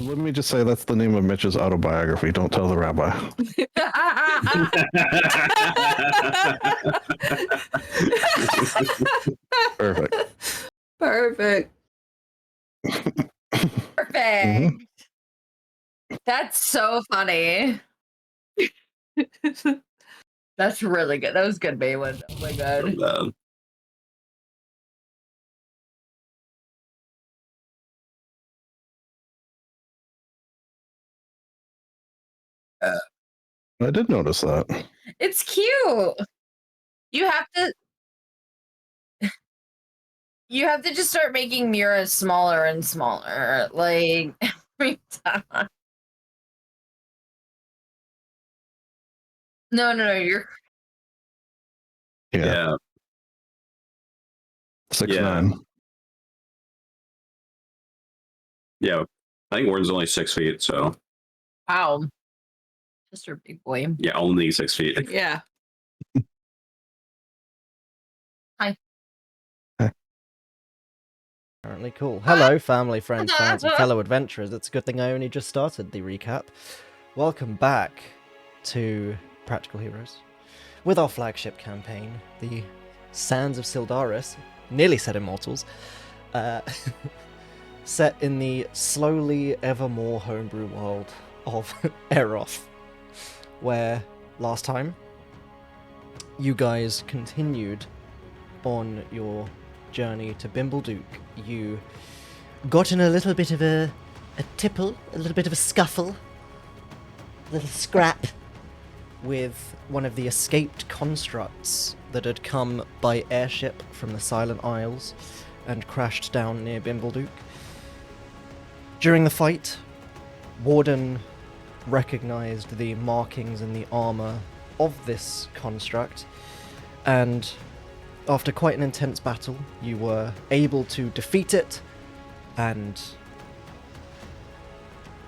Let me just say that's the name of Mitch's autobiography. Don't tell the rabbi. Perfect. Perfect. Perfect. That's so funny. That's really good. That was good, Baywin. Oh my god. I did notice that. It's cute. You have to just start making mirrors smaller and smaller, like every time. No, you're Yeah. 6'9". Yeah. I think Warden's only 6 feet, so. wow. Just a big boy. Yeah, only 6 feet. Yeah. Hi. Apparently cool. Hello, family, friends, fans, and fellow adventurers. It's a good thing I only just started the recap. Welcome back to Practical Heroes with our flagship campaign, the Sands of Syldaris, nearly set Immortals, set in the slowly ever more homebrew world of Erroth, where last time you guys continued on your journey to Bimbleduk. You got in a little bit of a tipple, a little bit of a scuffle, a little scrap with one of the escaped constructs that had come by airship from the Silent Isles and crashed down near Bimbleduk. During the fight, Warden recognized the markings in the armor of this construct, and after quite an intense battle, you were able to defeat it, and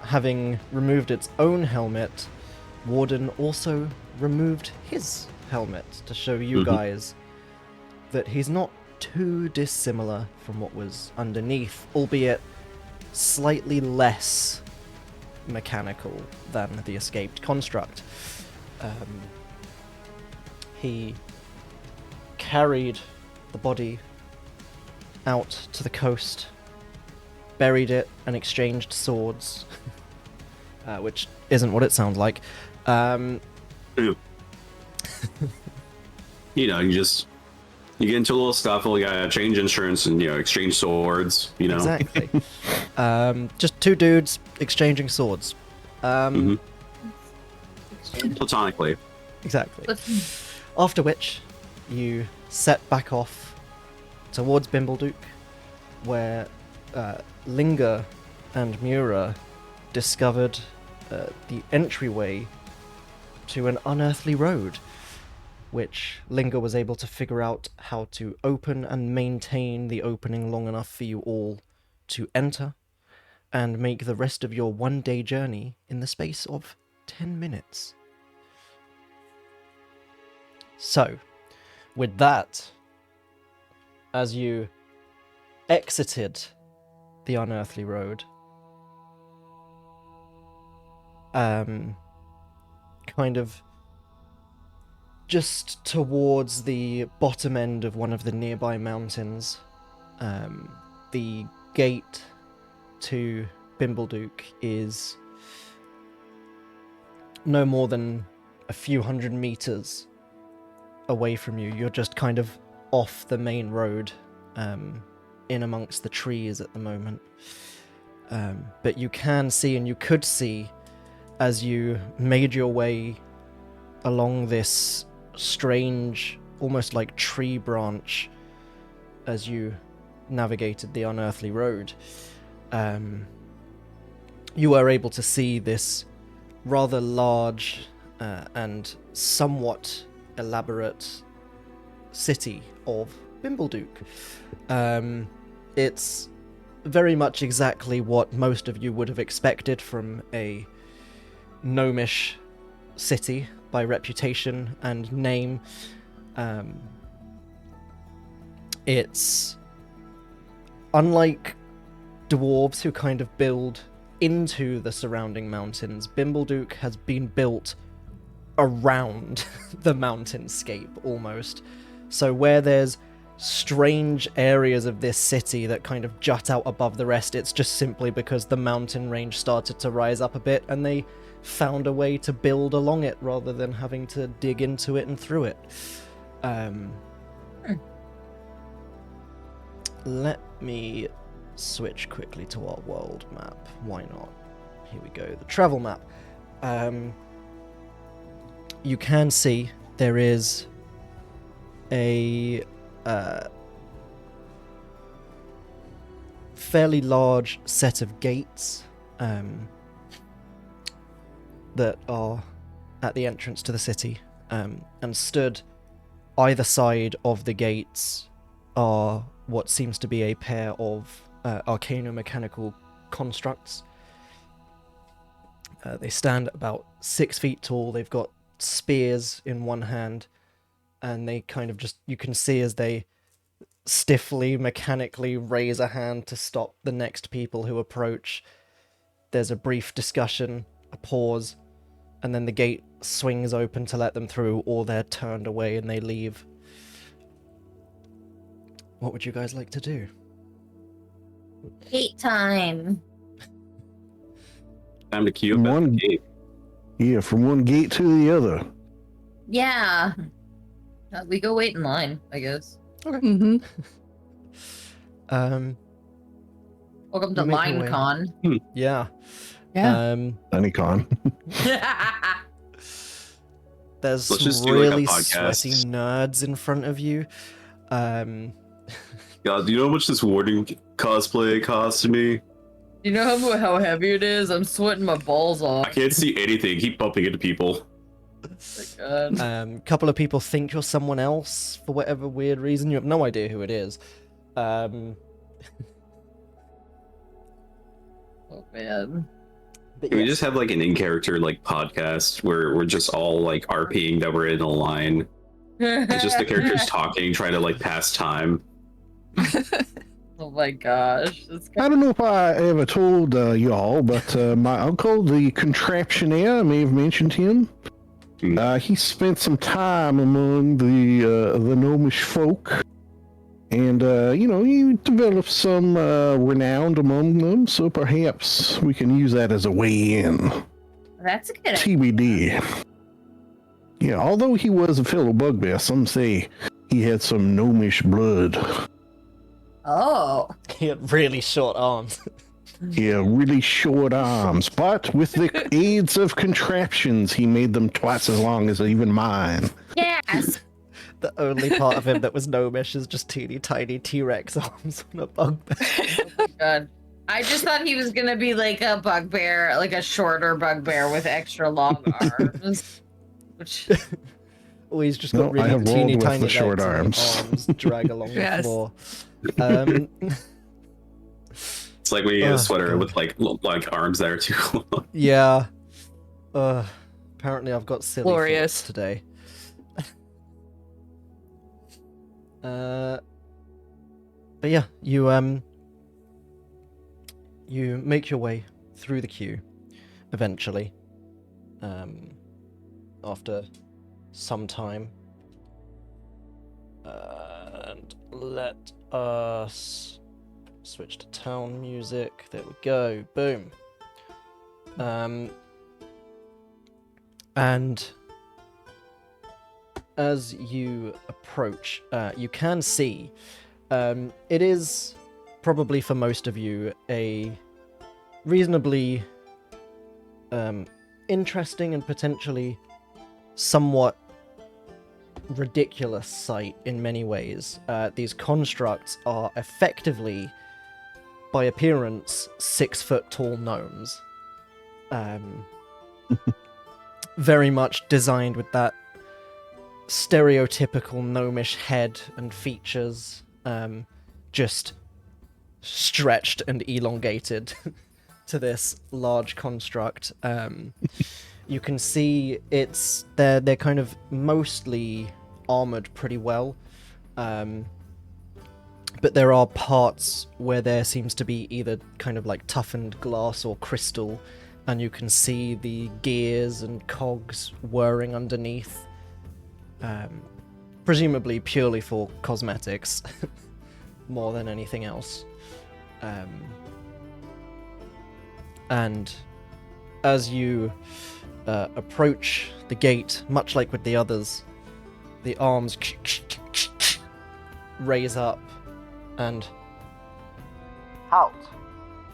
having removed its own helmet, Warden also removed his helmet to show you guys that he's not too dissimilar from what was underneath, albeit slightly less mechanical than the escaped construct. He carried the body out to the coast, buried it, and exchanged swords, which isn't what it sounds like. You know, you get into a little scuffle, you gotta change insurance and, exchange swords, Exactly. Just two dudes exchanging swords. Platonically. Exactly. After which, you set back off towards Bimbleduk, where Linga and Mura discovered the entryway to an unearthly road, which Linga was able to figure out how to open and maintain the opening long enough for you all to enter and make the rest of your one-day journey in the space of 10 minutes. So, with that, as you exited the unearthly road, kind of just towards the bottom end of one of the nearby mountains, the gate to Bimbleduk is no more than a few hundred meters away from you. You're just kind of off the main road, in amongst the trees at the moment. But you can see, and you could see, as you made your way along this strange, almost like tree branch, as you navigated the unearthly road, you were able to see this rather large and somewhat elaborate city of Bimbleduk. It's very much exactly what most of you would have expected from a Gnomish city by reputation and name. It's unlike dwarves, who kind of build into the surrounding mountains, Bimbleduk has been built around the mountainscape almost. So where there's strange areas of this city that kind of jut out above the rest, it's just simply because the mountain range started to rise up a bit and they found a way to build along it rather than having to dig into it and through it. Let me switch quickly to our world map. Why not? Here we go. The travel map. You can see there is a fairly large set of gates that are at the entrance to the city, and stood either side of the gates are what seems to be a pair of arcanomechanical constructs. They stand about 6 feet tall. They've got spears in one hand, and they kind of just, you can see as they stiffly, mechanically raise a hand to stop the next people who approach. There's a brief discussion, a pause, and then the gate swings open to let them through, or they're turned away and they leave. What would you guys like to do? Gate time. Time to queue up at One- the gate. Yeah, from one gate to the other. Yeah. We go wait in line, I guess. Mm-hmm. Um, Welcome to You make your way. LineCon. yeah. Yeah. Honeycon. There's Let's just some do, like, a really podcast. sweaty nerds in front of you. God, do you know how much this warning cosplay cost me? You know how heavy it is? I'm sweating my balls off. I can't see anything. Keep bumping into people. Oh my God. Couple of people think you're someone else for whatever weird reason. You have no idea who it is. Oh man. But Can we yes. just have like an in-character like podcast where we're just all like RPing that we're in a line? It's just the characters talking, trying to like pass time. Oh my gosh. It's I don't know if I ever told y'all, but my uncle, the contraptionaire, I may have mentioned him. He spent some time among the Gnomish folk, and he developed some renown among them. So perhaps we can use that as a way in. That's a good idea. TBD. Yeah, although he was a fellow bugbear, some say he had some gnomish blood. Oh. He had really short arms. Yeah, really short arms, but with the aids of contraptions, he made them twice as long as even mine. Yes. The only part of him that was gnomish is just teeny tiny T-Rex arms on a bugbear. Oh my God. I just thought he was gonna be like a bugbear, like a shorter bugbear with extra long arms. Which Oh, he's just No, got I really have teeny rolled with tiny the short legs and arms. drag along the Yes. floor. It's like when you get Oh, a sweater God. with like arms that are too long. Yeah. Apparently I've got silly Glorious. thoughts today. But yeah, you make your way through the queue eventually. After some time. And let us switch to town music. There we go. Boom. And as you approach, you can see it is probably for most of you a reasonably interesting and potentially somewhat ridiculous sight in many ways. These constructs are effectively, by appearance, 6 foot tall gnomes. Very much designed with that stereotypical gnomish head and features, just stretched and elongated to this large construct. You can see they're kind of mostly armored pretty well. but there are parts where there seems to be either kind of like toughened glass or crystal, and you can see the gears and cogs whirring underneath, presumably purely for cosmetics more than anything else. And as you approach the gate, much like with the others, the arms raise up and... Halt!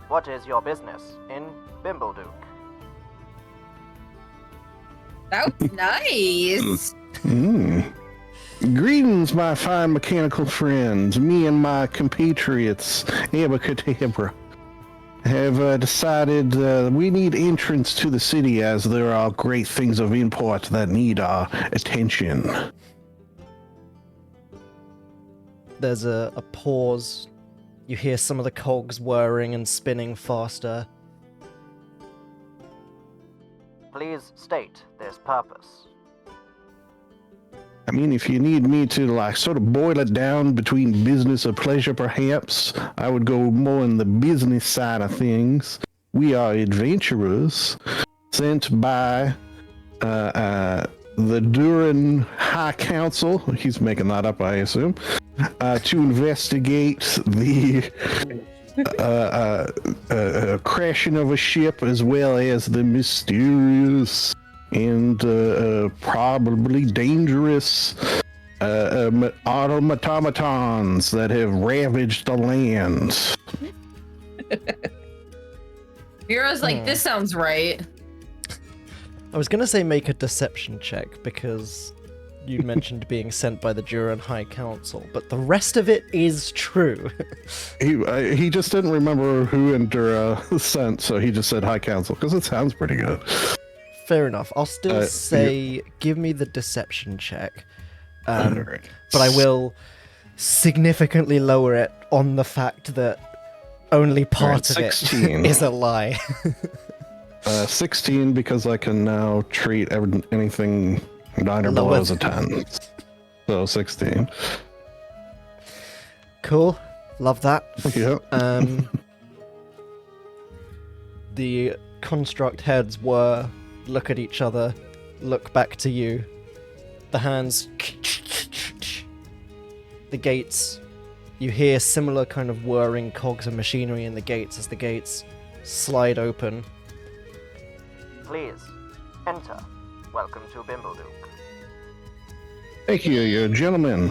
What is your business in Bimbleduk? That was nice. Greetings, my fine mechanical friends. Me and my compatriots, Abacadabra, have decided we need entrance to the city as there are great things of import that need our attention. There's a pause. You hear some of the cogs whirring and spinning faster. Please state this purpose. I mean, if you need me to, like, sort of boil it down between business or pleasure, perhaps, I would go more in the business side of things. We are adventurers sent by the Duran High Council, he's making that up, I assume, to investigate the crashing of a ship as well as the mysterious and probably dangerous automatons that have ravaged the land. Mira's like, this sounds right. I was gonna say make a deception check because you mentioned being sent by the Duran High Council, but the rest of it is true. He just didn't remember who Endura sent, so he just said High Council because it sounds pretty good. Fair enough. I'll still say give me the deception check, Right. but I will significantly lower it on the fact that only part of it 16. is a lie. 16 because I can now treat anything 9 or below as a 10. So 16. Cool. Love that. Yep. The construct heads look at each other, look back to you. The hands... The gates... You hear similar kind of whirring cogs and machinery in the gates as the gates slide open. Please, enter. Welcome to Bimbleduk. Thank you gentlemen.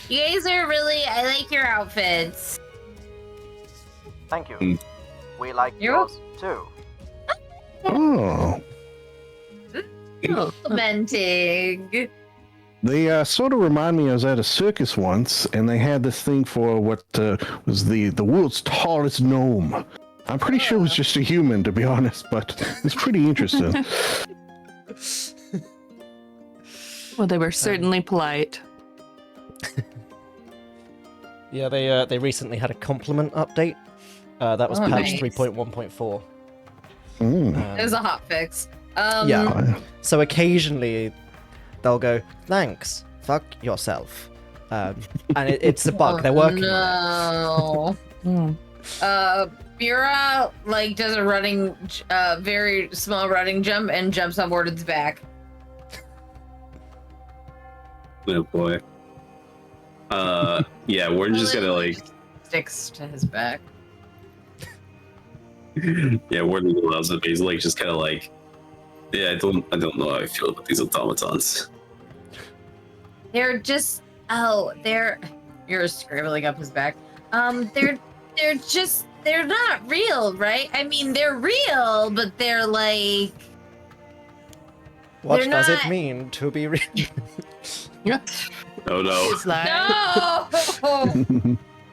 You guys are really, I like your outfits. Thank you. We like You're yours too. Oh. Complimenting. They sort of remind me I was at a circus once, and they had this thing for what was the world's tallest gnome. I'm pretty sure it was just a human, to be honest, but it's pretty interesting. Well, they were certainly polite. Yeah, they recently had a compliment update. That was patch nice. 3.1.4. It was a hot fix. Yeah. So occasionally they'll go, thanks, fuck yourself. And it's a bug. They're working on No. Mira like does a running, very small running jump and jumps on Warden's back. Oh boy. Yeah, we're just gonna like sticks to his back. yeah, Warden loves it. He's like just kind of like, yeah, I don't know how I feel about these automatons. They're just you're scribbling up his back. They're not real, right? I mean, they're real, but they're like. What they're does not... it mean to be real? Oh no. It's like...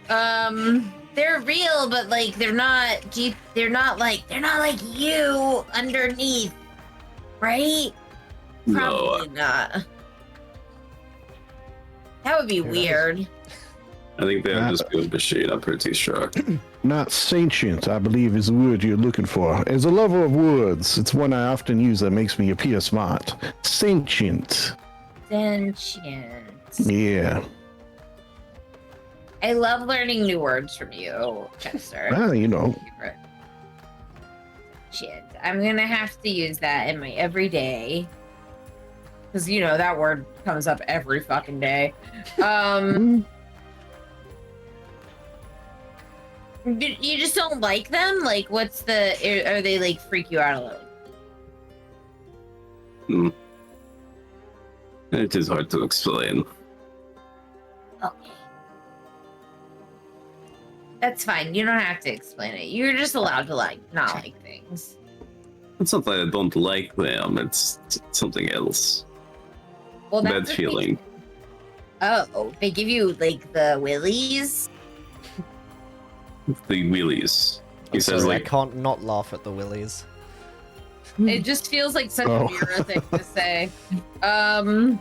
No. They're real, but like they're not deep. They're not like you underneath, right? Probably not. That would be weird. I think they have just good machine. I'm pretty sure. Not sentient, I believe, is the word you're looking for. As a lover of words, it's one I often use that makes me appear smart. Sentient. Sentient. Yeah. I love learning new words from you, Chester. Well, you know. Shit. I'm gonna have to use that in my everyday. Because, you know, that word comes up every fucking day. You just don't like them? Like, what's the... Are they, like, freak you out a little? It is hard to explain. Okay. That's fine. You don't have to explain it. You're just allowed to, like, not like things. It's not that I don't like them, it's something else. Well, Bad that's the feeling. thing. Oh, they give you, like, the willies? The wheelies. He I'm says, sorry, like, I can't not laugh at the willies. It just feels like such a Mira thing to say. The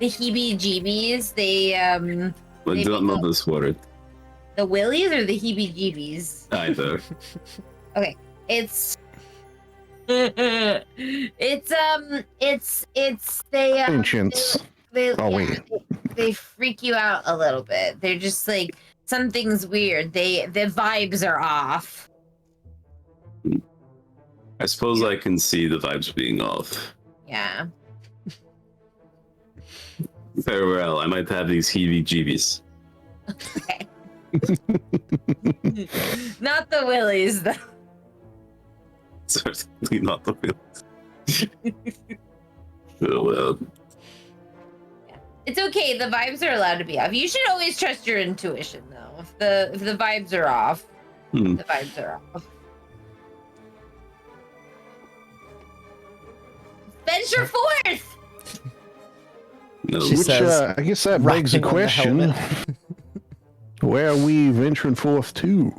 heebie-jeebies, they I don't know this word. the willies or the heebie-jeebies? Either. Okay, it's they Ancients. they Oh, wait. they freak you out a little bit. They're just like something's weird. The vibes are off. I suppose I can see the vibes being off. Yeah. Farewell, I might have these heebie-jeebies. Okay. Not the willies though. Certainly not the wheels. Oh, well. It's okay. The vibes are allowed to be off. You should always trust your intuition, though. If the vibes are off, the vibes are off. Venture forth. No. She says, I guess that begs the rapping on the question: helmet. where are we venturing forth to?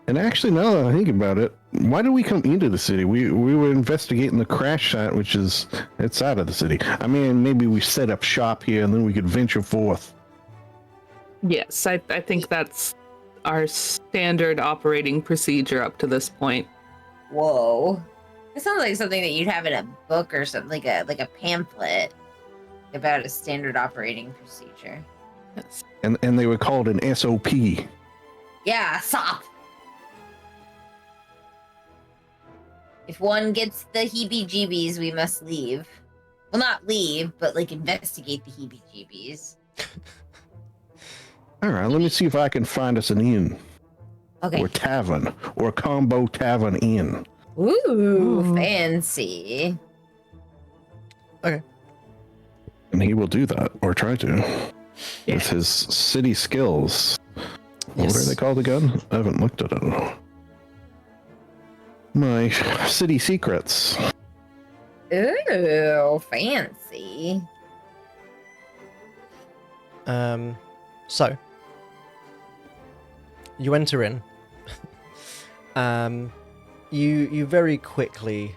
And actually, now that I think about it, why did we come into the city? We were investigating the crash site, which is outside of the city. I mean, maybe we set up shop here and then we could venture forth. Yes, I think that's our standard operating procedure up to this point. Whoa. That sounds like something that you'd have in a book or something, like a pamphlet about a standard operating procedure. Yes. And they were called an SOP. Yeah, SOP. If one gets the heebie-jeebies, we must leave. Well, not leave, but like investigate the heebie-jeebies. All right, let me see if I can find us an inn. Okay. Or tavern. Or combo tavern inn. Ooh, fancy. Okay. And he will do that, or try to. With his city skills. What Yes. are they called again? I haven't looked at it. My city secrets. Ooh, fancy. So you enter in. You very quickly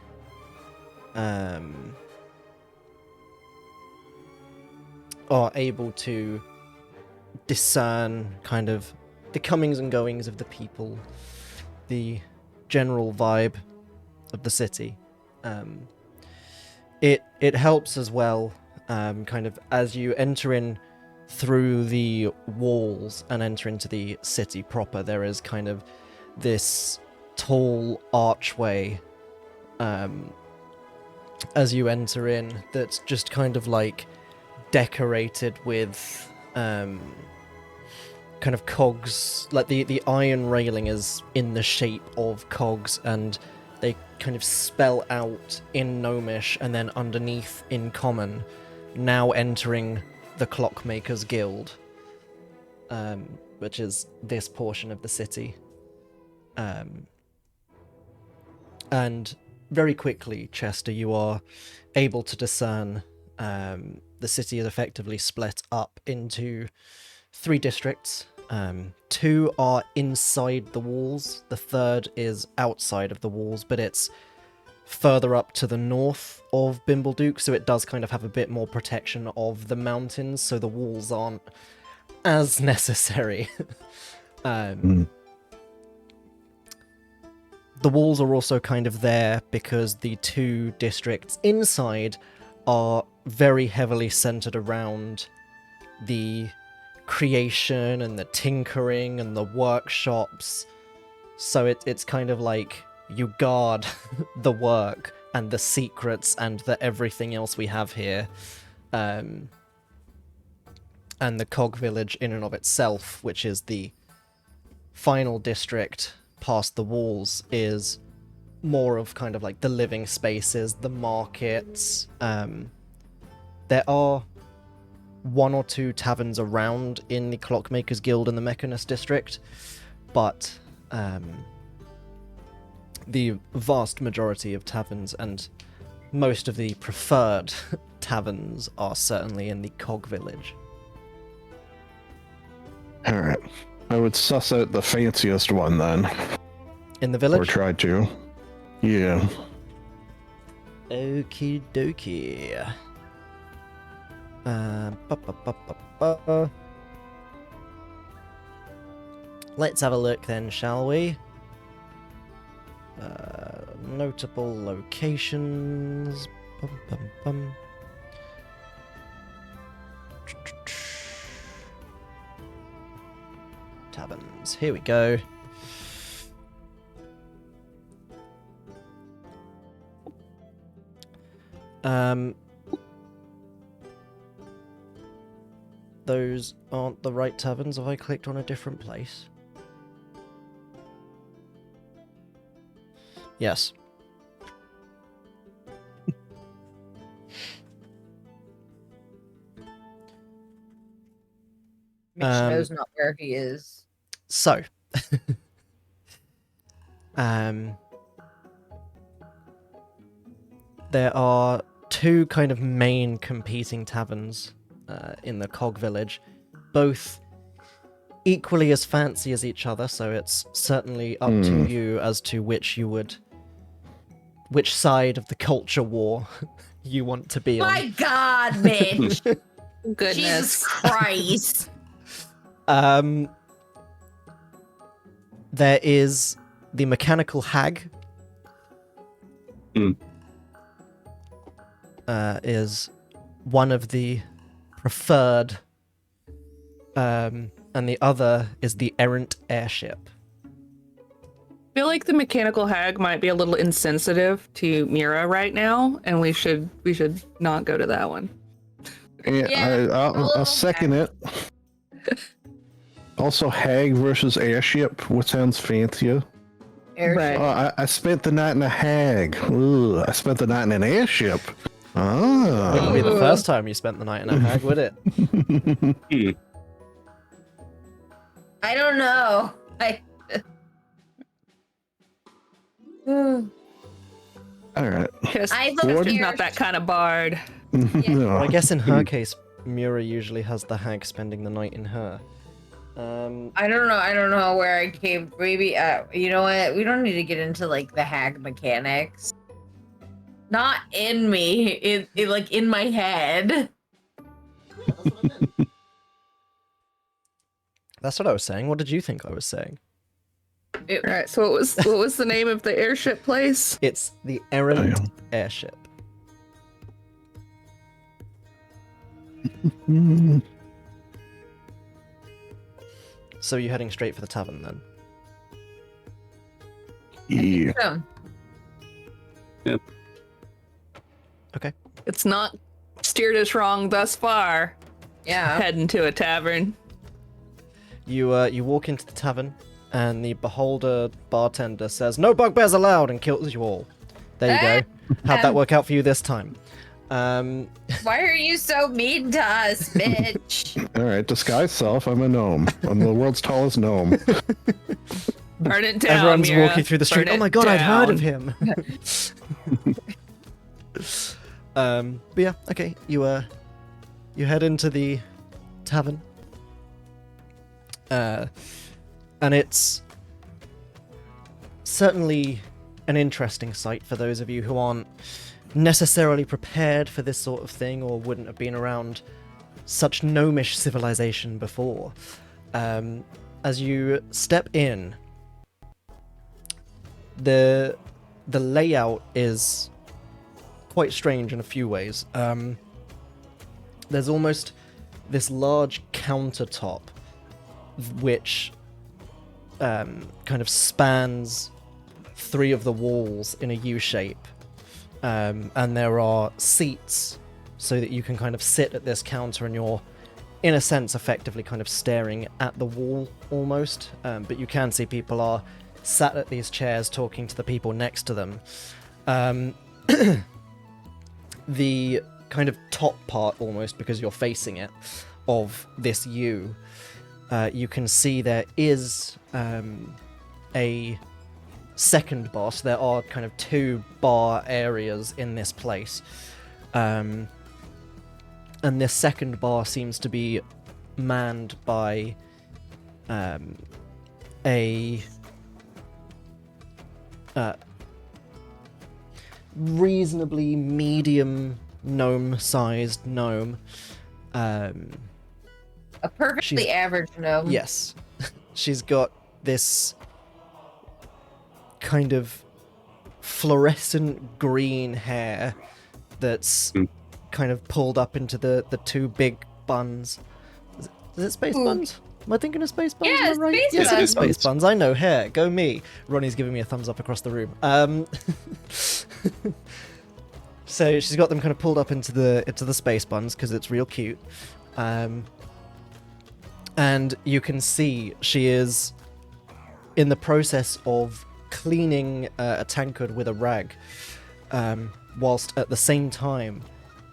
are able to discern kind of the comings and goings of the people, the general vibe of the city. It helps as well, kind of as you enter in through the walls and enter into the city proper. There is kind of this tall archway as you enter in that's just kind of like decorated with kind of cogs, like the iron railing is in the shape of cogs, and they kind of spell out in Gnomish and then underneath in common, now entering the Clockmaker's Guild, which is this portion of the city. And very quickly, Chester, you are able to discern the city is effectively split up into 3 districts. 2 are inside the walls, the 3rd is outside of the walls, but it's further up to the north of Bimbleduk, so it does kind of have a bit more protection of the mountains, so the walls aren't as necessary. The walls are also kind of there because the 2 districts inside are very heavily centered around the creation and the tinkering and the workshops. So it's kind of like you guard the work and the secrets and the everything else we have here. And the Cog Village in and of itself, which is the final district past the walls, is more of kind of like the living spaces, the markets. There are one or two taverns around in the Clockmakers Guild and the Mechanist District, but the vast majority of taverns and most of the preferred taverns are certainly in the Cog Village. Alright. I would suss out the fanciest one then. In the village? Or try to. Yeah. Okie dokie. Let's have a look then, shall we? Notable locations. Taverns. Here we go. Those aren't the right taverns. Have I clicked on a different place? Yes. Mitch knows not where he is. So, there are two kind of main competing taverns in the Cog Village, both equally as fancy as each other, so it's certainly up to you as to which side of the culture war you want to be on. My God, Mitch! Goodness. Jesus Christ! There is the mechanical hag. Is one of the preferred, and the other is the Errant Airship. I feel like the mechanical hag might be a little insensitive to Mira right now, and we should not go to that one. Yeah, I'll second it. Also, hag versus airship. What sounds fancier? Airship. Right. I spent the night in a hag. Ugh, I spent the night in an airship. Wouldn't be the Ooh. first time you spent the night in a hag, would it? I don't know. All right. Because I she's looked not that kind of bard. No. Well, I guess in her case, Mura usually has the hag spending the night in her. I don't know where I came. Maybe you know what? We don't need to get into like the hag mechanics. Not in me, in like in my head. That's what I was saying. What did you think I was saying? All right. So what was the name of the airship place? It's the Errant Airship. So you're heading straight for the tavern then? Yeah. So, Okay. It's not steered us wrong thus far. yeah. Heading to a tavern. You walk into the tavern, and the beholder bartender says, "No bugbears allowed," and kills you all. There you go. How'd that work out for you this time? Why are you so mean to us, bitch? All right. Disguise self. I'm a gnome. I'm the world's tallest gnome. Burn it down. Everyone's Mira. walking through the street. Burn Oh my it god, I'd heard of down. him. But yeah, okay. You head into the tavern. And it's certainly an interesting sight for those of you who aren't necessarily prepared for this sort of thing or wouldn't have been around such gnomish civilization before. As you step in, the layout is quite strange in a few ways. There's almost this large countertop, which kind of spans 3 of the walls in a U shape, and there are seats so that you can kind of sit at this counter and you're, in a sense, effectively kind of staring at the wall almost, but you can see people are sat at these chairs talking to the people next to them. The kind of top part, almost because you're facing it, of this U, you can see there is a second bar. So there are kind of 2 bar areas in this place. And this second bar seems to be manned by a reasonably medium gnome-sized gnome. A perfectly average gnome. Yes. She's got this kind of fluorescent green hair that's kind of pulled up into the 2 big buns. Is it space buns? Am I thinking of space buns? Yeah, Am I right? space Yes, it buns. is space buns. I know hair. Go me. Ronnie's giving me a thumbs up across the room. So she's got them kind of pulled up into the space buns because it's real cute. And you can see she is in the process of cleaning a tankard with a rag, whilst at the same time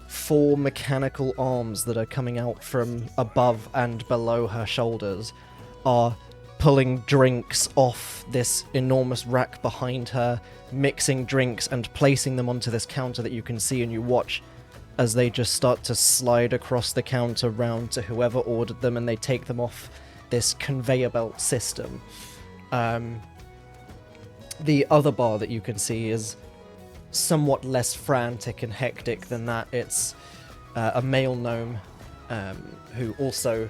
4 mechanical arms that are coming out from above and below her shoulders are pulling drinks off this enormous rack behind her, mixing drinks and placing them onto this counter that you can see, and you watch as they just start to slide across the counter round to whoever ordered them, and they take them off this conveyor belt system. The other bar that you can see is somewhat less frantic and hectic than that. It's a male gnome who also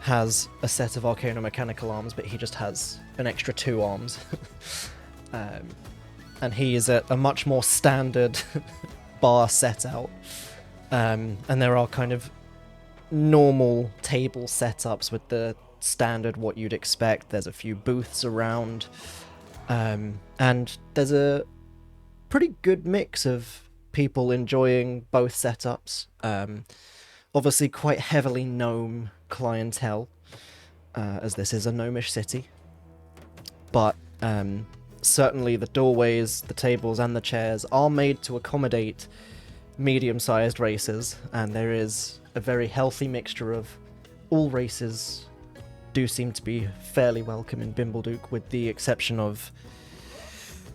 has a set of arcanomechanical arms, but he just has an extra 2 arms. And he is at a much more standard bar set out. And there are kind of normal table setups with the standard what you'd expect. There's a few booths around. And there's a pretty good mix of people enjoying both setups. Obviously quite heavily gnome clientele, as this is a gnomish city. But certainly the doorways, the tables and the chairs are made to accommodate medium-sized races, and there is a very healthy mixture of all races do seem to be fairly welcome in Bimbleduk, with the exception of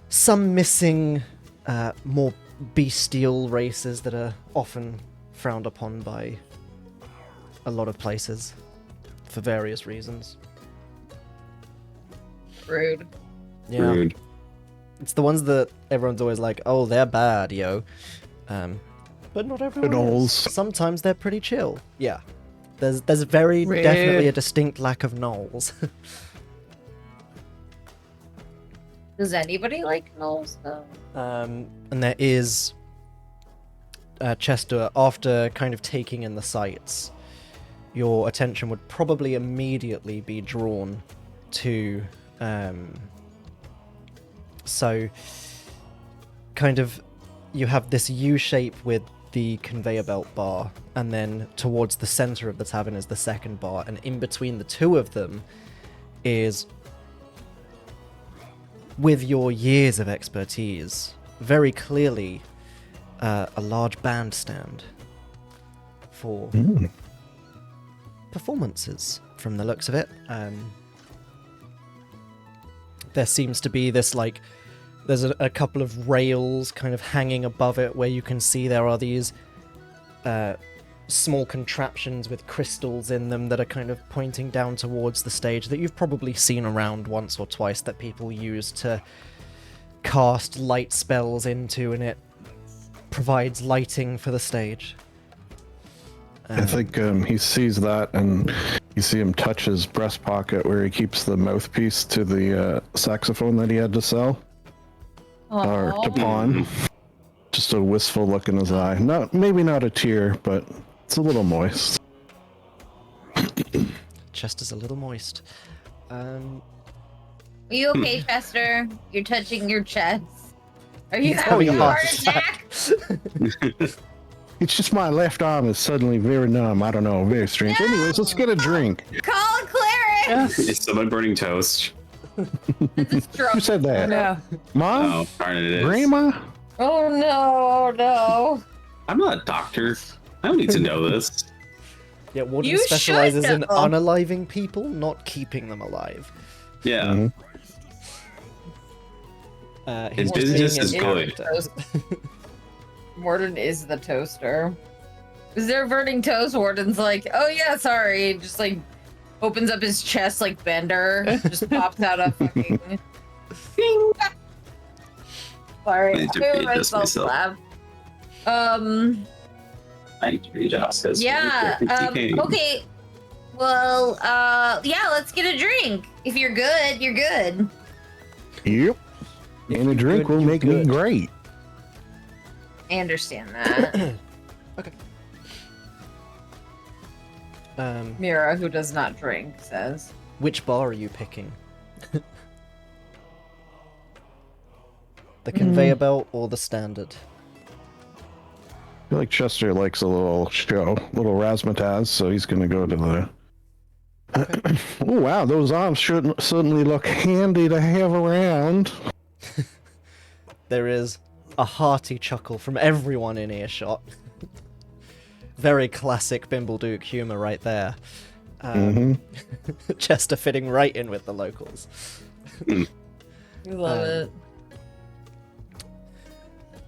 some missing more bestial races that are often frowned upon by a lot of places for various reasons. Rude. Yeah. Rude. It's the ones that everyone's always like, oh, they're bad, yo. But not everyone Gnolls. is. Sometimes they're pretty chill. Yeah. There's very Rude. definitely a distinct lack of gnolls. Does anybody like gnolls though? And there is Chester, after kind of taking in the sights, your attention would probably immediately be drawn to so kind of you have this U shape with the conveyor belt bar, and then towards the center of the tavern is the second bar, and in between the 2 of them is, with your years of expertise, very clearly a large bandstand for performances, from the looks of it. There seems to be this, like, there's a couple of rails kind of hanging above it where you can see there are these small contraptions with crystals in them that are kind of pointing down towards the stage that you've probably seen around once or twice, that people use to cast light spells into, and it provides lighting for the stage. I think he sees that, and you see him touch his breast pocket where he keeps the mouthpiece to the saxophone that he had to sell or to pawn. Just a wistful look in his eye. Maybe not a tear, but it's a little moist. Chest is a little moist. Are you okay, Chester? You're touching your chest. Are you He's having a having a heart heart attack? It's just my left arm is suddenly very numb. I don't know, very strange. No! Anyways, let's get a drink. Call a cleric! Is someone burning toast? It's a stroke. Who said that? Yeah. Mom? Oh, darn it is. Grandma? Oh no, no. I'm not a doctor. I don't need to know this. Yeah, Warden You should specializes in know. unaliving people, not keeping them alive. Yeah. Mhm. His He's business being is in good. character. Warden is the toaster. Is there burning toast? Warden's like, oh yeah, sorry. Just like opens up his chest like Bender. Just pops out a fucking. Bing! Sorry, I need to I made read this myself myself. laugh. I need to read Oscar's. Yeah. Okay. Well, yeah. Let's get a drink. If you're good, you're good. Yep. If And a you're drink good, will you're make me good. great. I understand that. Mira, who does not drink, says. Which bar are you picking? The conveyor belt or the standard? I feel like Chester likes a little show, little razzmatazz, so he's going to go to the... Oh, wow, those arms should suddenly look handy to have around. There is a hearty chuckle from everyone in earshot. Very classic Bimbleduk humor right there. Chester fitting right in with the locals. You love it.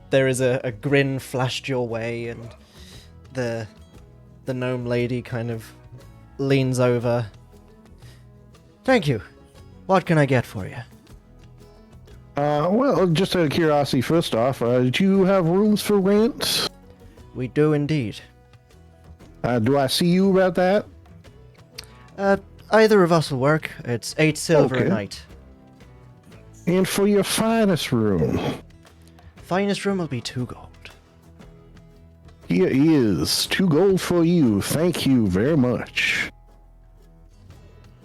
There is a grin flashed your way, and the gnome lady kind of leans over. Thank you. What can I get for you? Well, just out of curiosity, first off, do you have rooms for rent? We do indeed. Do I see you about that? Either of us will work. It's 8 silver a Okay. night. And for your finest room? Finest room will be 2 gold. Here is 2 gold for you. Thank you very much.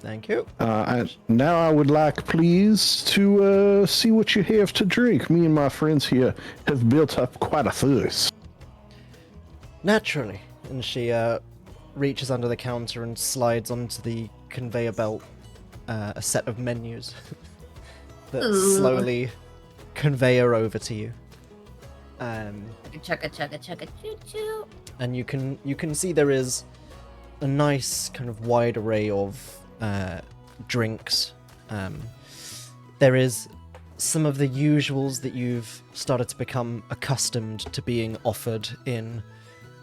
Thank you. Now I would like, please, to see what you have to drink. Me and my friends here have built up quite a thirst. Naturally. And she reaches under the counter and slides onto the conveyor belt a set of menus that slowly conveyor over to you. Chugga chugga chugga choo choo. And you can see there is a nice kind of wide array of drinks. There is some of the usuals that you've started to become accustomed to being offered in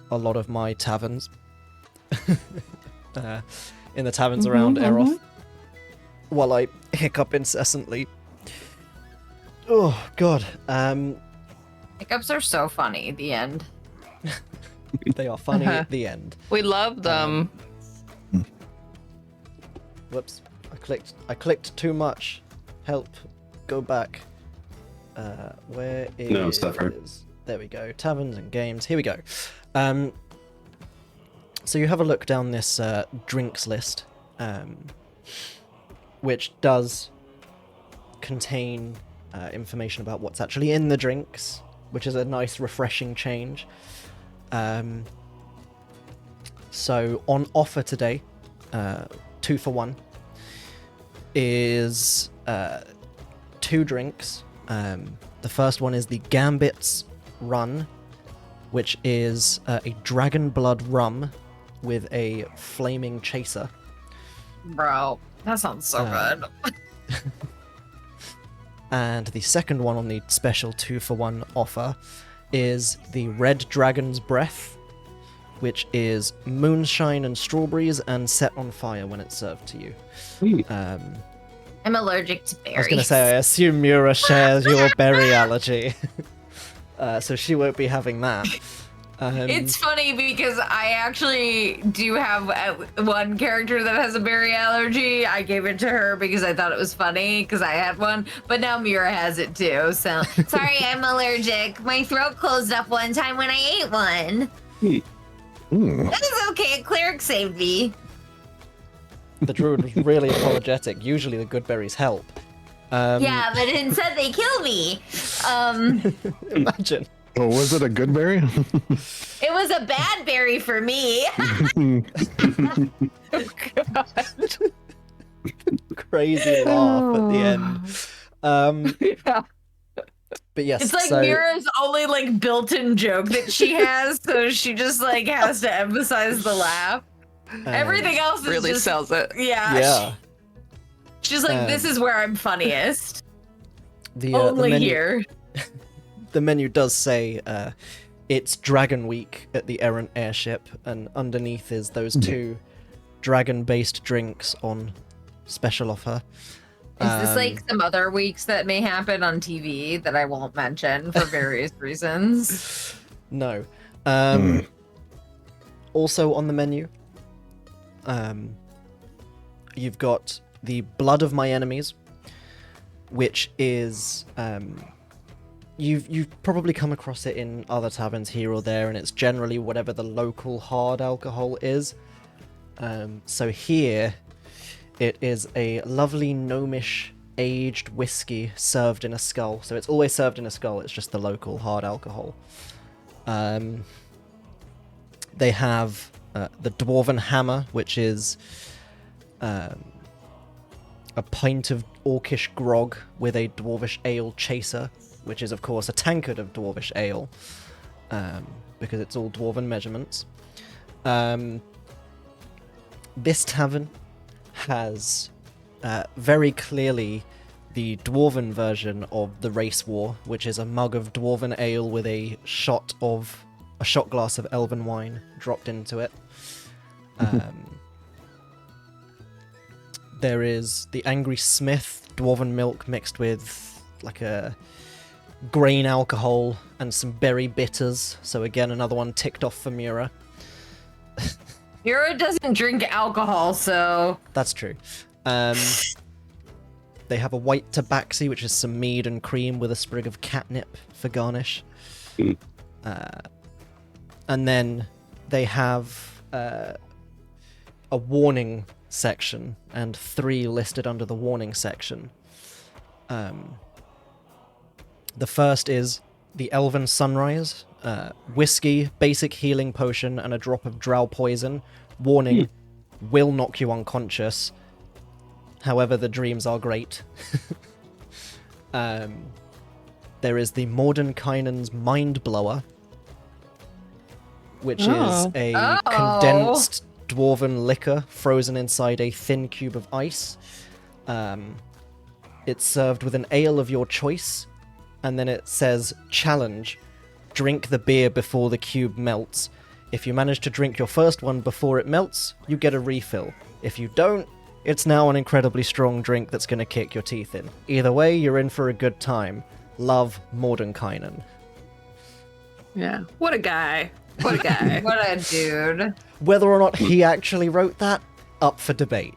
a lot of my taverns. In the taverns around Erroth. While I hiccup incessantly. Oh, God. Hiccups are so funny. The end. They are funny at the end. We love them. Whoops. I clicked too much. Help. Go back. Where is... No, suffer. There we go. Taverns and games. Here we go. So you have a look down this drinks list, which does contain information about what's actually in the drinks, which is a nice, refreshing change. So on offer today, 2 for 1, is 2 drinks. The first one is the Gambit's Run, which is a dragon blood rum with a flaming chaser. Bro, that sounds so good. And the second one on the special 2 for 1 offer is the Red Dragon's Breath, which is moonshine and strawberries and set on fire when it's served to you. I'm allergic to berries. I was going to say, I assume Mura shares your berry allergy. So she won't be having that. It's funny because I actually do have one character that has a berry allergy. I gave it to her because I thought it was funny because I had one, but now Mira has it too. So sorry, I'm allergic. My throat closed up one time when I ate one. That is okay. A cleric saved me. The druid was really apologetic. Usually the good berries help. Yeah, but instead they kill me. Imagine. Oh, was it a good berry? It was a bad berry for me. Crazy laugh at the end. Yeah. But yes, It's like so, Mira's only like built-in joke that she has, so she just like has to emphasize the laugh. Everything else is Really just, sells it. yeah. She's like, this is where I'm funniest. the Only menu, here. The menu does say it's Dragon Week at the Errant Airship, and underneath is those two dragon-based drinks on special offer. Is this like some other weeks that may happen on TV that I won't mention for various reasons? No. Also on the menu, you've got the Blood of My Enemies, which is you've probably come across it in other taverns here or there, and it's generally whatever the local hard alcohol is. So here, it is a lovely gnomish aged whiskey served in a skull. So it's always served in a skull. It's just the local hard alcohol. They have the Dwarven Hammer, which is a pint of orcish grog with a dwarvish ale chaser, which is of course a tankard of dwarvish ale, because it's all dwarven measurements. This tavern has very clearly the dwarven version of the race war, which is a mug of dwarven ale with a shot glass of elven wine dropped into it. There is the Angry Smith dwarven milk mixed with like a grain alcohol and some berry bitters. So again, another one ticked off for Mira. Mira doesn't drink alcohol, so... That's true. They have a white tabaxi, which is some mead and cream with a sprig of catnip for garnish. And then they have a warning section, and 3 listed under the warning section. The first is the Elven Sunrise, whiskey, basic healing potion, and a drop of drow poison. Warning, will knock you unconscious. However, the dreams are great. There is the Mordenkainen's Mind Blower, which is a condensed dwarven liquor frozen inside a thin cube of ice. It's served with an ale of your choice, and then it says, challenge, drink the beer before the cube melts. If you manage to drink your first one before it melts, you get a refill. If you don't, it's now an incredibly strong drink that's going to kick your teeth in. Either way, you're in for a good time. Love, Mordenkainen. Yeah. What a guy. What a guy. What a dude. Whether or not he actually wrote that, up for debate.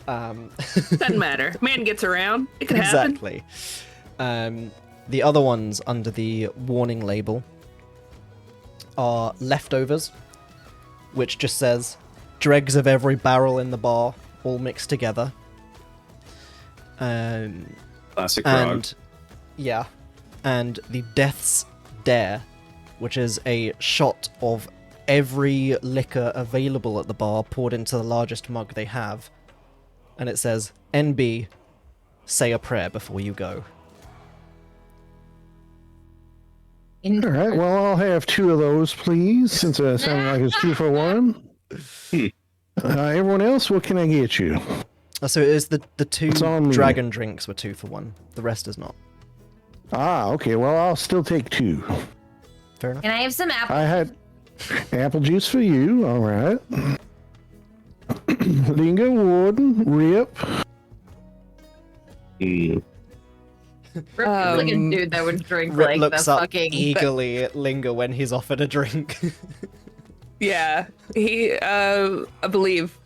Doesn't matter. Man gets around. It can happen. Exactly. The other ones under the warning label are Leftovers, which just says, dregs of every barrel in the bar, all mixed together. Classic and grog. Yeah, and the Death's Dare, which is a shot of every liquor available at the bar poured into the largest mug they have, and it says, NB, say a prayer before you go. All right, well, I'll have 2 of those, please, since it sounded like it's 2 for 1. Everyone else, what can I get you? So it is the 2 It's on me. dragon drinks were 2 for 1. The rest is not. Okay, well, I'll still take 2. Fair enough. Can I have some apple? I had apple juice for you, all right. Lingo, Warden, Rip. Rip is like a dude that would drink Rip like looks the up fucking... eagerly at Linga when he's offered a drink. Yeah. He, I believe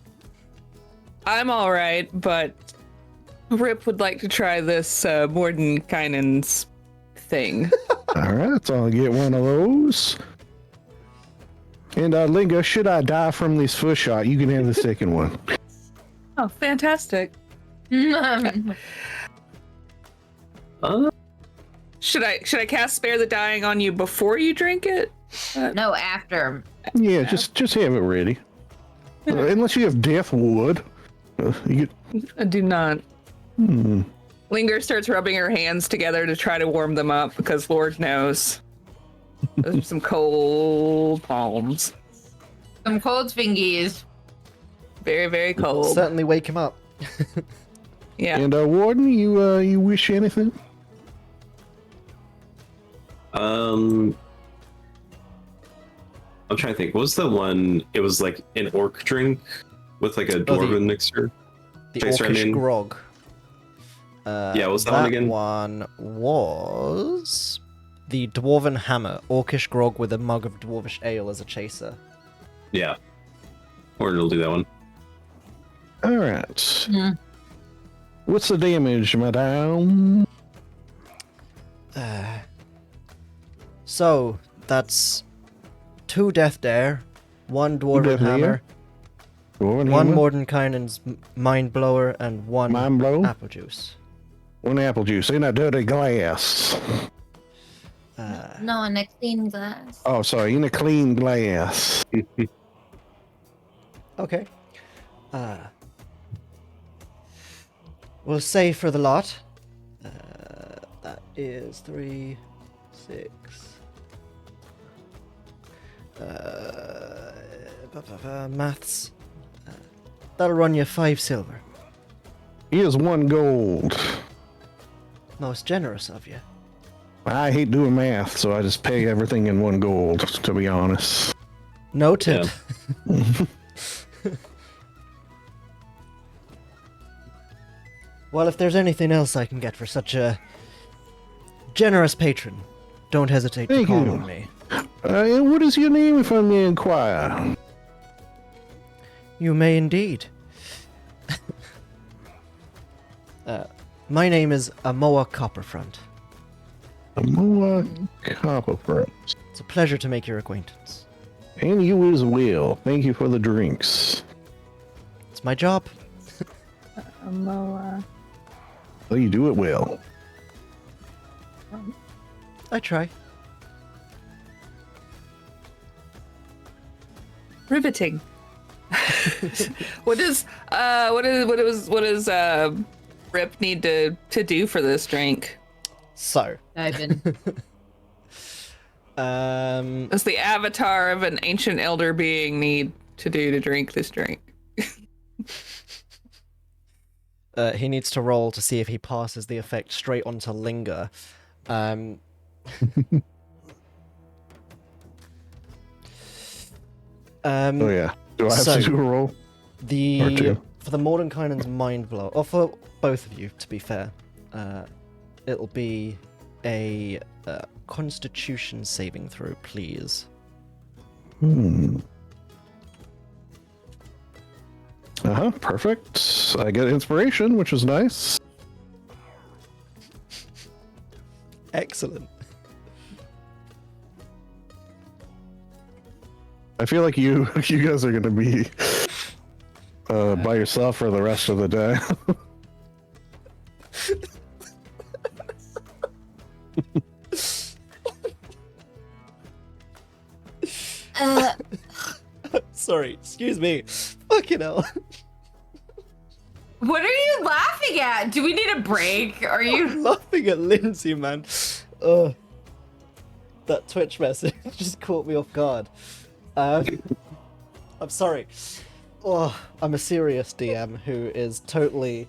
I'm all right, but Rip would like to try this Mordenkainen's thing. All right, so I'll get one of those. And Lingo, should I die from this first shot, you can have the second one. Oh, Oh, fantastic. Should I cast Spare the Dying on you before you drink it? No, after. Yeah, just have it ready. Unless you have death wood. I do not. Hmm. Linger starts rubbing her hands together to try to warm them up because Lord knows. Those are some cold palms. Some cold fingies. Very, very cold. Certainly wake him up. Yeah. And Warden, you wish anything? I'm trying to think. What was the one? It was like an orc drink with like a dwarven mixer. The Chaser, orcish grog. Yeah, what was that one again? That one was the Dwarven Hammer. Orcish grog with a mug of dwarvish ale as a chaser. Yeah. Or will do that one. All right. What's the damage, madame? So, that's 2 Death Dare, 1 Dwarven Death Dare? Hammer, Dwarven 1 hammer? Mordenkainen's Mind Blower, and 1 Mind blow? Apple Juice. 1 apple juice in a dirty glass. No, in a clean glass. Oh, sorry, in a clean glass. Okay. We'll say for the lot. That is 3, 6. Maths. That'll run you 5 silver. Here's 1 gold. Most generous of you. I hate doing math, so I just pay everything in 1 gold, to be honest. Noted. Well, if there's anything else I can get for such a generous patron, don't hesitate to Thank call you. on me. And what is your name, if I may inquire? You may indeed. My name is Amnoa Copperfront. Amnoa Copperfront. It's a pleasure to make your acquaintance. And you as well. Thank you for the drinks. It's my job. Amnoa. Well, you do it well. I try. Riveting. What does Rip need to do for this drink? So, Ivan. Does the avatar of an ancient elder being need to do to drink this drink? he needs to roll to see if he passes the effect straight onto Linger. Oh yeah. Do I have So- to do a roll? Or The 2? for the Mordenkainen's mind blow, or for both of you, to be fair, it'll be a Constitution saving throw, please. Perfect. I get inspiration, which is nice. Excellent. I feel like you guys are gonna be by yourself for the rest of the day. Sorry, excuse me. Fucking hell. What are you laughing at? Do we need a break? Are you? I'm laughing at Lindsay, man. Ugh. That Twitch message just caught me off guard. I'm sorry. Oh, I'm a serious DM who is totally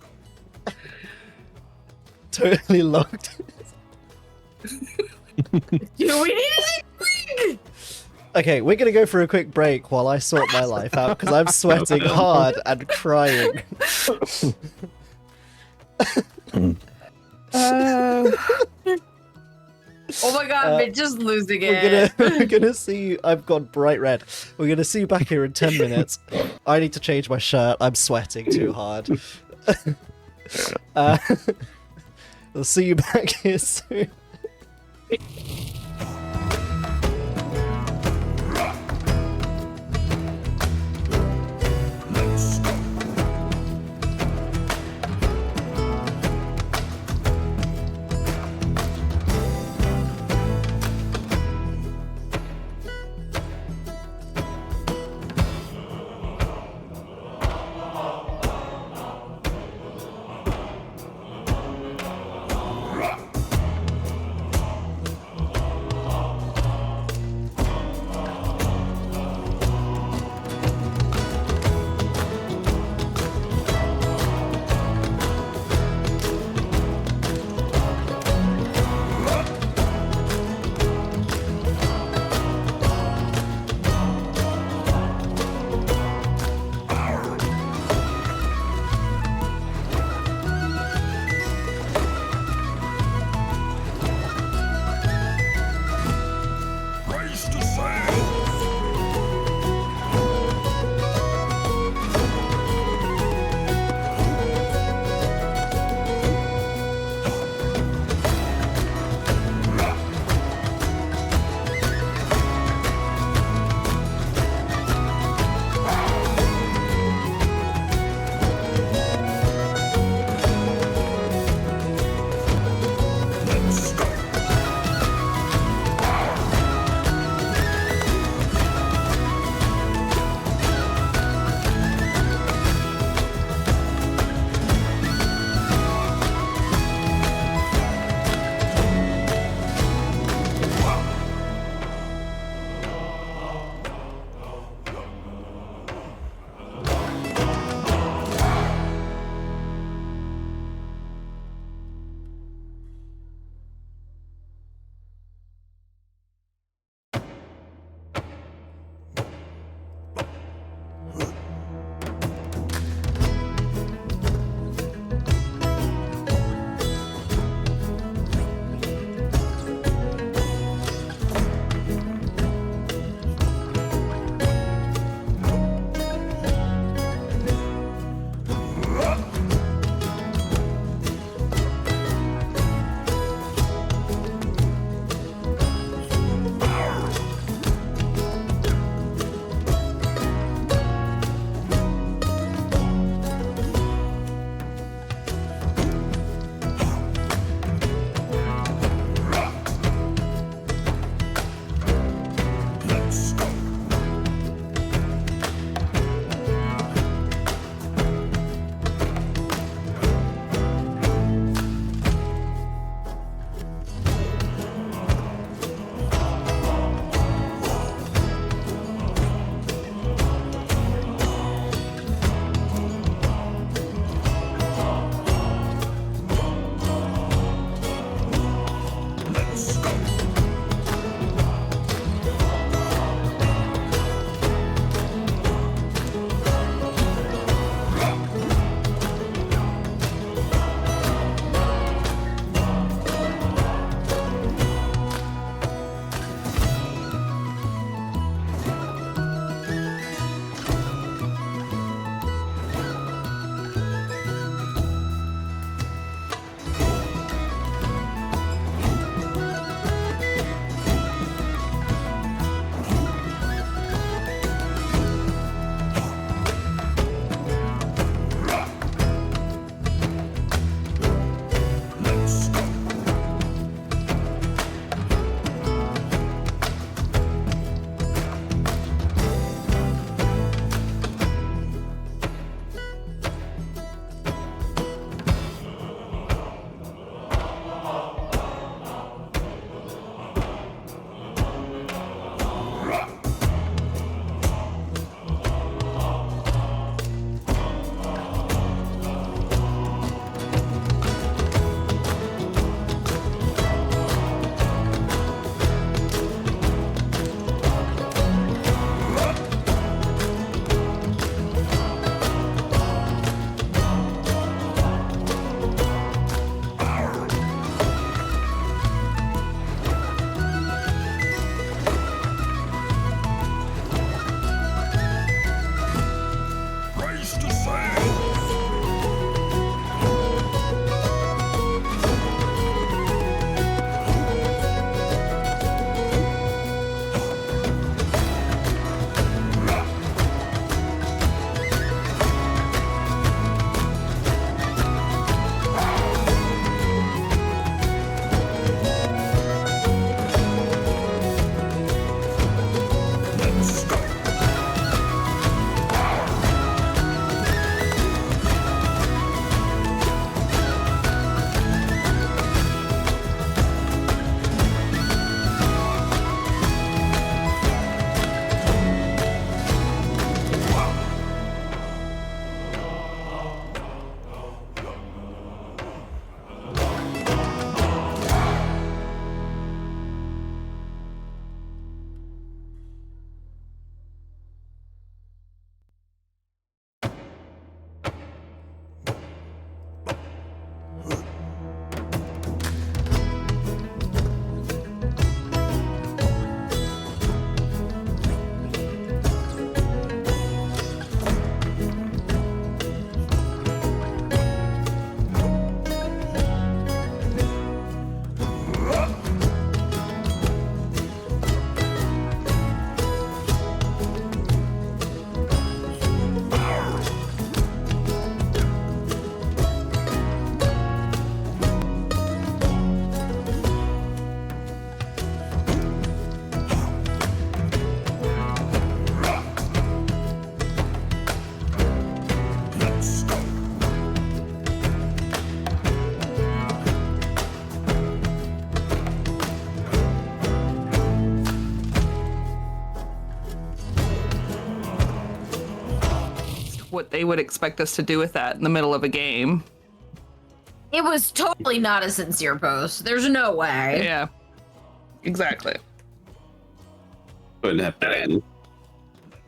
locked. Do we need a break? Okay, we're gonna go for a quick break while I sort my life out because I'm sweating hard and crying. Oh my god, bitch is losing it. We're gonna see. I've gone bright red. We're gonna see you back here in 10 minutes. I need to change my shirt. I'm sweating too hard. We'll see you back here soon. what they would expect us to do with that in the middle of a game. It was totally not a sincere post. There's no way. Yeah, exactly. Couldn't have been.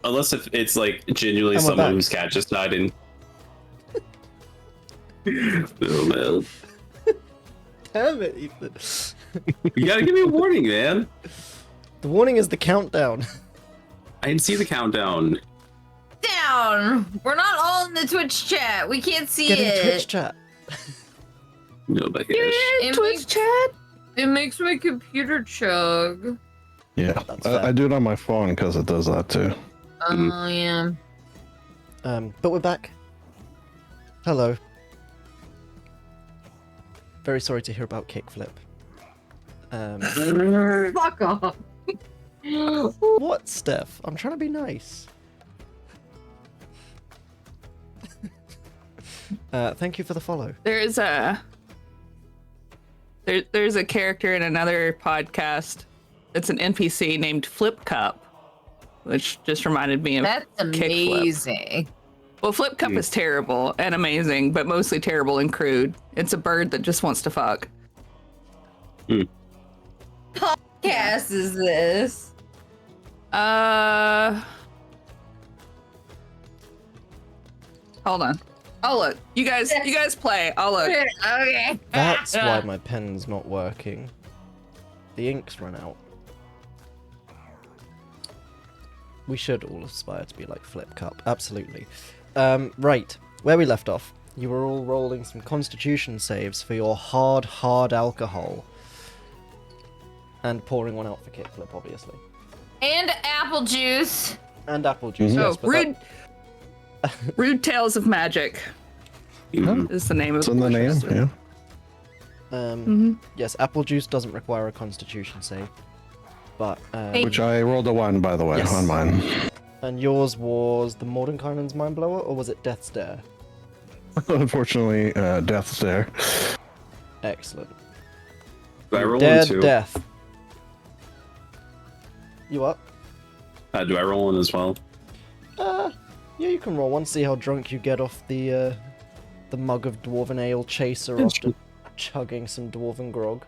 Unless if it's like genuinely And we're someone back. whose cat just died in. Oh man. Damn it, Ethan. You gotta give me a warning, man. The warning is the countdown. I didn't see the countdown. Down. We're not all in the Twitch chat. We can't see Get it. in Twitch chat. No, but It Twitch makes, chat. it makes my computer chug. Yeah, That's fair. I do it on my phone because it does that too. Oh yeah. But we're back. Hello. Very sorry to hear about kickflip. Fuck off. What, Steph? I'm trying to be nice. Thank you for the follow. There's a character in another podcast that's an NPC named Flip Cup, which just reminded me of That's Kickflip. amazing. Well, Flip Cup is terrible and amazing, but mostly terrible and crude. It's a bird that just wants to fuck. Podcast is this? Hold on. I'll look. You guys play. I'll look. Okay. That's why my pen's not working. The ink's run out. We should all aspire to be like Flip Cup. Absolutely. Right. Where we left off. You were all rolling some constitution saves for your hard alcohol. And pouring one out for kickflip, obviously. And apple juice. And apple juice, Mhm. Oh, yes. But rude. Rude Tales of Magic is the name of It's in the name, yeah. Yes, apple juice doesn't require a constitution save. But, Which I rolled a 1, by the way, Yes. on mine. and yours was the Mordenkainen's Mindblower, or was it Death's Dare? Unfortunately, Death's there. Excellent. Do I roll Dead one too? death. You up? Do I roll one as well? Yeah, you can roll one. See how drunk you get off the mug of dwarven ale chaser after chugging some dwarven grog.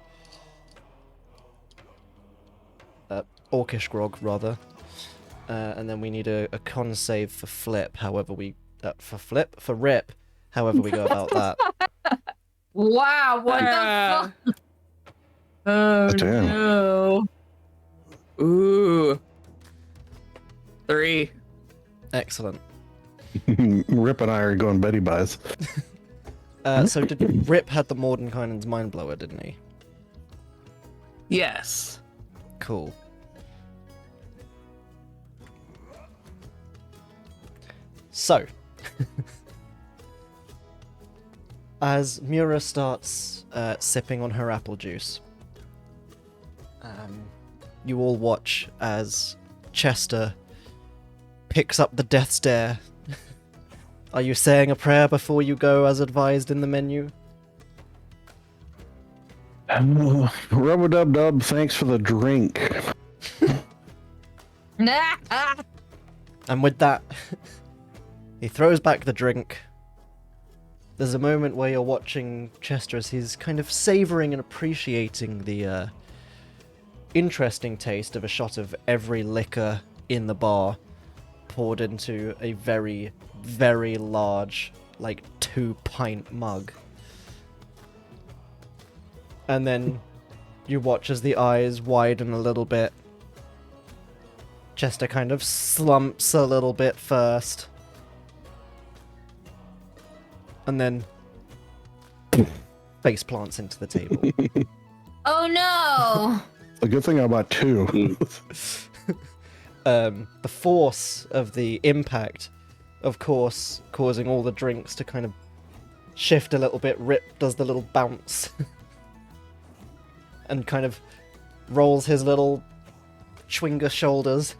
Orcish grog, rather. And then we need a con save for flip. However we for rip. However we go about that. Wow, what the fuck? Oh Damn. no. Ooh. 3. Excellent. Rip and I are going Betty buys. So did Rip had the Mordenkainen's Mindblower, didn't he? Yes. Cool. So, as Mura starts sipping on her apple juice, you all watch as Chester picks up the Death's Dare. Are you saying a prayer before you go, as advised in the menu? Rub-a-dub-dub, thanks for the drink. And with that, he throws back the drink. There's a moment where you're watching Chester as he's kind of savouring and appreciating the interesting taste of a shot of every liquor in the bar poured into a very, very large, like 2-pint mug. And then you watch as the eyes widen a little bit. Chester kind of slumps a little bit first. And then face plants into the table. Oh no! A good thing I bought 2. The force of the impact, of course, causing all the drinks to kind of shift a little bit. Rip does the little bounce. And kind of rolls his little Schwinger shoulders.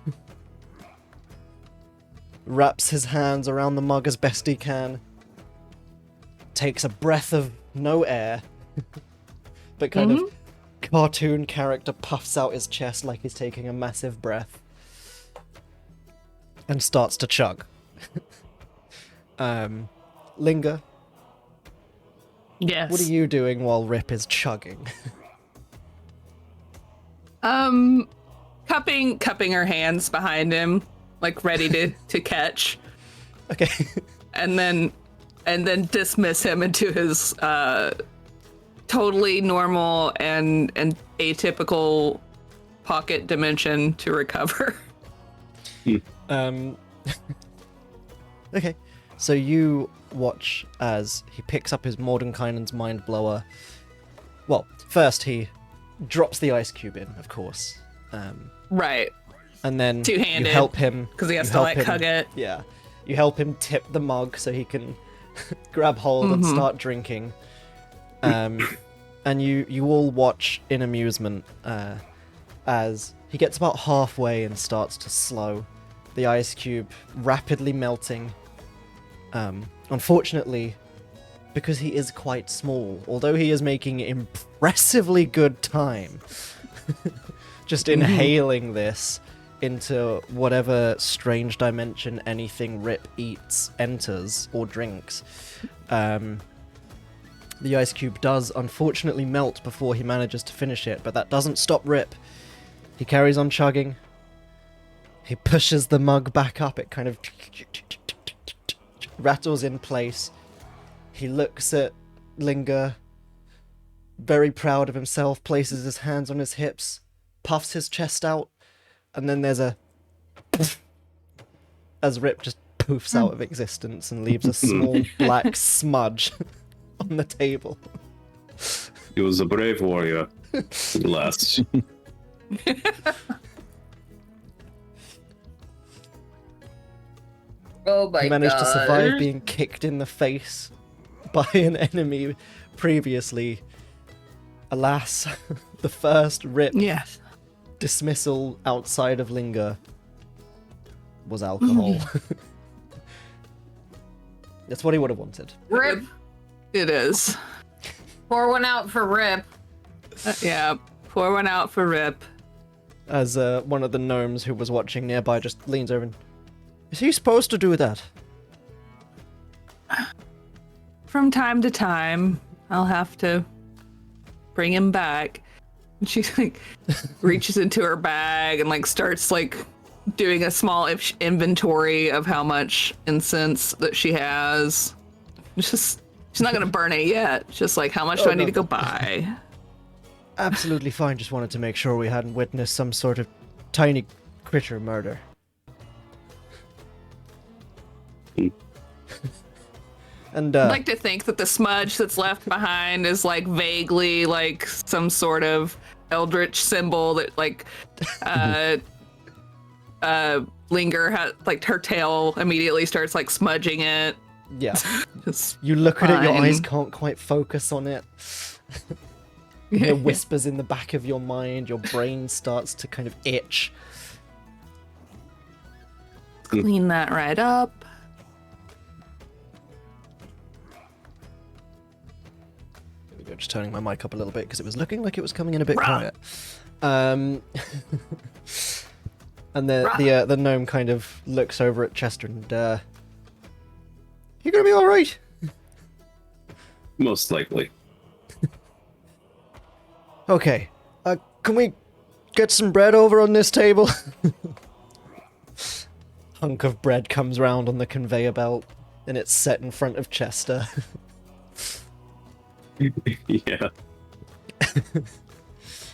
Wraps his hands around the mug as best he can. Takes a breath of no air. But kind of cartoon character puffs out his chest like he's taking a massive breath. And starts to chug. Linger, Yes. what are you doing while Rip is chugging? Cupping her hands behind him, like ready to catch, Okay. and then dismiss him into his totally normal and atypical pocket dimension to recover. Okay, so you watch as he picks up his Mordenkainen's Mind Blower. Well, first he drops the ice cube in, of course. Right. And then Two-handed, you help him because he has you to help like him- hug it. Yeah, you help him tip the mug so he can grab hold and start drinking. And you all watch in amusement as he gets about halfway and starts to slow. The ice cube rapidly melting. Unfortunately, because he is quite small, although he is making impressively good time, just inhaling this into whatever strange dimension anything Rip eats, enters, or drinks. The ice cube does unfortunately melt before he manages to finish it, but that doesn't stop Rip. He carries on chugging. He pushes the mug back up, it kind of rattles in place. He looks at Linger, very proud of himself, places his hands on his hips, puffs his chest out, and then there's a as Rip just poofs out of existence and leaves a small black smudge on the table. He was a brave warrior. Last. Oh my god. He managed to survive being kicked in the face by an enemy previously. Alas, the first Rip Yes. dismissal outside of Linger was alcohol. That's what he would have wanted. Rip. It is. Pour one out for Rip. Yeah. Pour one out for Rip. As one of the gnomes who was watching nearby just leans over and... Is he supposed to do that? From time to time, I'll have to bring him back. And she like reaches into her bag and like starts like doing a small inventory of how much incense that she has. She's not gonna burn it yet. Just like, how much do I need to go buy? Absolutely fine, just wanted to make sure we hadn't witnessed some sort of tiny critter murder. And I'd like to think that the smudge that's left behind is like vaguely like some sort of eldritch symbol that like Linger has, like her tail immediately starts like smudging it. yeah, Just you look at it, your fine. eyes can't quite focus on it. You hear whispers in the back of your mind, your brain starts to kind of itch. clean that right up. There we go, just turning my mic up a little bit because it was looking like it was coming in a bit quiet. And the gnome kind of looks over at Chester and you gonna be all right? Most likely. Okay. Can we get some bread over on this table? Hunk of bread comes round on the conveyor belt, and it's set in front of Chester. Yeah.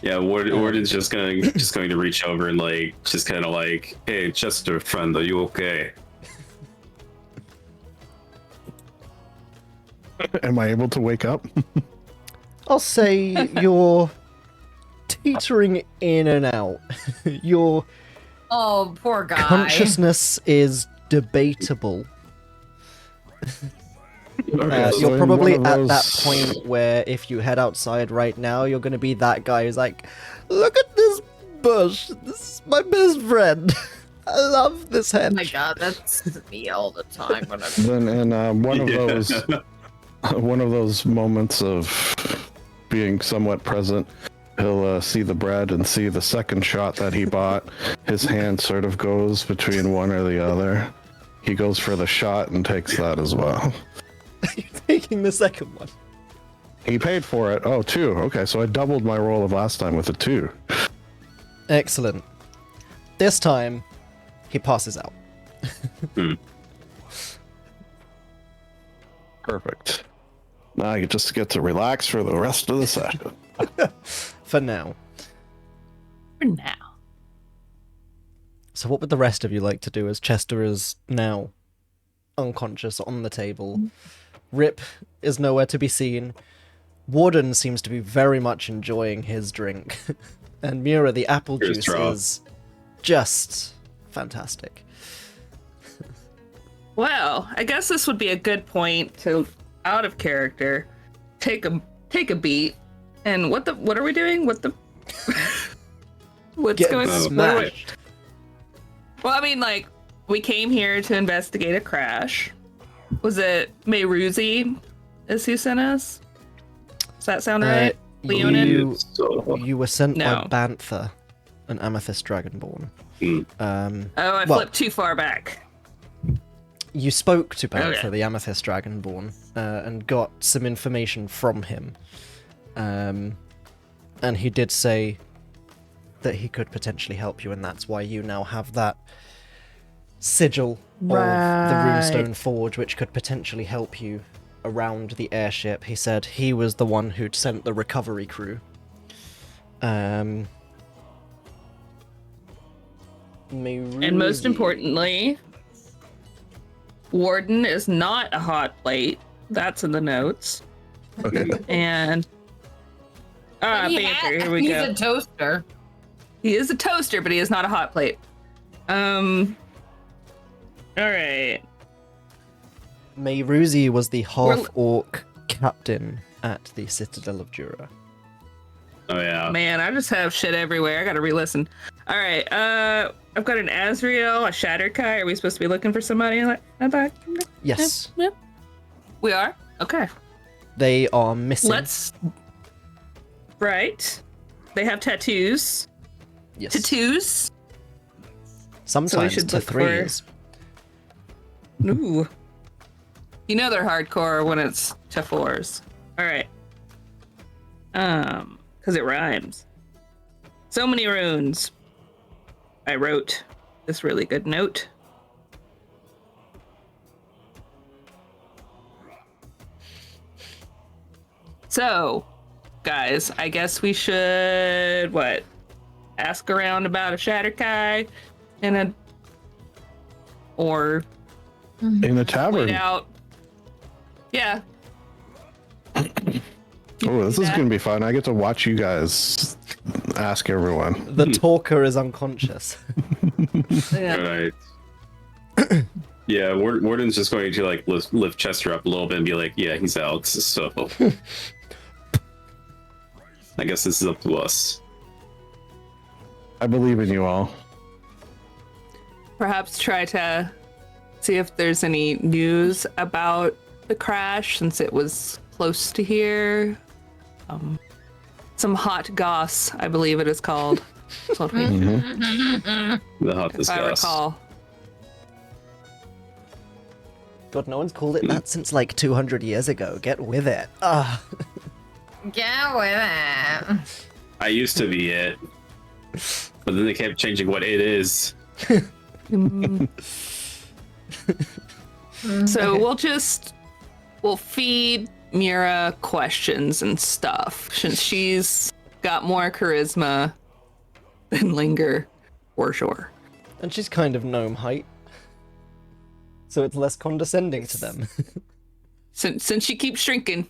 Yeah, Warden's just going to reach over and like just kind of like, hey, Chester, friend, are you okay? Am I able to wake up? I'll say you're teetering in and out. Your Oh, poor guy. consciousness is debatable. Okay, so You're in probably one of at that those- point where if you head outside right now, you're going to be that guy who's like, look at this bush. This is my best friend. I love this Oh hedge. my god, that's me all the time. When I'm... Then in one of Yeah. those one of those moments of being somewhat present, he'll see the bread and see the second shot that he bought. His hand sort of goes between one or the other. he goes for the shot and takes that as well. You're taking the second one. He paid for it. Oh, 2. Okay, so I doubled my roll of last time with a 2. Excellent. This time, he passes out. Perfect. Now I just get to relax for the rest of the session. For now. For now. So what would the rest of you like to do as Chester is now unconscious on the table? Rip is nowhere to be seen. Warden seems to be very much enjoying his drink. And Mira, the apple Here's juice draw. is just fantastic. Well, I guess this would be a good point to, out of character, take a beat. And what are we doing? What's Getting going on? smashed. Well, I mean, like, we came here to investigate a crash. Was it Mayruzi is who sent us? Does that sound right? Leonin? You were sent No. by Bantha, an amethyst dragonborn. Oh, I flipped too far back. You spoke to Bantha, Okay. the amethyst dragonborn, and got some information from him. And he did say that he could potentially help you, and that's why you now have that sigil of the Runestone Forge, which could potentially help you around the airship. He said he was the one who'd sent the recovery crew. And most importantly, Warden is not a hot plate. That's in the notes. Okay. And banter. Here we he's go. a toaster. He is a toaster, but he is not a hot plate. All right. Mayruzi was the half-orc captain at the Citadel of Jura. Oh yeah. Man, I just have shit everywhere. I gotta re-listen. All right. I've got an Azrael, a Shatterkai. Are we supposed to be looking for somebody like that? Yes. Yeah. We are? Okay. They are missing. Right. They have tattoos. Yes. Tattoos. Sometimes should to look for- threes. Ooh. You know they're hardcore when it's to 4s. All right. Because it rhymes. So many runes. I wrote this really good note. So, guys, I guess we should, ask around about a Shatterkai or In the wait tavern. out. Yeah. Oh, this is going to be fun. I get to watch you guys ask everyone. The talker is unconscious. Yeah. Right. Yeah, Warden's just going to like lift Chester up a little bit and be like, yeah, he's out. So I guess this is up to us. I believe in you all. Perhaps try to see if there's any news about the crash since it was close to here. Some hot goss, I believe it is called. That's what we- The hot if I discuss. recall. God, no one's called it that since like 200 years ago. Get with it. Ah. Get with it. I used to be it, but then they kept changing what it is. So we'll feed Mira questions and stuff since she's got more charisma than Linger, for sure. And she's kind of gnome height. So it's less condescending to them. Since she keeps shrinking,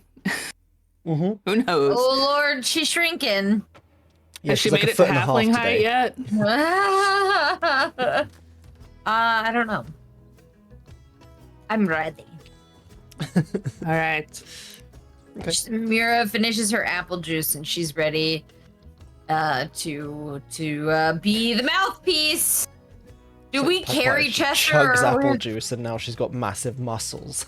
Mm-hmm. who knows? Oh Lord, she's shrinking. Yeah, Has she she's like made a it to foot and a half halfling height today. yet? I don't know. I'm ready. All right. Mira finishes her apple juice and she's ready to be the mouthpiece. Do we That's carry why she Chester? chugs or- apple juice and now she's got massive muscles.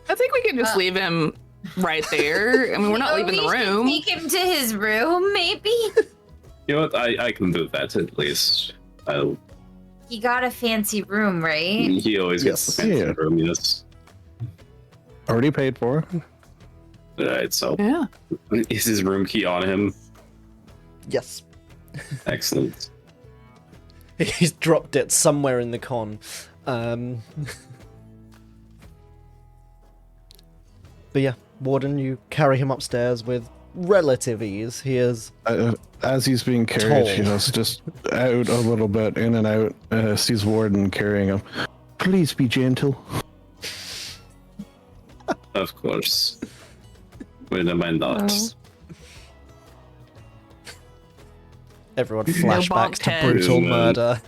I think we can just leave him right there. I mean, we're not Or leaving the we should room. Take him to his room, maybe. You know what? I can move that at least. Yeah, he got a fancy room, right? He always gets the fancy Yeah. room, yes. Already paid for. Alright, so Yeah. is his room key on him? Yes. Excellent. He's dropped it somewhere in the con. But yeah, Warden, you carry him upstairs with relative ease. He is As he's being carried, Tall. you know, it's just out a little bit, in and out. Sees Warden carrying him. Please be gentle. Of course. When am I not? everyone flashbacks to bulkhead. brutal Yeah. murder.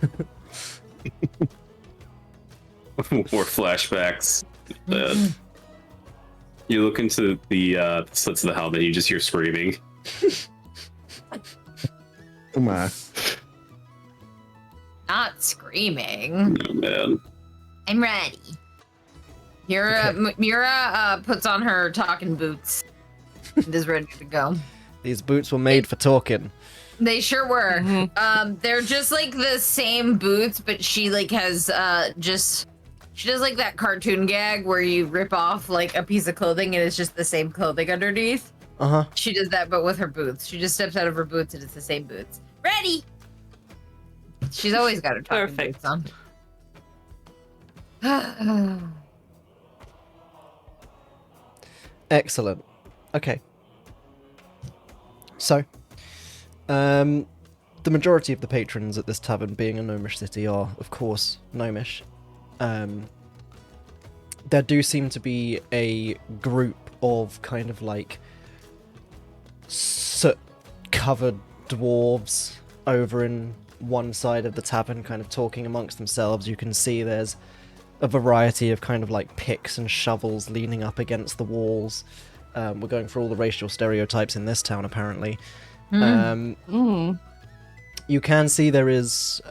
More flashbacks. You look into the slits of the helmet, you just hear screaming. Oh my. Not screaming. Oh man. I'm ready. Mira puts on her talking boots and is ready to go. These boots were made for talking. They sure were. They're just like the same boots, but she like has she does like that cartoon gag where you rip off like a piece of clothing and it's just the same clothing underneath. Uh-huh. She does that, but with her boots. She just steps out of her boots and it's the same boots. Ready. She's always got her talking Perfect. boots on. Excellent. Okay. So, the majority of the patrons at this tavern, being a gnomish city, are, of course, gnomish. There do seem to be a group of kind of like soot-covered dwarves over in one side of the tavern, kind of talking amongst themselves. You can see there's a variety of kind of like picks and shovels leaning up against the walls. We're going for all the racial stereotypes in this town, apparently. You can see there is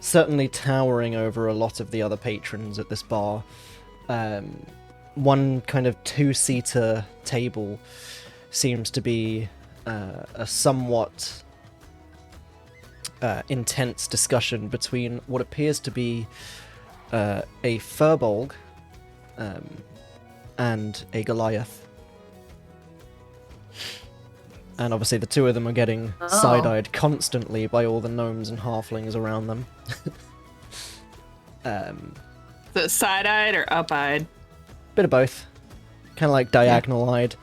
certainly towering over a lot of the other patrons at this bar. One kind of two-seater table seems to be a somewhat intense discussion between what appears to be a Furbolg and a Goliath. And obviously the two of them are getting side-eyed constantly by all the gnomes and halflings around them. So side-eyed or up-eyed? Bit of both. Kind of like diagonal-eyed.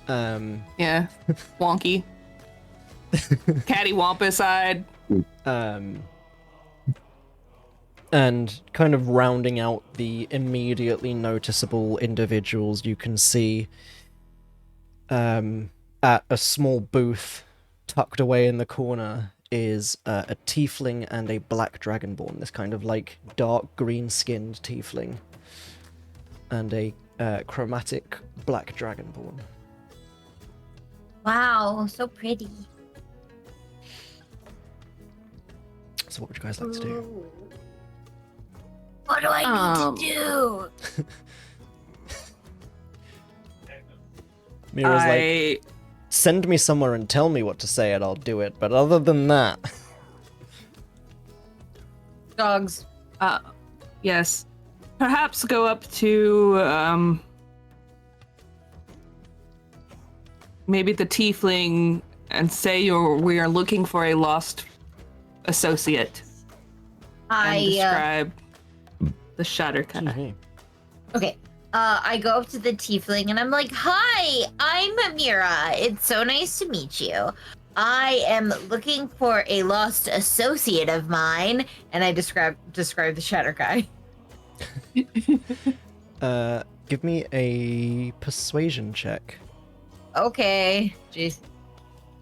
Yeah. Wonky. Cattywampus-eyed. And kind of rounding out the immediately noticeable individuals, you can see at a small booth tucked away in the corner is a tiefling and a black dragonborn, this kind of like dark green skinned tiefling and a chromatic black dragonborn. Wow, so pretty. So what would you guys like to do? What do I need to do? Mira's like, send me somewhere and tell me what to say and I'll do it, but other than that... Dogs. Yes. Perhaps go up to, maybe the tiefling and say we are looking for a lost associate. And describe the Shattercut. Okay. I go up to the tiefling and I'm like, "Hi, I'm Mira. It's so nice to meet you. I am looking for a lost associate of mine." And I describe the Shatter guy. Give me a persuasion check. Okay. Jay's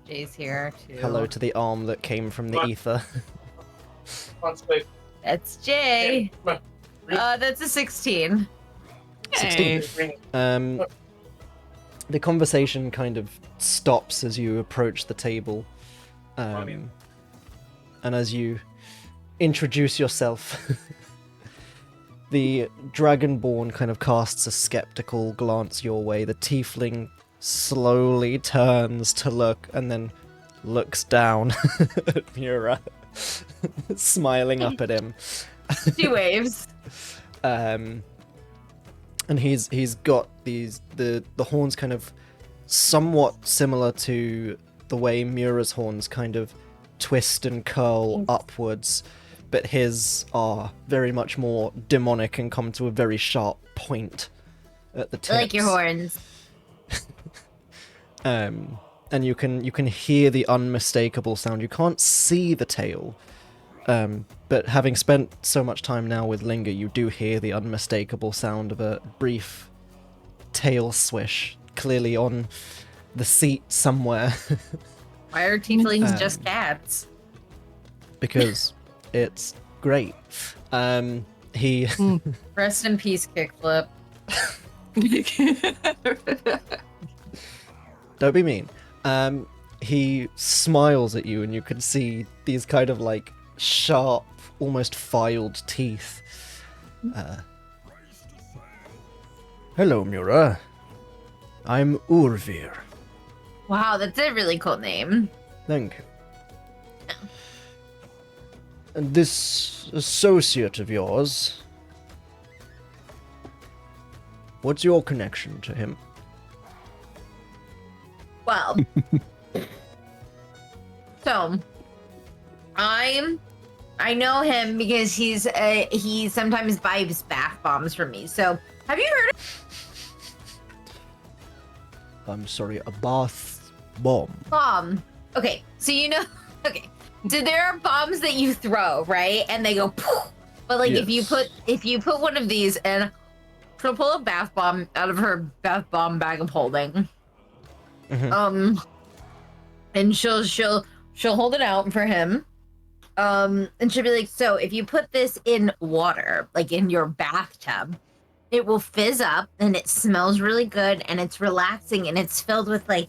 here too. Hello to the arm that came from the ether. That's Jay. That's a 16. 16. The conversation kind of stops as you approach the table. And as you introduce yourself, the Dragonborn kind of casts a skeptical glance your way. The tiefling slowly turns to look and then looks down at Mura. smiling up at him. She waves. And he's got the horns kind of somewhat similar to the way Mura's horns kind of twist and curl upwards, but his are very much more demonic and come to a very sharp point at the tips. I like your horns. And you can hear the unmistakable sound. You can't see the tail, but having spent so much time now with Linger, you do hear the unmistakable sound of a brief tail swish, clearly on the seat somewhere. Why are tieflings just cats? Because it's great. He Rest in peace, kickflip. Don't be mean. He smiles at you, and you can see these kind of like sharp, almost filed teeth. Hello, Mura. I'm Urvir. Wow, that's a really cool name. Thank you. And this associate of yours, what's your connection to him? Well, so I know him because he sometimes buys bath bombs for me. So have you heard of I'm sorry, a bath bomb. bomb? Okay, so okay. So there are bombs that you throw, right? And they go poof. But like if you put one of these and she'll pull a bath bomb out of her bath bomb bag of holding. Mm-hmm. And she'll hold it out for him. And she'll be like, so if you put this in water, like in your bathtub, it will fizz up and it smells really good and it's relaxing and it's filled with it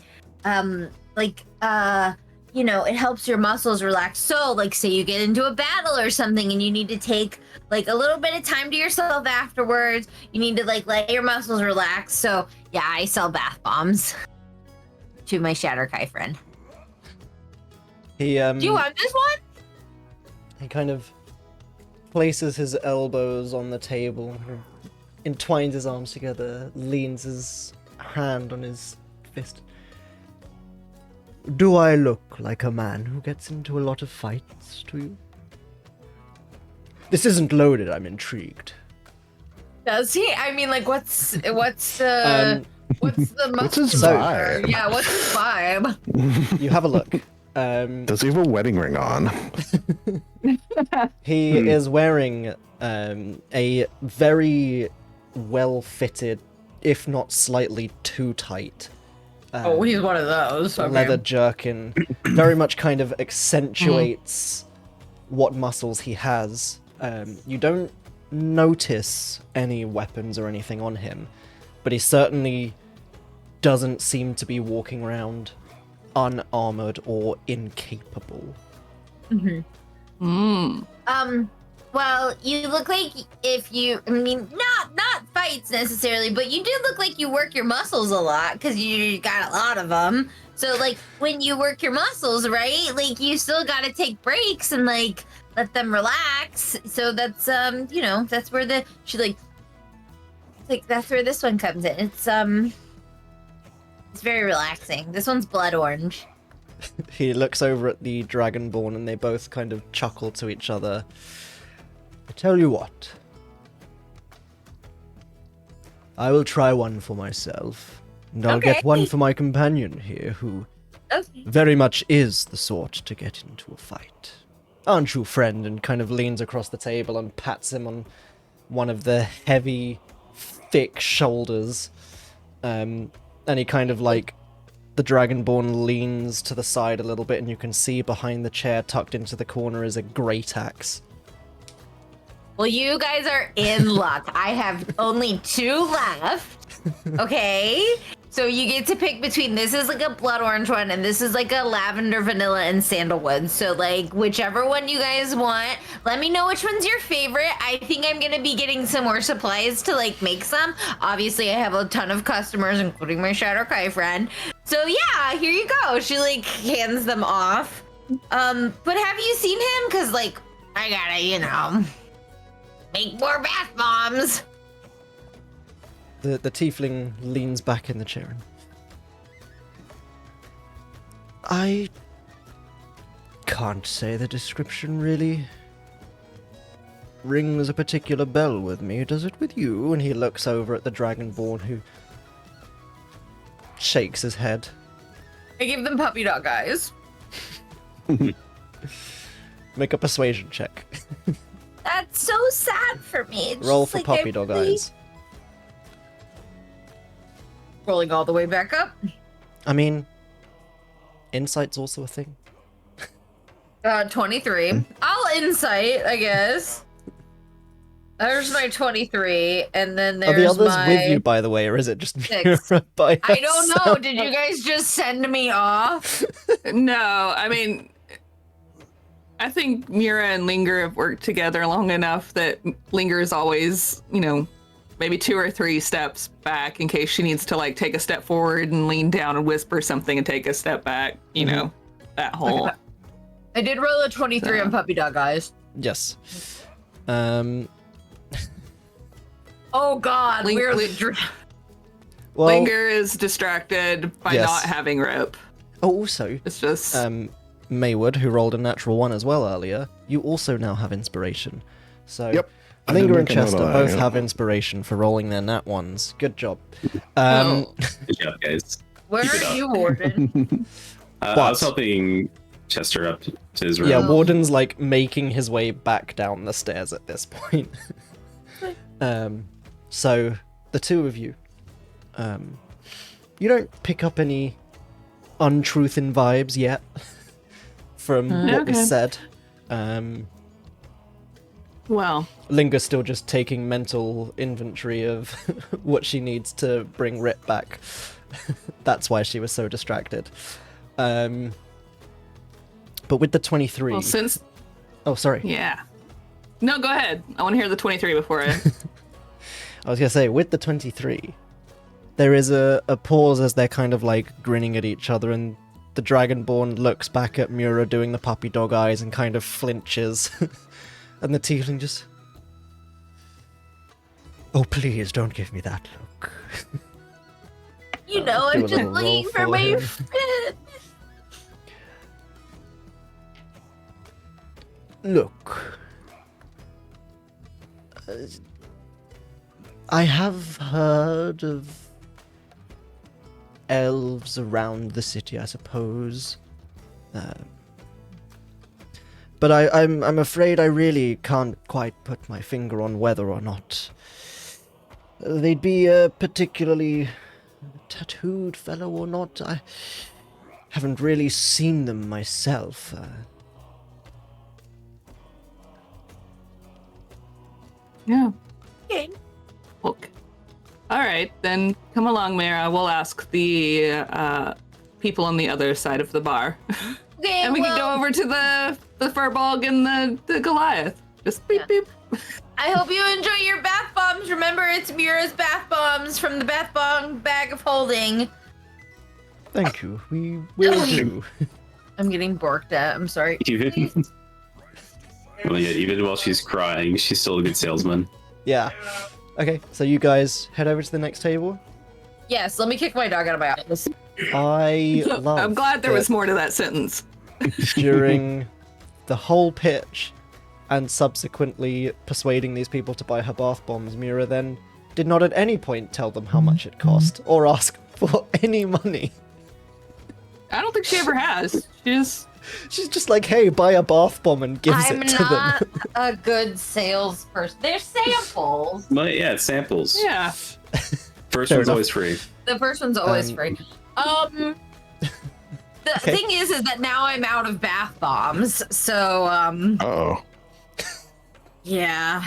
helps your muscles relax. So like say you get into a battle or something and you need to take like a little bit of time to yourself afterwards, you need to like let your muscles relax. So yeah, I sell bath bombs to my Shatterkai friend. Do you want this one? He kind of places his elbows on the table, entwines his arms together, leans his hand on his fist. Do I look like a man who gets into a lot of fights to you? This isn't loaded, I'm intrigued. Does he? I mean, like, what's the What's his vibe? Yeah, what's his vibe? You have a look. Does he have a wedding ring on? He is wearing a very well-fitted, if not slightly too tight, he's one of those. Okay. leather jerkin. Very much kind of accentuates what muscles he has. You don't notice any weapons or anything on him, but he certainly doesn't seem to be walking around unarmored or incapable. Well, you look like not fights necessarily, but you do look like you work your muscles a lot because you got a lot of them. So like when you work your muscles, right? Like you still got to take breaks and like let them relax. So that's that's where that's where this one comes in. It's very relaxing. This one's blood orange. He looks over at the Dragonborn and they both kind of chuckle to each other. I tell you what. I will try one for myself. And I'll get one for my companion here, who very much is the sort to get into a fight. Aren't you, friend? And kind of leans across the table and pats him on one of the heavy, thick shoulders. And he kind of like... The Dragonborn leans to the side a little bit, and you can see behind the chair, tucked into the corner, is a great axe. Well, you guys are in luck. I have only 2 left. Okay? So you get to pick between, this is like a blood orange one, and this is like a lavender, vanilla, and sandalwood. So like, whichever one you guys want, let me know which one's your favorite. I think I'm gonna be getting some more supplies to like make some. Obviously, I have a ton of customers, including my Shatterkai friend. So yeah, here you go. She like hands them off. But have you seen him? Cause like I gotta, make more bath bombs. The tiefling leans back in the chair. I can't say the description really rings a particular bell with me. Does it with you? And he looks over at the Dragonborn, who shakes his head. I give them puppy dog eyes. Make a persuasion check. That's so sad for me. It's Roll just for like puppy dog eyes. Rolling all the way back up. I mean, insight's also a thing. 23. I'll insight, I guess. There's my 23, and then there's Are the others my... with you, by the way, or is it just 6. Mira by I don't know. herself? Did you guys just send me off? No, I mean, I think Mira and Linger have worked together long enough that Linger is always, maybe 2 or 3 steps back in case she needs to like take a step forward and lean down and whisper something and take a step back. That whole. I did roll a 23 on puppy dog eyes. Yes. Oh God, we're Well, Linger is distracted by Yes. not having Rip. also, It's just Maywood, who rolled a natural 1 as well earlier, you also now have inspiration. So, Yep. I did Linger and make a note Chester of that, both yeah. have inspiration for rolling their nat 1s. Good job. oh, Good job, guys. Where Keep it are up. you, Warden? I What? was helping Chester up to his room. Yeah, Warden's like making his way back down the stairs at this point. So the two of you, you don't pick up any untruth in vibes yet from what Okay. was said. well, Linger's still just taking mental inventory of what she needs to bring Rip back. That's why she was so distracted. But with the 23... well, since Oh, sorry. yeah. No, go ahead. I want to hear the 23 before I. I was going to say, with the 23, there is a pause as they're kind of like grinning at each other, and the Dragonborn looks back at Mura doing the puppy dog eyes and kind of flinches. And the tiefling just... Oh, please, don't give me that look. You know, Do a I'm just little roll looking for for my him. friend. Look. I have heard of elves around the city, I suppose. But I'm afraid I really can't quite put my finger on whether or not they'd be a particularly tattooed fellow or not. I haven't really seen them myself. Yeah. Okay. Okay. All right, then come along, Mara. We'll ask the people on the other side of the bar, Okay, and we can go over to the Furbog and the Goliath. Just beep Yeah. beep. I hope you enjoy your bath bombs. Remember, it's Mira's bath bombs from the bath bomb bag of holding. Thank you. We will do. I'm getting borked at. I'm sorry. Even, well, yeah, even while she's crying, she's still a good salesman. Yeah. Okay, so you guys head over to the next table. Yes, let me kick my dog out of my office. I love I'm glad there that was more to that sentence. during the whole pitch and subsequently persuading these people to buy her bath bombs, Mira then did not at any point tell them how much it cost or ask for any money. I don't think she ever has. She's just like, hey, buy a bath bomb and gives I'm it to not them. a good salesperson. They're samples. But yeah, it's samples. Yeah. First Fair one's enough. always free. The first one's always free. The Okay. thing is that now I'm out of bath bombs. So, Oh. yeah.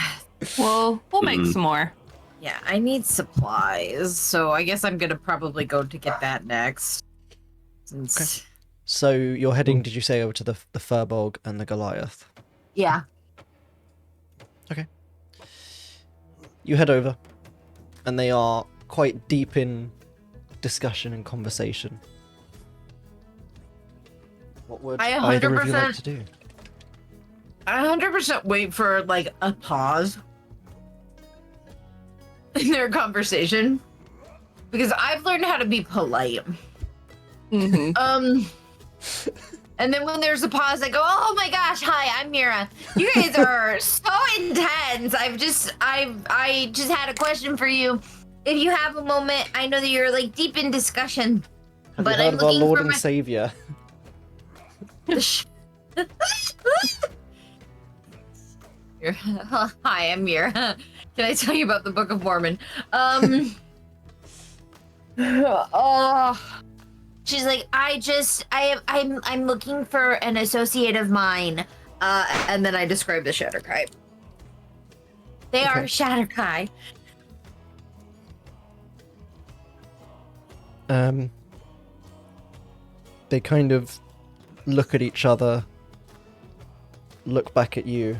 Well, we'll make Mhm. some more. Yeah, I need supplies. So I guess I'm going to probably go to get that next. Since... So you're heading, did you say, over to the Furbog and the Goliath? Yeah. Okay. You head over, and they are quite deep in discussion and conversation. What would I either of you like 100% to do? I 100% wait for like a pause in their conversation because I've learned how to be polite. Mm-hmm. And then when there's a pause, I go, "Oh my gosh, hi, I'm Mira. You guys are so intense. I just had a question for you. If you have a moment, I know that you're like deep in discussion, Have but you heard I'm of our looking Lord for and my." Savior? Hi, I'm Mira. Can I tell you about the Book of Mormon? Oh. She's like, I'm looking for an associate of mine. And then I describe the Shatterkai. They are Shatterkai. They kind of look at each other, look back at you,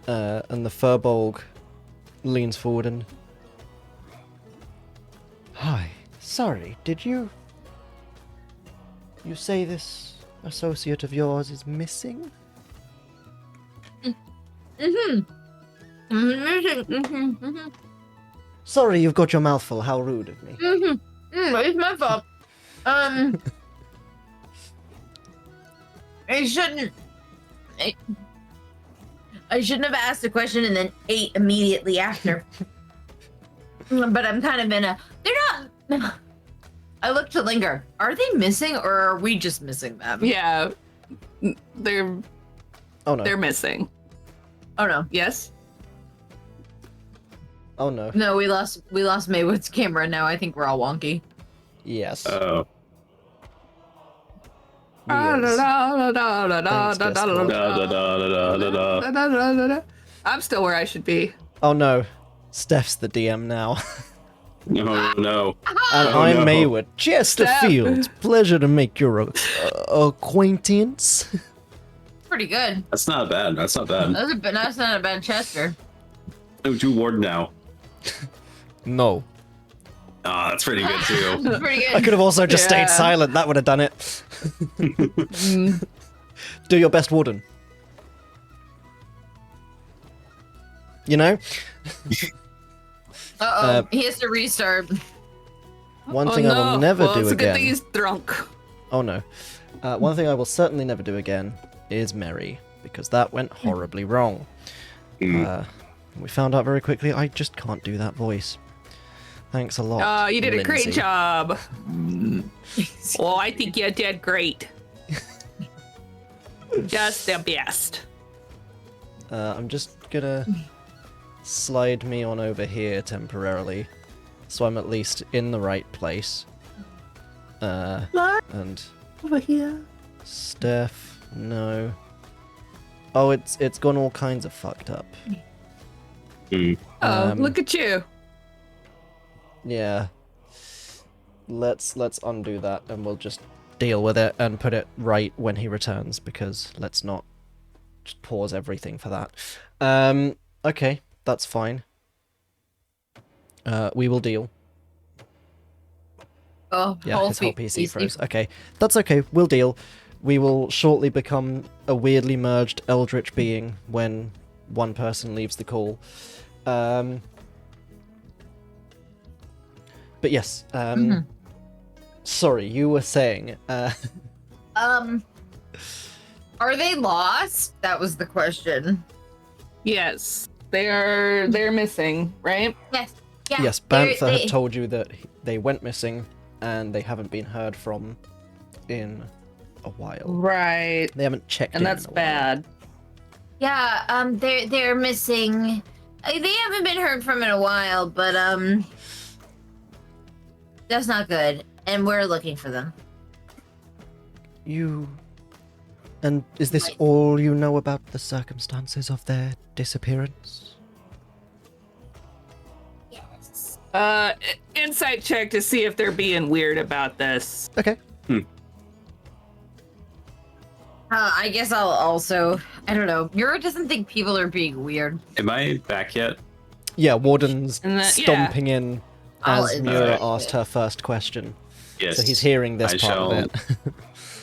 and the Furbolg leans forward and... Hi, sorry, did you... You say this associate of yours is missing? Sorry, you've got your mouth full. How rude of me. It's my fault. I shouldn't have asked a question and then ate immediately after. But I'm kind of in a... They're not... I look to Linger. Are they missing or are we just missing them? Yeah. They're... Oh no. They're missing. Oh no. Yes? Oh no. No, we lost Maywood's camera. Now I think we're all wonky. Yes. Oh. I'm still where I should be. Oh no. Steph's the DM now. No, no. And Oh, I'm no. Maywood. Chesterfield. Pleasure to make your acquaintance. Pretty good. That's not bad. That's not bad. That's not a bad Chester. Oh, do Ward now. No. Ah, that's pretty good too. That's pretty good. I could have also just Yeah. stayed silent. That would have done it. Do your best, Warden. You know? Uh-oh. He has to restart. One thing I will never well, do it's a good again. thing he's drunk. Oh no. One thing I will certainly never do again is Mary, because that went horribly wrong. We found out very quickly I just can't do that voice. Thanks a lot. You did a great Lindsay. job. Well, I think you did great. Just the best. I'm just gonna slide me on over here temporarily, so I'm at least in the right place. And Over here. Steph, no. Oh, it's gone all kinds of fucked up. Oh, look at you. Yeah. Let's undo that and we'll just deal with it and put it right when he returns, because let's not just pause everything for that. Okay, that's fine. We will deal. Oh, Yeah, his whole PC he's- froze. Okay, that's okay, we'll deal. We will shortly become a weirdly merged eldritch being when one person leaves the call. But yes, sorry, you were saying, Are they lost? That was the question. Yes, they're missing, right? Yes. Yeah. yes, Bantha had told you that they went missing and they haven't been heard from in a while. Right. They haven't checked And in that's a while. bad. Yeah. They're missing. They haven't been heard from in a while, but that's not good. And we're looking for them. And is this Right. all you know about the circumstances of their disappearance? Yes. Insight check to see if they're being weird about this. Okay. I guess I'll also. I don't know. Mira doesn't think people are being weird. Am I back yet? Yeah, Warden's And then- stomping in I'll as admit Mura it. asked her first question. Yes. So he's hearing this I part shall of it.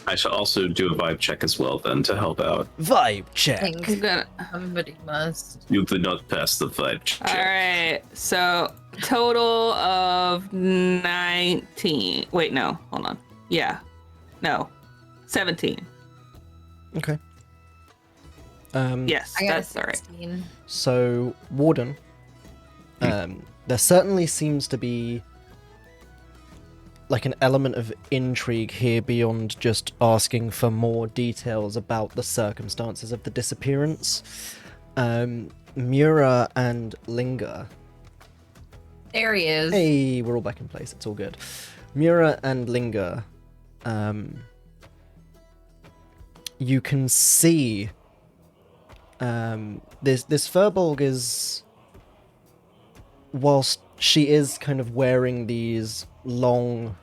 I shall also do a vibe check as well then to help out. Vibe check. I'm gonna. Somebody must. You did not pass the vibe check. All right. So total of 19. Wait, no. Hold on. Yeah. No. 17. Okay. Yes, I got that's a all right. 16. So, Warden, there certainly seems to be like an element of intrigue here beyond just asking for more details about the circumstances of the disappearance. Mura and Linger. There he is. Hey, we're all back in place. It's all good. Mura and Linger. You can see this Furbolg is, whilst she is kind of wearing these long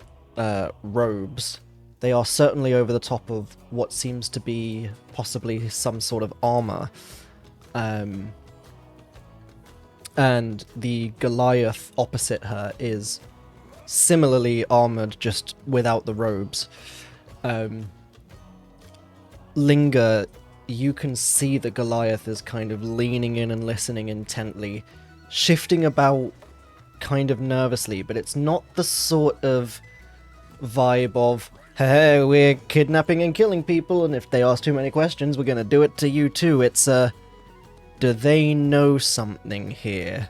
robes, they are certainly over the top of what seems to be possibly some sort of armor. And the Goliath opposite her is similarly armored, just without the robes. Linger, you can see that Goliath is kind of leaning in and listening intently, shifting about kind of nervously, but it's not the sort of vibe of, hey, we're kidnapping and killing people, and if they ask too many questions, we're gonna do it to you too. It's, do they know something here?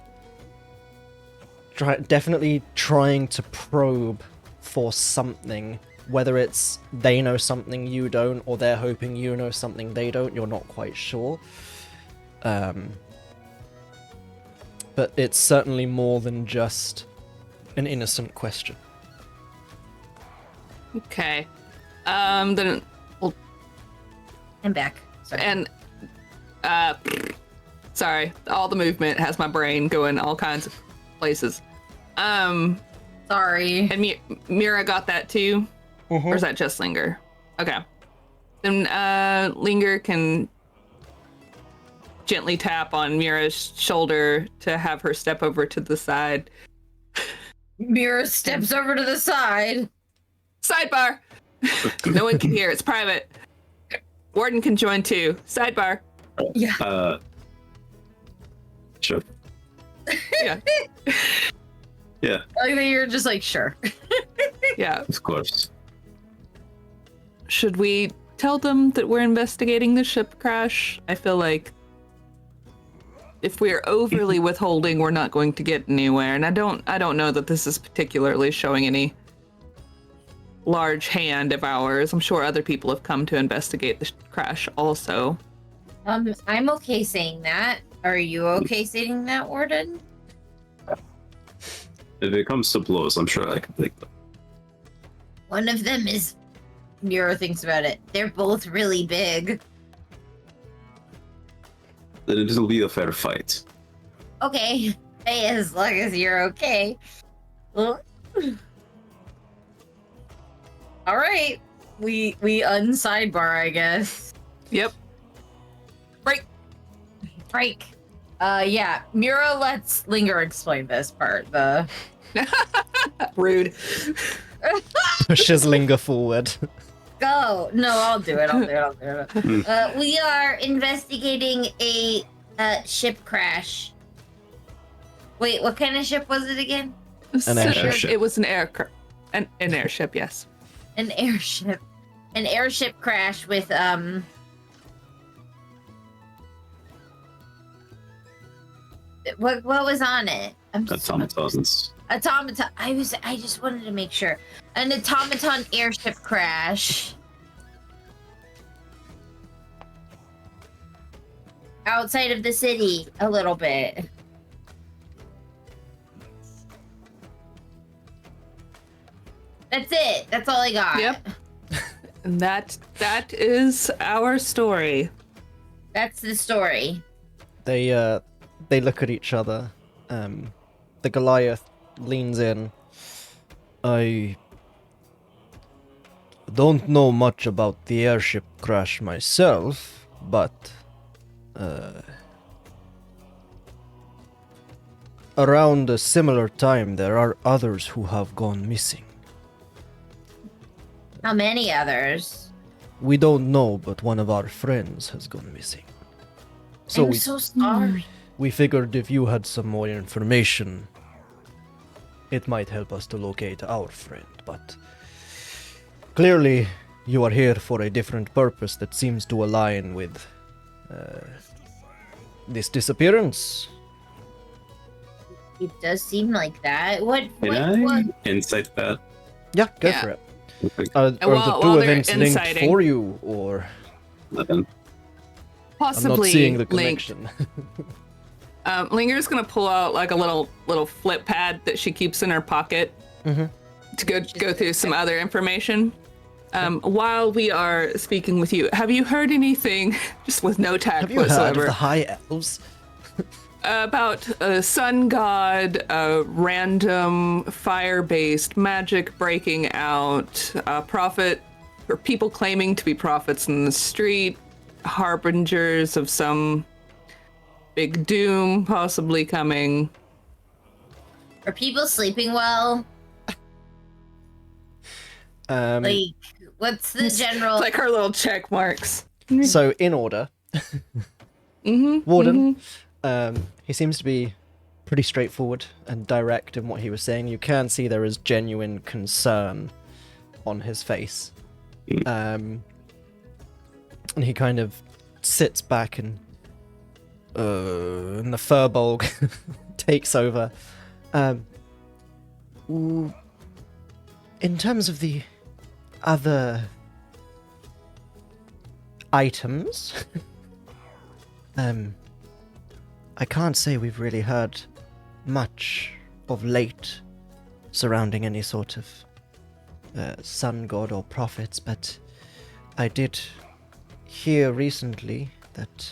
Definitely trying to probe for something. Whether it's they know something you don't, or they're hoping you know something they don't, you're not quite sure. But it's certainly more than just an innocent question. Okay. Then we'll I'm back. Sorry. and sorry, all the movement has my brain going all kinds of places. Sorry. And Mira got that too. Or is that just Linger? Okay. Then Linger can gently tap on Mira's shoulder to have her step over to the side. Mira steps over to the side. Sidebar! No one can hear, it's private. Warden can join too. Sidebar. Yeah. Sure. Yeah. Yeah, Like that you're just like, sure. Yeah. of course. Should we tell them that we're investigating the ship crash? I feel like if we're overly withholding, we're not going to get anywhere. And I don't know that this is particularly showing any large hand of ours. I'm sure other people have come to investigate the crash also. I'm okay saying that. Are you okay saying that, Warden? If it comes to blows, I'm sure I can take them. One of them is. Mira thinks about it. They're both really big. Then it'll be a fair fight. Okay. Hey, as long as you're okay. Well, all right. We unsidebar, I guess. Yep. Break. Yeah. Mira lets Linger explain this part. The Rude. Pushes Linger forward. go. No, I'll do it. We are investigating a ship crash. Wait, what kind of ship was it again? An airship. It was an airship. An airship, yes. An airship. An airship crash with What was on it? Automatons. Automaton. I just wanted to make sure. An automaton airship crash. Outside of the city a little bit. That's it. That's all I got. Yep. And that is our story. That's the story. They look at each other. The Goliath leans in. I don't know much about the airship crash myself, but around a similar time there are others who have gone missing. How many others? we don't know, but one of our friends has gone missing. So I'm so sorry. we figured if you had some more information, it might help us to locate our friend, but clearly you are here for a different purpose that seems to align with this disappearance. It does seem like that. What? Can What? I insight that? Yeah, go Yeah. for it. While Are the two they're events linked inciting- for you, or 11. Possibly I'm not seeing the linked. connection? Linger's gonna pull out like a little flip pad that she keeps in her pocket to go through some other information. While we are speaking with you, have you heard anything, just with no tact Have you heard of whatsoever, the High Elves? about a sun god, random fire-based magic breaking out, a prophet, or people claiming to be prophets in the street, harbingers of some big doom possibly coming? Are people sleeping well? Like, what's the general? Like her little check marks. So, in order, Warden, he seems to be pretty straightforward and direct in what he was saying. You can see there is genuine concern on his face. And he kind of sits back and the Furbolg takes over. In terms of the other items, I can't say we've really heard much of late surrounding any sort of sun god or prophets, but I did hear recently that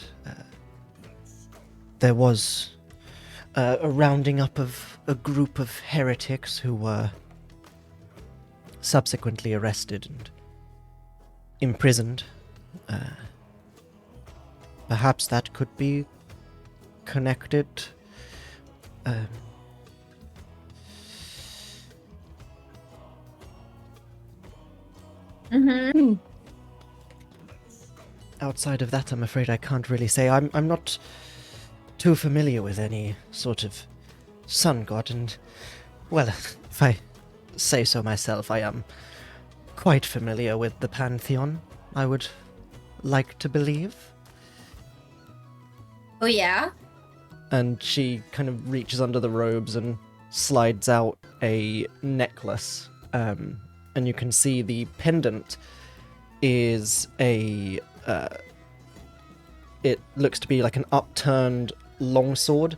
there was a rounding up of a group of heretics who were subsequently arrested and imprisoned. Perhaps that could be connected. Outside of that, I'm afraid I can't really say. I'm not too familiar with any sort of sun god, and, well, if I say so myself, I am quite familiar with the Pantheon, I would like to believe. Oh yeah. And she kind of reaches under the robes and slides out a necklace. And you can see the pendant is a... it looks to be like an upturned longsword,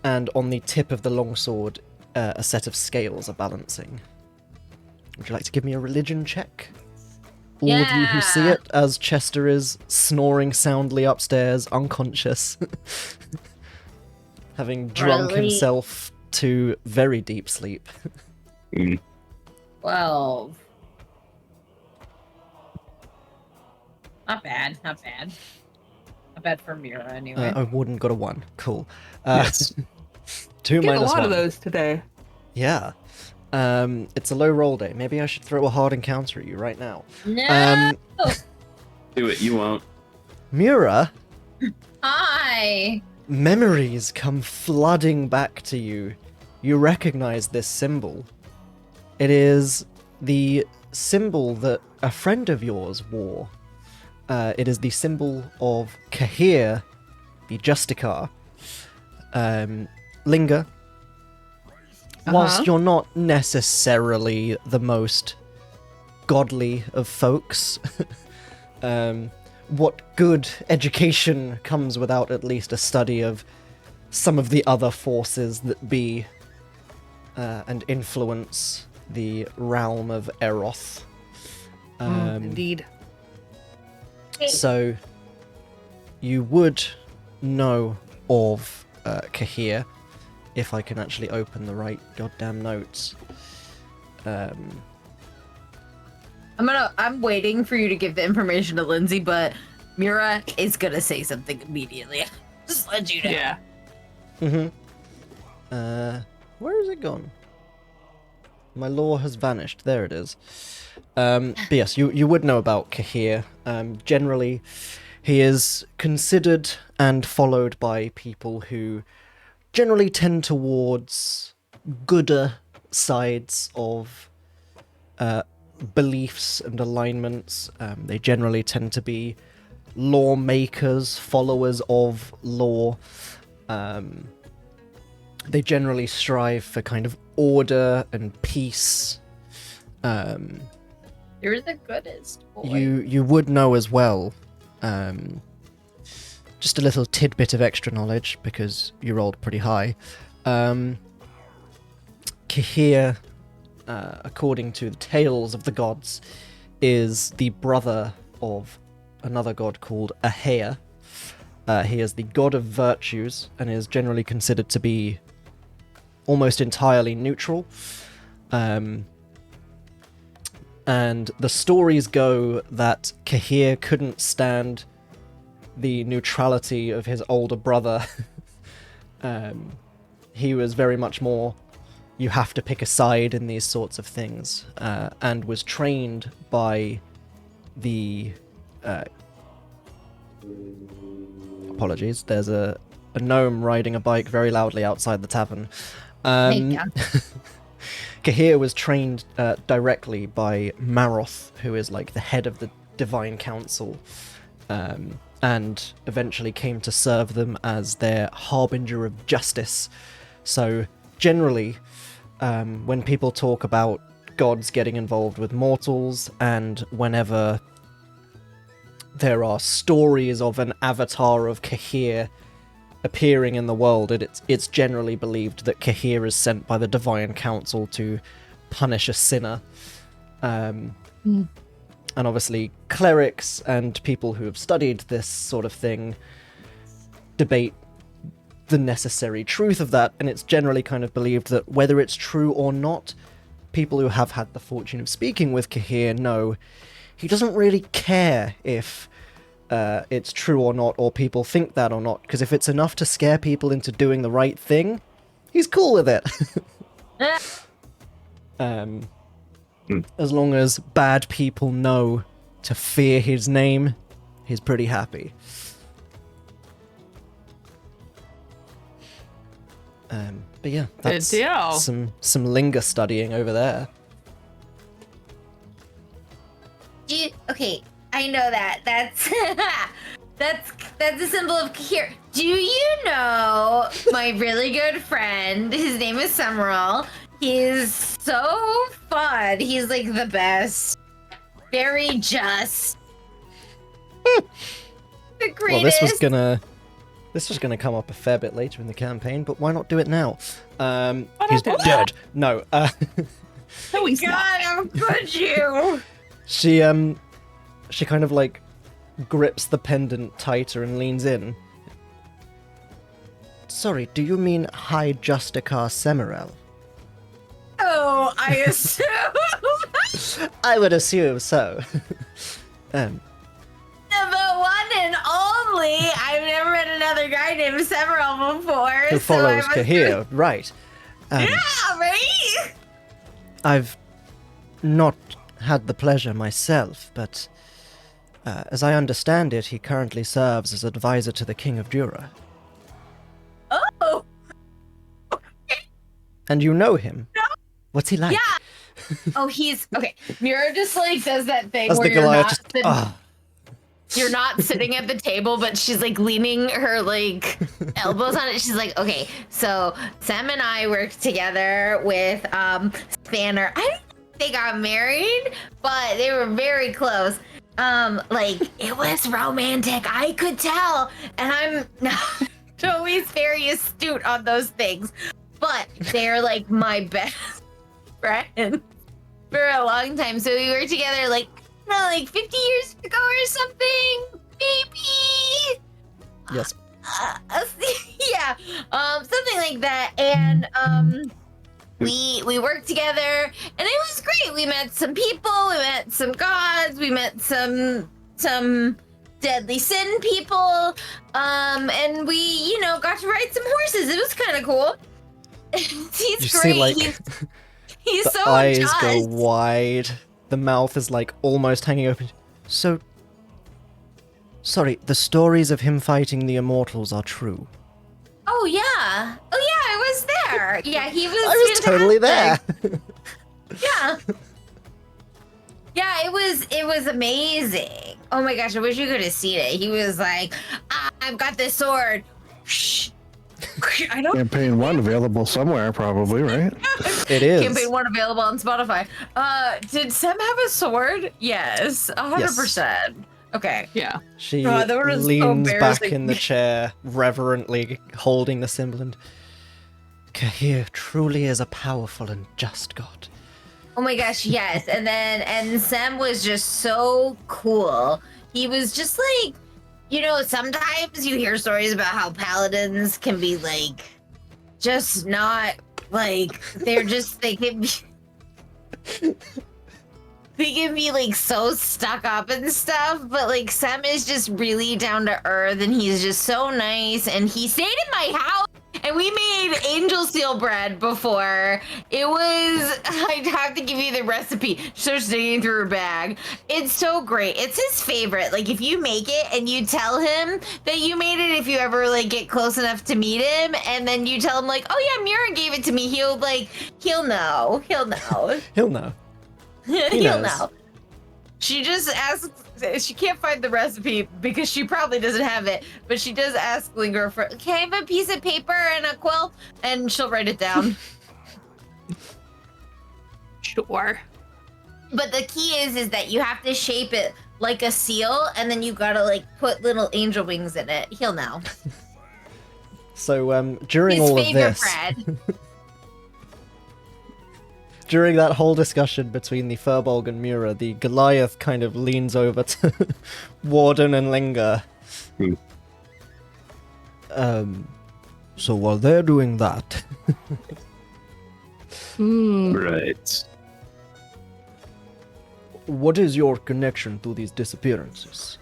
and on the tip of the longsword, a set of scales are balancing. Would you like to give me a religion check? All of you who see it, as Chester is snoring soundly upstairs, unconscious, having drunk himself to very deep sleep. 12. Not bad, not bad. Not bad for Mira, anyway. I wouldn't got a 1. Cool. Yes. 2 Get a minus lot 1. of those today. Yeah. It's a low roll day. Maybe I should throw a hard encounter at you right now. No! Do it, you won't. Mira, Hi! memories come flooding back to you. You recognize this symbol. It is the symbol that a friend of yours wore. It is the symbol of Kahir, the Justicar. Linger, whilst you're not necessarily the most godly of folks, what good education comes without at least a study of some of the other forces that be and influence the realm of Erroth? Indeed. So, you would know of Kahir, if I can actually open the right goddamn notes. I'm waiting for you to give the information to Lindsay, but Mira is gonna say something immediately. Just let you know. Yeah. Where is it gone? My lore has vanished. There it is. But yes, you would know about Cahir. Generally, he is considered and followed by people who generally tend towards gooder sides of beliefs and alignments. They generally tend to be lawmakers, followers of law. They generally strive for kind of order and peace. You're the goodest boy. You would know as well, just a little tidbit of extra knowledge, because you rolled pretty high. Cahir, according to the tales of the gods, is the brother of another god called Ahea. He is the god of virtues and is generally considered to be almost entirely neutral. And the stories go that Cahir couldn't stand the neutrality of his older brother. He was very much more, you have to pick a side in these sorts of things, and was trained by the... apologies, there's a gnome riding a bike very loudly outside the tavern. Cahir was trained directly by Maroth, who is like the head of the Divine Council, and eventually came to serve them as their harbinger of justice. So generally, when people talk about gods getting involved with mortals, and whenever there are stories of an avatar of Cahir appearing in the world, it's generally believed that Cahir is sent by the Divine Council to punish a sinner. And obviously clerics and people who have studied this sort of thing debate the necessary truth of that, and it's generally kind of believed that whether it's true or not, people who have had the fortune of speaking with Cahir know he doesn't really care if it's true or not, or people think that or not, because if it's enough to scare people into doing the right thing, he's cool with it. As long as bad people know to fear his name, he's pretty happy. But yeah, that's Good deal. some linger studying over there. Okay, I know that. That's that's a symbol of Cahir. Do you know my really good friend? His name is Summerall. He's so fun. He's like the best. Very just. The greatest. Well, this was gonna come up a fair bit later in the campaign, but why not do it now? He's dead. No. No, he's God, not. how could you? She kind of like grips the pendant tighter and leans in. Sorry, do you mean High Justicar Semirel? Oh, I assume. I would assume so. The one and only. I've never met another guy named Several before. Who follows Cahir, right. Yeah, right? I've not had the pleasure myself, but as I understand it, he currently serves as advisor to the King of Jura. Oh. And you know him? No. What's he like? Yeah. Oh, he's okay. Mira just like does that thing As where the you're Goliath not, you're not sitting at the table, but she's like leaning her like elbows on it. She's like, okay, so Sam and I worked together with Spanner. I don't think they got married, but they were very close. Like it was romantic. I could tell, and I'm not always very astute on those things, but they're like my best friends for a long time. So we were together like 50 years ago or something, maybe. Yes. Yeah, something like that. And we worked together, and it was great. We met some people, we met some gods, we met some deadly sin people, and we got to ride some horses. It was kind of cool. He's You great. see, like, He's The so eyes just. go wide. The mouth is like almost hanging open. So, sorry, the stories of him fighting the immortals are true. Oh yeah. Oh yeah, I was there. Yeah, he was. I was totally there. fantastic. Yeah. Yeah, it was amazing. Oh my gosh, I wish you could have seen it. He was like, I've got this sword. I don't. Campaign 1 available somewhere, probably, right? It is. Campaign 1 available on Spotify. Did Sem have a sword? Yes, 100%. Okay. Yeah. She that was so leans back embarrassing. in the chair, reverently holding the symbol, and Kahir truly is a powerful and just god. Oh my gosh, yes. And Sem was just so cool. He was just like, you know, sometimes you hear stories about how paladins can be like, just not like, they're just, they can be like so stuck up and stuff, but like Sem is just really down to earth and he's just so nice. And he stayed in my house and we made angel seal bread before. It was, I'd have to give you the recipe. She starts digging through her bag. It's so great. It's his favorite. Like if you make it and you tell him that you made it, if you ever like get close enough to meet him, and then you tell him like, oh yeah, Mira gave it to me, he'll know. He'll know. He'll knows. know. She just asks, she can't find the recipe because she probably doesn't have it, but she does ask Linger for, can I have a piece of paper and a quill? And she'll write it down. Sure. But the key is that you have to shape it like a seal, and then you gotta like put little angel wings in it. He'll know. So during His all of favorite this, bread. during that whole discussion between the Furbolg and Mura, the Goliath kind of leans over to Warden and Linger. So while they're doing that, Right. what is your connection to these disappearances?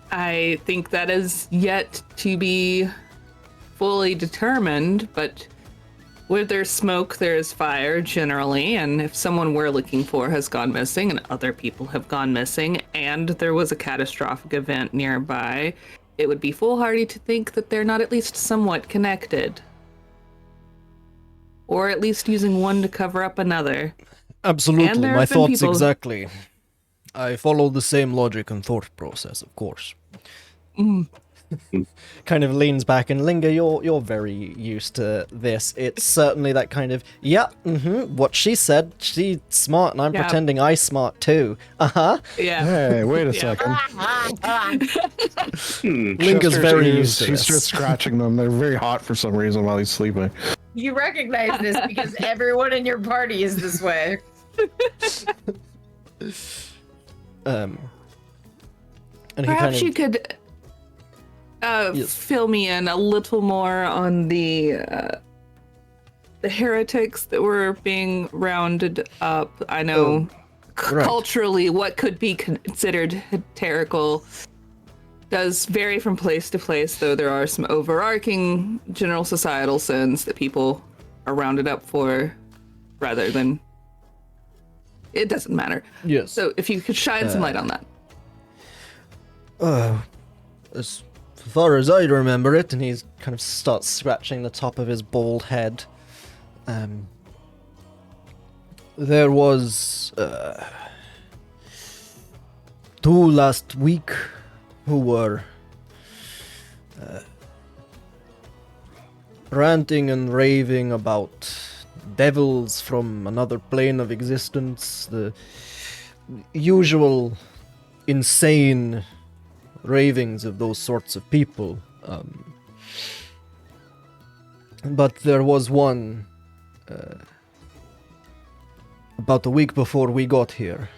I think that is yet to be fully determined, but where there's smoke, there's fire generally, and if someone we're looking for has gone missing and other people have gone missing and there was a catastrophic event nearby, it would be foolhardy to think that they're not at least somewhat connected. Or at least using one to cover up another. Absolutely, And there my have been thoughts people- exactly. I follow the same logic and thought process, of course. Kind of leans back, and Linger, you're very used to this. It's certainly that kind of, what she said, she's smart and I'm Yeah. pretending I smart too. Uh-huh. Yeah. Hey, wait a Yeah. second. Linger's Chester's very ears, used to he this. starts scratching them. They're very hot for some reason while he's sleeping. You recognize this because everyone in your party is this way. And he Perhaps kind of, you could Yes. fill me in a little more on the heretics that were being rounded up. I know right. culturally what could be considered heretical does vary from place to place, though there are some overarching general societal sins that people are rounded up for rather than... It doesn't matter. yes. So if you could shine some light on that. As far as I remember it, and he kind of starts scratching the top of his bald head. There was 2 last week who were ranting and raving about devils from another plane of existence, the usual insane ravings of those sorts of people. But there was one about a week before we got here,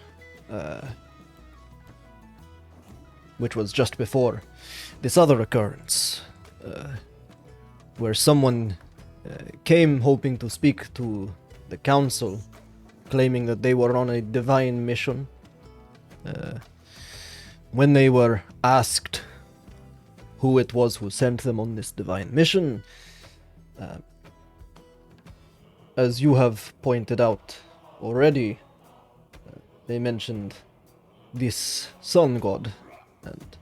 which was just before this other occurrence, where someone came hoping to speak to the council, claiming that they were on a divine mission. When they were asked who it was who sent them on this divine mission, As you have pointed out already, they mentioned this sun god, and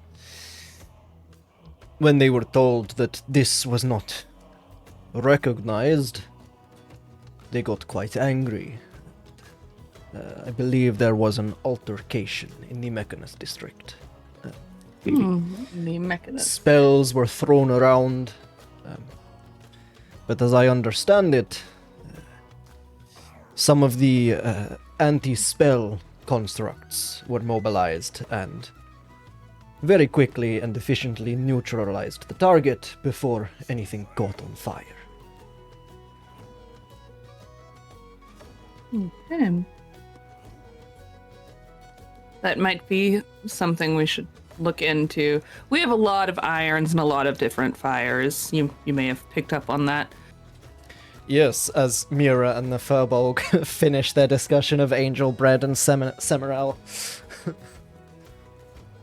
when they were told that this was not recognized, they got quite angry. I believe there was an altercation in the Mechanist district. The Mechanist. Spells were thrown around, but as I understand it, some of the anti-spell constructs were mobilized and very quickly and efficiently neutralized the target before anything caught on fire. Okay. That might be something we should look into. We have a lot of irons and a lot of different fires. You may have picked up on that. Yes, as Mira and the Furbolg finish their discussion of angel bread and Semirel.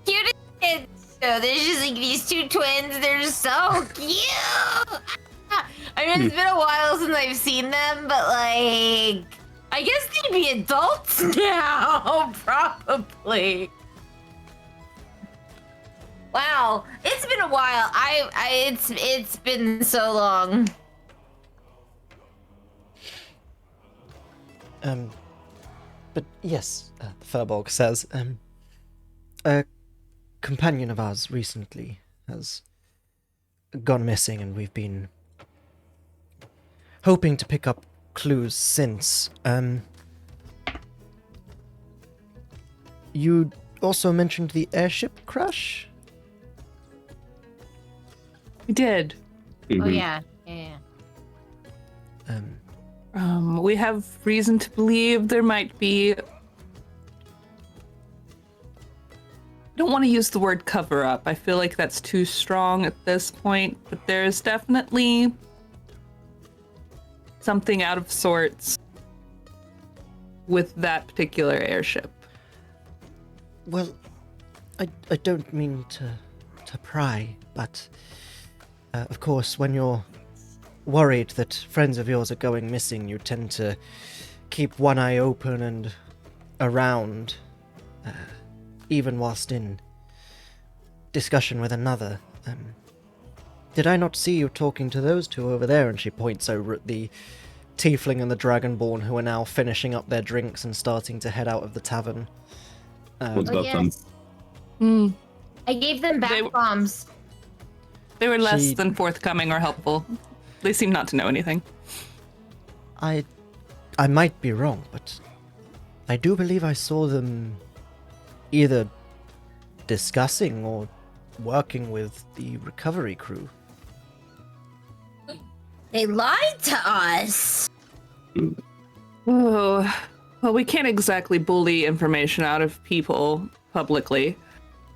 Cute kids. So there's just like these two twins. They're so cute. I mean, it's been a while since I've seen them, but like, I guess they'd be adults now, probably. Wow, it's been a while. It's been so long. But yes, Furbolg says, a companion of ours recently has gone missing, and we've been hoping to pick up clues since. You also mentioned the airship crash? We did. Oh yeah. We have reason to believe there might be... I don't want to use the word cover up. I feel like that's too strong at this point, but there's definitely something out of sorts with that particular airship. Well, I don't mean to pry, but of course, when you're worried that friends of yours are going missing, you tend to keep one eye open and around, even whilst in discussion with another. Did I not see you talking to those two over there? And she points over at the tiefling and the dragonborn, who are now finishing up their drinks and starting to head out of the tavern. What about them? I gave them bath bombs. They were less than forthcoming or helpful. They seem not to know anything. I might be wrong, but I do believe I saw them either discussing or working with the recovery crew. They lied to us. Oh, well, we can't exactly bully information out of people publicly,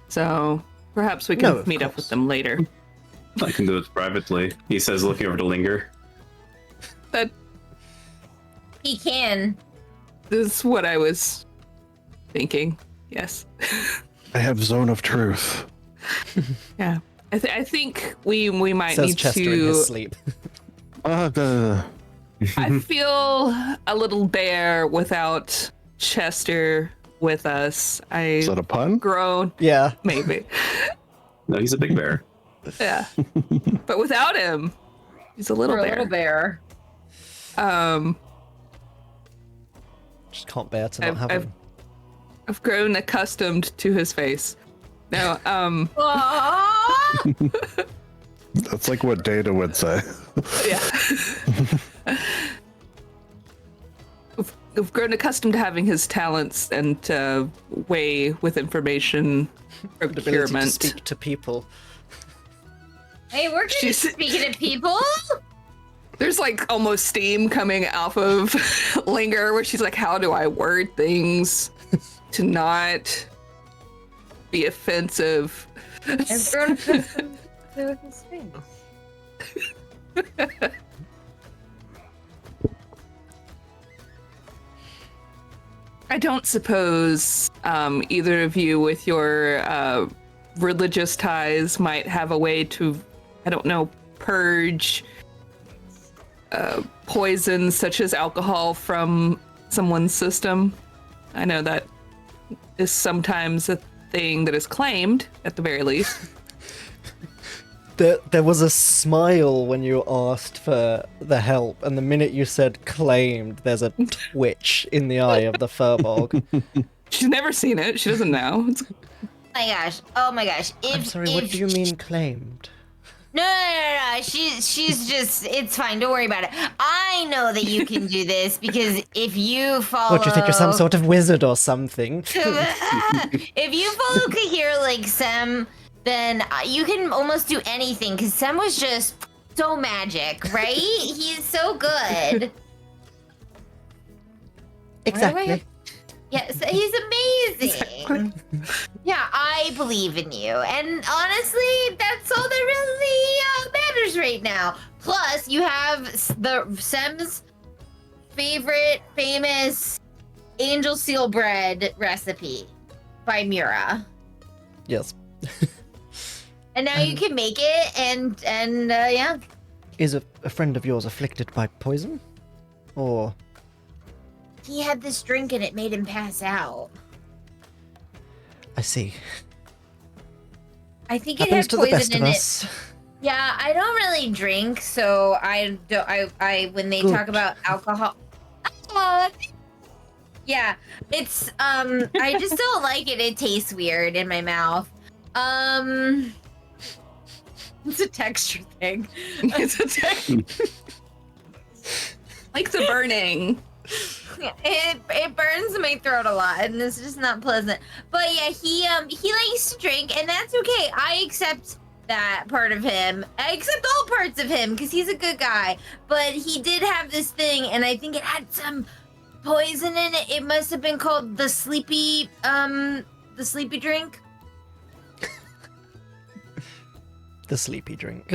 so perhaps we can meet up with them later. I can do it privately, he says, looking over to Linger. That He can. is what I was thinking. Yes. I have zone of truth. Yeah. I think we might Says need Chester in to. his sleep. I feel a little bare without Chester with us. Is that a pun? Grown. Yeah. Maybe. No, he's a big bear. Yeah. But without him, he's a little We're bear. a little bear. Just can't bear to not have him. I've grown accustomed to his face. No, Aww. That's like what Data would say. yeah. I've grown accustomed to having his talents and way with information The ability to procurement. speak to people. Hey, we're good at speaking to people. There's like almost steam coming off of Linger, where she's like, how do I word things to not be offensive? I've grown accustomed to his face. I don't suppose either of you with your religious ties might have a way to, I don't know, purge poison such as alcohol from someone's system. I know that is sometimes a thing that is claimed, at the very least. There was a smile when you asked for the help, and the minute you said claimed, there's a twitch in the eye of the Furbolg. She's never seen it. She doesn't know. Oh my gosh. I'm sorry, what do you mean claimed? No. She's just, it's fine. Don't worry about it. I know that you can do this because if you follow... What, do you think you're some sort of wizard or something? If you follow Kahir like Sem, then you can almost do anything because Sem was just so magic, right? He's so good. Exactly. Yes, he's amazing. Yeah, I believe in you. And honestly, that's all that really matters right now. Plus, you have the Sem's favorite famous angel seal bread recipe by Mura. Yes. And now you can make it, and yeah. Is a friend of yours afflicted by poison? Or... He had this drink and it made him pass out. I see. I think it Happens had to the best poison of in us. it. Yeah, I don't really drink, so I don't. I when they Good. talk about alcohol, yeah, it's I just don't like it. It tastes weird in my mouth. It's a texture thing. It's a like the burning. It burns my throat a lot, and it's just not pleasant. But yeah, he likes to drink, and that's okay. I accept that part of him. I accept all parts of him because he's a good guy. But he did have this thing, and I think it had some poison in it. It must have been called the sleepy drink. The sleepy drink.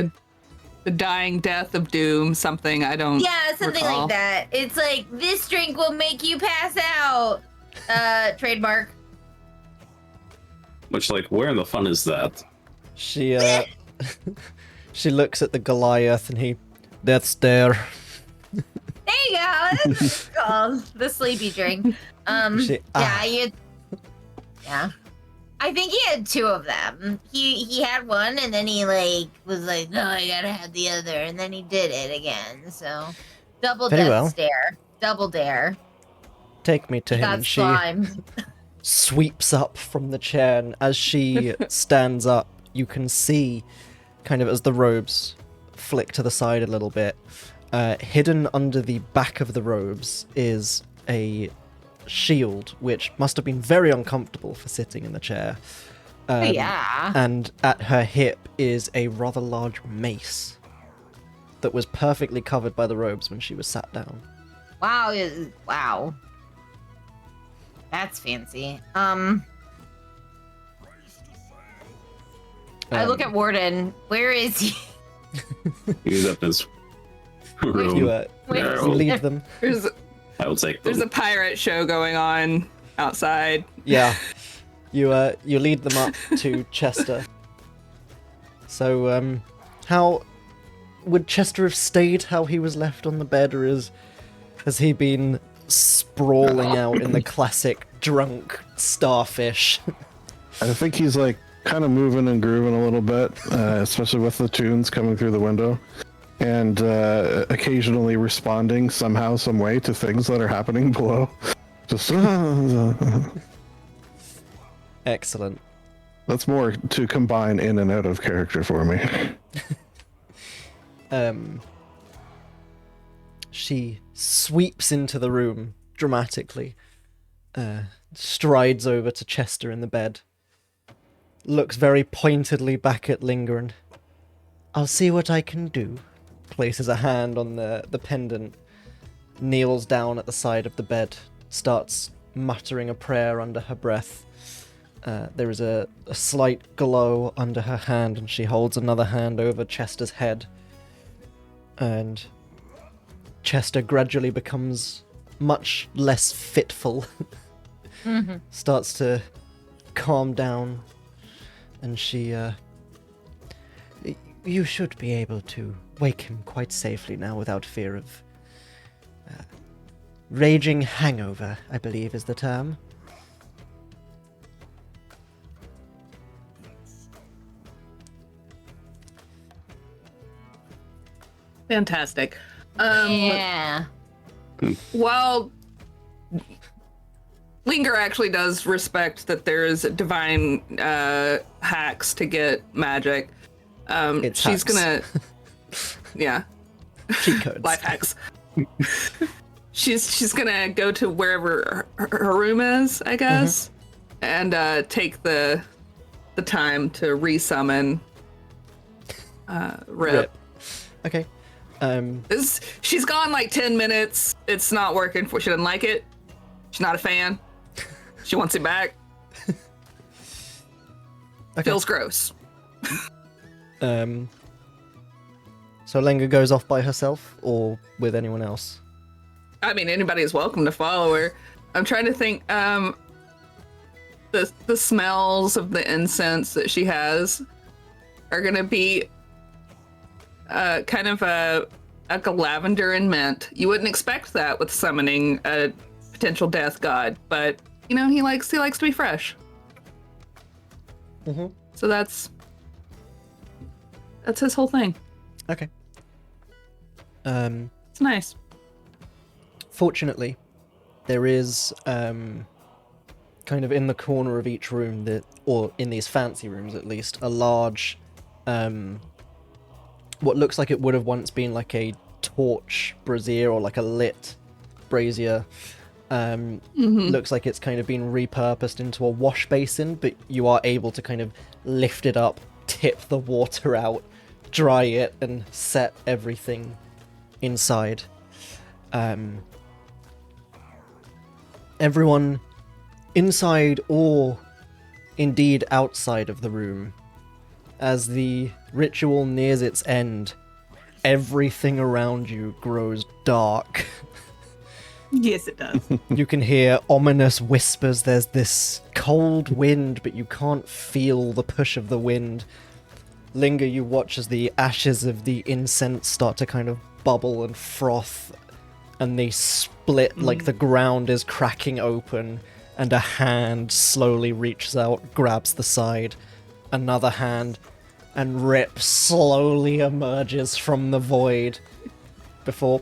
The dying death of doom, something I don't. Yeah, something recall. like that. It's like, this drink will make you pass out. Trademark. Which, like, where in the fun is that? She she looks at the Goliath and that's there. There you go. That's called the sleepy drink. Yeah. I think he had two of them. He had one, and then he was like, no, I gotta have the other, and then he did it again. So, double Very death well. stare, double dare. Take me to him, Got and she slimed. sweeps up from the chair, and as she stands up, you can see, kind of as the robes flick to the side a little bit, hidden under the back of the robes is a shield, which must have been very uncomfortable for sitting in the chair. Yeah. And at her hip is a rather large mace that was perfectly covered by the robes when she was sat down. Wow. Wow. That's fancy. I look at Warden. Where is he? He's up his room. You lead them. I will take them. There's a pirate show going on outside. Yeah. You lead them up to Chester. So, how would Chester have stayed how he was left on the bed, or has he been sprawling out in the classic drunk starfish? I think he's like kind of moving and grooving a little bit, especially with the tunes coming through the window, and occasionally responding somehow, some way to things that are happening below. Just Excellent. that's more to combine in and out of character for me. She sweeps into the room dramatically, strides over to Chester in the bed, looks very pointedly back at Linger, and I'll see what I can do. Places a hand on the pendant, kneels down at the side of the bed, starts muttering a prayer under her breath. There is a slight glow under her hand, and she holds another hand over Chester's head. And Chester gradually becomes much less fitful. Mm-hmm. Starts to calm down, and she... You should be able to wake him quite safely now without fear of raging hangover, I believe is the term. Fantastic. Yeah. While Linger actually does respect that there's divine hacks to get magic, It's she's hacks. gonna, yeah, Cheat codes. life hacks. She's gonna go to wherever her room is, I guess, and take the time to resummon Rip. Okay. She's gone like 10 minutes. It's not working for. She doesn't like it. She's not a fan. She wants it back. Okay. Feels gross. So Lenga goes off by herself or with anyone else? I mean, anybody is welcome to follow her. I'm trying to think. The smells of the incense that she has are gonna be kind of like a lavender and mint. You wouldn't expect that with summoning a potential death god, but you know he likes to be fresh. Mm-hmm. So that's his whole thing. Okay. It's nice. Fortunately, there is kind of in the corner of each room or in these fancy rooms at least, a large what looks like it would have once been like a torch brazier or like a lit brazier. Looks like it's kind of been repurposed into a wash basin, but you are able to kind of lift it up, tip the water out, dry it, and set everything inside. Everyone inside or indeed outside of the room, as the ritual nears its end, everything around you grows dark. Yes, it does. You can hear ominous whispers. There's this cold wind, but you can't feel the push of the wind. Linger, you watch as the ashes of the incense start to kind of bubble and froth, and they split like the ground is cracking open, and a hand slowly reaches out, grabs the side. Another hand, and Rip slowly emerges from the void before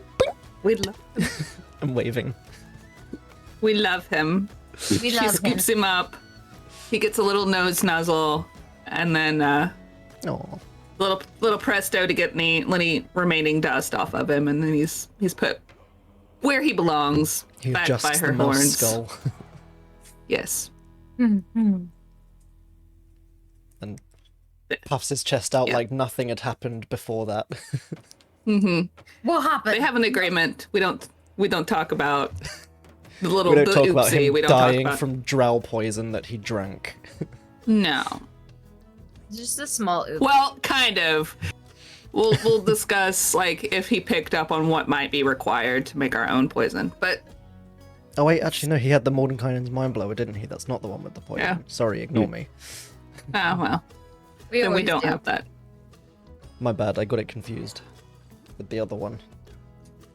and waving. We love him. We She love him. scoops him up. He gets a little nose nuzzle, and then Oh, little presto to get any remaining dust off of him, and then he's put where he belongs, he back adjusts by her the mouse horns. skull Yes. and puffs his chest out Yeah. like nothing had happened before that. What happened? They have an agreement. We don't talk about the little We don't the talk about oopsie. him We don't talk dying about from drow poison that he drank. No. Just a small oops. Well, kind of. We'll discuss like if he picked up on what might be required to make our own poison. But Oh wait, actually no, he had the Mordenkainen's mind blower, didn't he? That's not the one with the poison. Yeah. Sorry, ignore me. oh well. Then we always don't do. have that. My bad, I got it confused with the other one.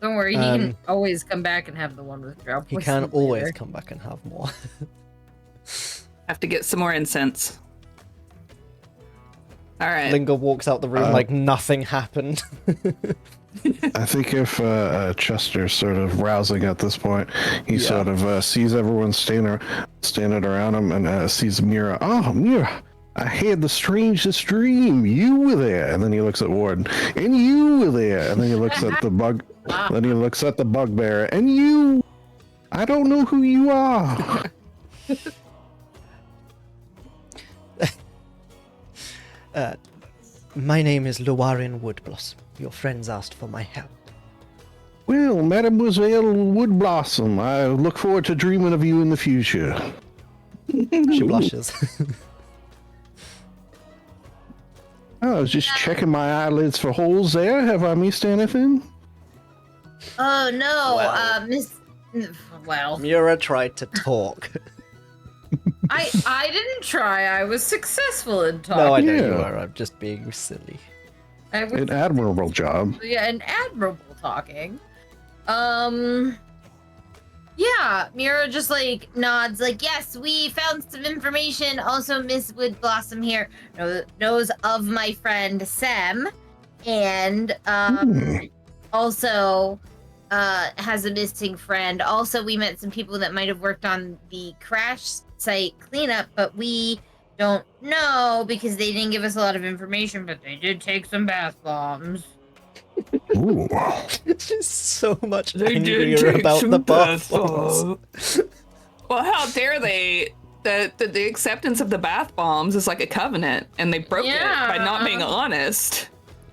Don't worry, he can always come back and have the one with drop. He can always come back and have more. Have to get some more incense. All right. Linger walks out the room like nothing happened. I think if Chester's sort of rousing at this point, he sort of sees everyone standing around him and sees Mira. Oh, Mira, I had the strangest dream. You were there. And then he looks at Warden. And you were there. And then he looks at the bug. Then he looks at the bugbear. And you. I don't know who you are. My name is Llewellyn Woodblossom. Your friends asked for my help. Well, Mademoiselle Woodblossom, I look forward to dreaming of you in the future. She blushes. I was just checking my eyelids for holes there. Have I missed anything? Oh no, Well. Miss. Well, Mira tried to talk. I didn't try. I was successful in talking. No, I know Yeah. you are. I'm just being silly. An admirable job. Yeah, an admirable talking. Yeah, Mira just like nods, like, yes, we found some information. Also, Miss Woodblossom here knows of my friend Sem, and also has a missing friend. Also, we met some people that might have worked on the crash site cleanup, but we don't know because they didn't give us a lot of information, but they did take some bath bombs. Ooh. Just so much angrier about the bath bombs. Well, how dare they? The acceptance of the bath bombs is like a covenant, and they broke it by not being honest.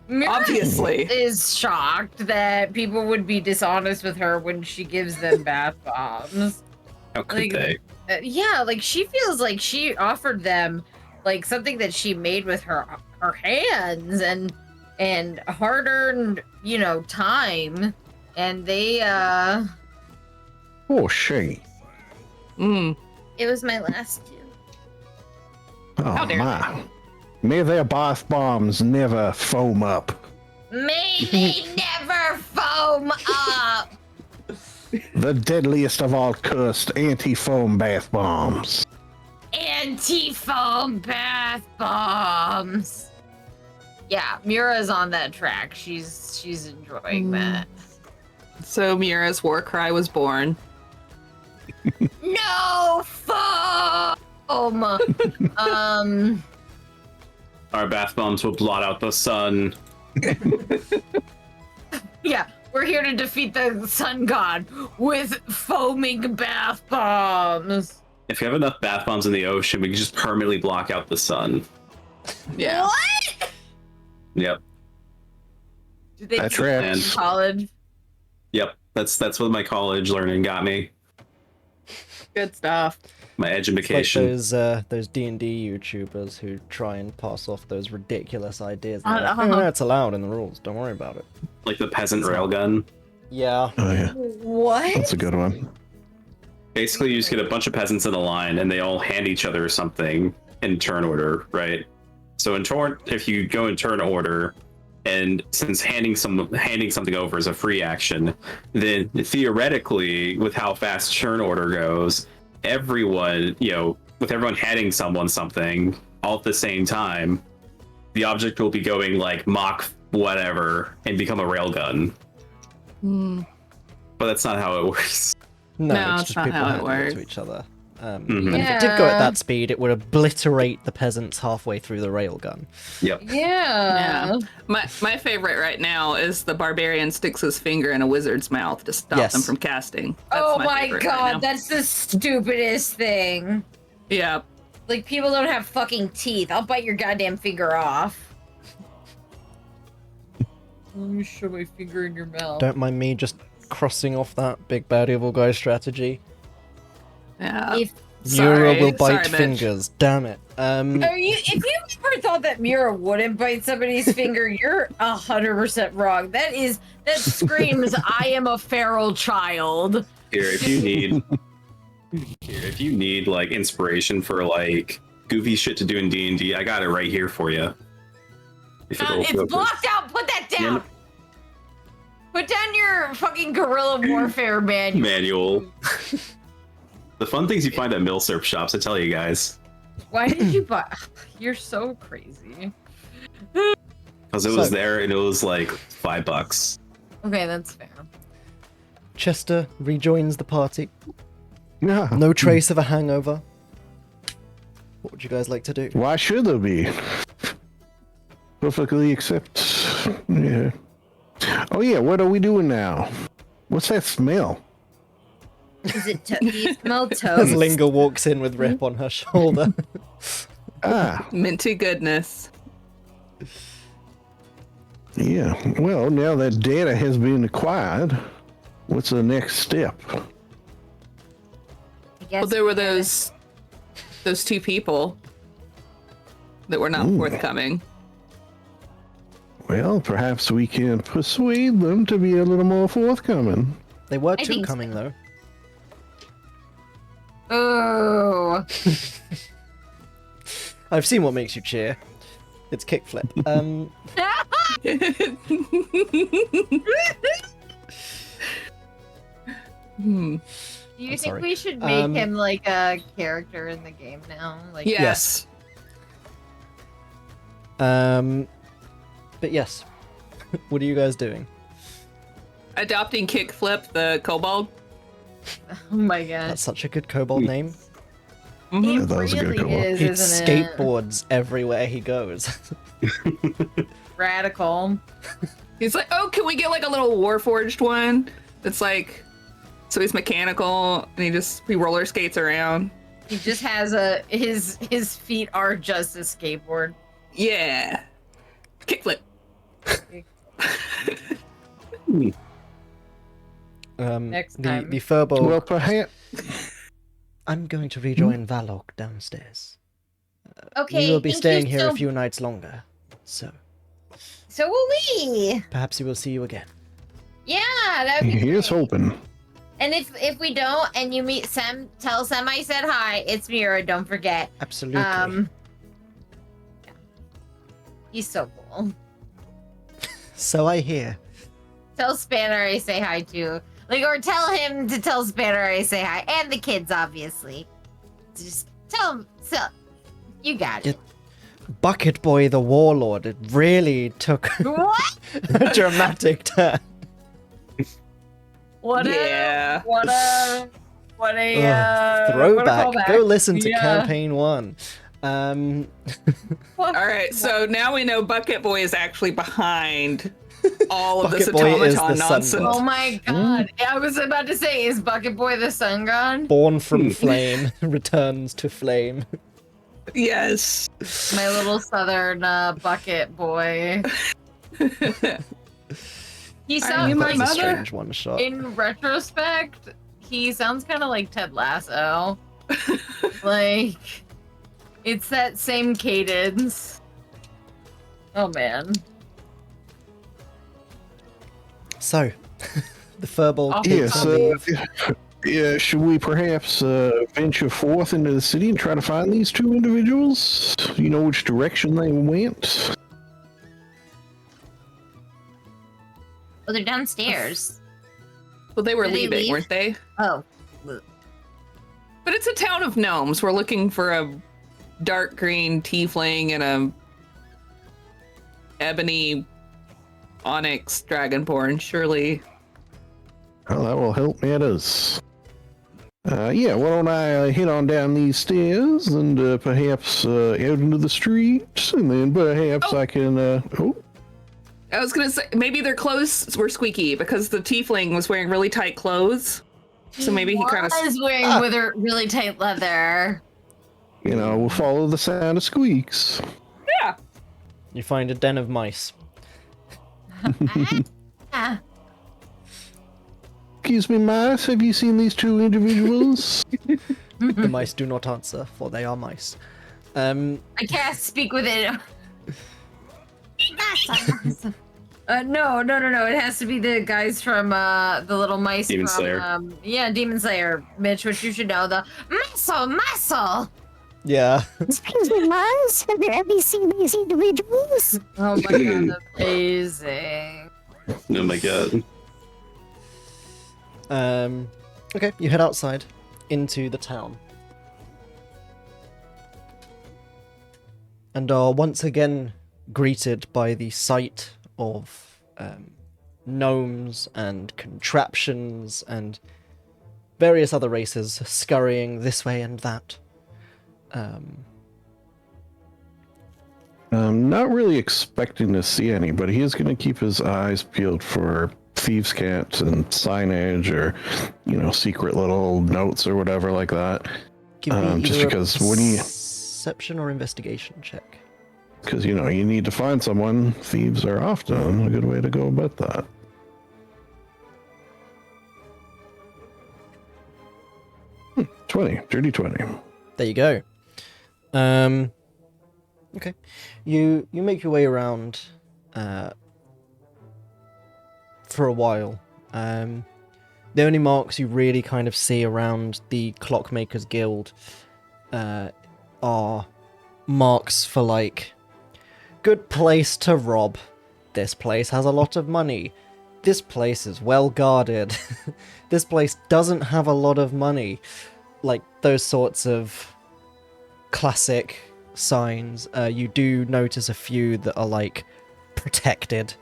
Mira Obviously. is shocked that people would be dishonest with her when she gives them bath bombs. How could they? Yeah, like she feels like she offered them like something that she made with her hands and hard-earned, time, and they Oh, she. it was my last two. Oh, How dare my. May their bath bombs never foam up. May they never foam up. The deadliest of all cursed anti-foam bath bombs. Anti-foam bath bombs. Yeah, Mira's on that track. She's enjoying that. So Mira's war cry was born. No foam. Our bath bombs will blot out the sun. Yeah, we're here to defeat the sun god with foaming bath bombs. If you have enough bath bombs in the ocean, we can just permanently block out the sun. Yeah. What? Yep. Did they That's teach right. that in college? Yep. That's what my college learning got me. Good stuff. My Like education. those D&D YouTubers who try and pass off those ridiculous ideas. They're like, Uh-huh. no, it's allowed in the rules. Don't worry about it. Like the peasant railgun. Yeah. Oh, yeah. What? That's a good one. Basically, you just get a bunch of peasants in a line, and they all hand each other something in turn order, right? So if you go in turn order, and since handing something over is a free action, then theoretically, with how fast turn order goes, everyone, with everyone handing someone something all at the same time, the object will be going like Mach whatever and become a railgun. But that's not how it works. No, No, it's it's just not people how it handing works. to each other. Mhm. And if it did go at that speed, it would obliterate the peasants halfway through the railgun. Yep. Yeah. My favorite right now is the barbarian sticks his finger in a wizard's mouth to stop Yes. them from casting. That's Oh my favorite right god, now. that's the stupidest thing. Yeah. Like, people don't have fucking teeth. I'll bite your goddamn finger off. Let me show my finger in your mouth. Don't mind me just crossing off that big bad evil guy strategy. Yeah. If Mura will bite Sorry, bitch. fingers. Damn it. if you ever thought that Mira wouldn't bite somebody's finger, you're 100% wrong. That screams, I am a feral child. Here, if you need like inspiration for like goofy shit to do in D&D, I got it right here for you. If it'll It's focus. blocked out. Put that down. Put down your fucking guerrilla warfare manual. The fun things you find at milsurp shops, I tell you guys. Why did you buy? You're so crazy. Because it was there and it was like $5. Okay, that's fair. Chester rejoins the party. Yeah. No trace of a hangover. What would you guys like to do? Why should there be? Perfectly accept. Yeah. Oh yeah, what are we doing now? What's that smell? Is it you smell As toast? Linga walks in with Rip on her shoulder. Ah, Minty goodness. yeah. Well, now that data has been acquired, what's the next step? I guess Well, there were those two people that were not forthcoming. Well, perhaps we can persuade them to be a little more forthcoming. They were I two think coming though. Oh. I've seen what makes you cheer. It's kickflip. Hmm. Do you I'm think sorry. we should make him like a character in the game now? Like, Yes. But yes. What are you guys doing? Adopting Kickflip, the kobold. oh my god, That's such a good kobold name. Mhm. it that was a good really call. is, He isn't it? skateboards everywhere he goes. Radical. He's like, oh, can we get like a little Warforged one? That's like, so he's mechanical and he roller skates around. He just has his feet are just a skateboard. Yeah. Kickflip. Next the time. furbolg. Well, perhaps. I'm going to rejoin Valok downstairs. Okay, We will be thank staying you here so- a few nights longer, so So will we. perhaps we will see you again. Yeah, that'd be Here's great. hoping. And if we don't, and you meet Sam, tell Sam I said hi. It's Mira. Don't forget. Absolutely. Yeah. He's so cool. So I hear. Tell Spanner I say hi too. Like, or tell him to tell Spanner I say hi, and the kids, obviously. Just tell him. So, you got it. Bucket Boy the Warlord. It really took What? a dramatic turn. What Yeah. What a what Throwback. callback. Go listen to Yeah. campaign 1. What? All right, so now we know Bucket Boy is actually behind all of this Bucket Boy is automaton the sun nonsense. god. Oh my god. I was about to say, is Bucket Boy the sun god? Born from flame, returns to flame. Yes. My little southern bucket boy. He Are sounds you my like, That's a mother? strange one shot. in retrospect, he sounds kind of like Ted Lasso. Like, it's that same cadence. Oh man. So, the furbolg Oh, takes Yes, leave. yeah, should we perhaps venture forth into the city and try to find these two individuals? You know which direction they went? Oh, they're downstairs. Well, they were Did they leaving, leave? weren't they? Oh. But it's a town of gnomes. We're looking for a dark green tiefling and a ebony onyx dragonborn. Surely. Well, that will help matters. Yeah, why don't I head on down these stairs and perhaps out into the street, and then perhaps I can. I was gonna say maybe their clothes were squeaky because the tiefling was wearing really tight clothes. So maybe he kind of. was wearing really tight leather. You know, we'll follow the sound of squeaks. Yeah. You find a den of mice. Ah. Excuse me, mice, have you seen these two individuals? The mice do not answer, for they are mice. I can't speak with it. No. It has to be the guys from the little mice Demon from Slayer. Demon Slayer, Mitch, which you should know. The muscle. Yeah. Excuse me, Mars. Have you ever seen these individuals? Oh my god, amazing. Oh my god. Okay, you head outside into the town. And are once again greeted by the sight of gnomes and contraptions and various other races scurrying this way and that. I'm not really expecting to see anybody. He's going to keep his eyes peeled for thieves' cats and signage or, secret little notes or whatever like that. Give me just either because a when you- perception or investigation check. Because, you need to find someone. Thieves are often a good way to go about that. Hmm, 20. Dirty 20. There you go. Okay. You make your way around for a while. The only marks you really kind of see around the Clockmakers Guild are marks for, like, good place to rob. This place has a lot of money. This place is well guarded. This place doesn't have a lot of money. Like, those sorts of classic signs. You do notice a few that are, like, protected.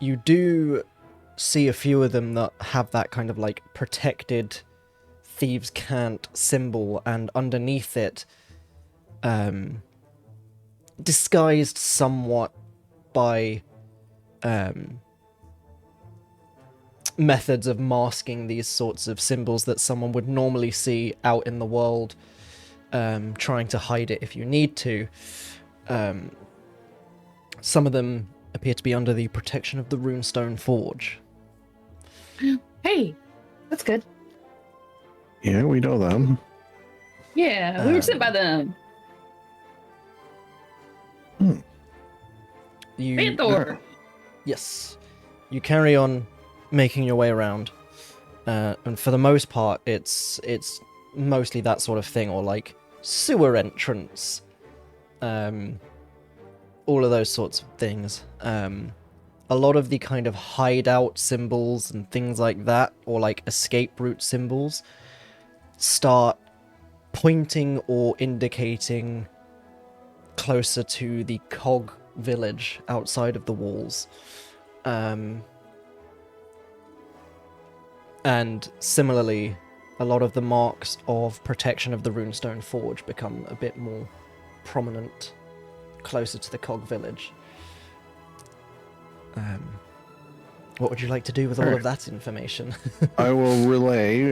You do see a few of them that have that kind of, like, protected thieves can't symbol, and underneath it, disguised somewhat by methods of masking these sorts of symbols that someone would normally see out in the world, trying to hide it if you need to. Some of them appear to be under the protection of the Runestone Forge. Hey, that's good. Yeah, we know them. Yeah, we were sent by them. Phantor! Yes. You carry on making your way around. And for the most part, it's mostly that sort of thing, or like sewer entrance. All of those sorts of things. A lot of the kind of hideout symbols and things like that, or like escape route symbols, start pointing or indicating closer to the Cog Village outside of the walls. And similarly, a lot of the marks of protection of the Runestone Forge become a bit more prominent closer to the Cog Village. What would you like to do with all of that information? I will relay,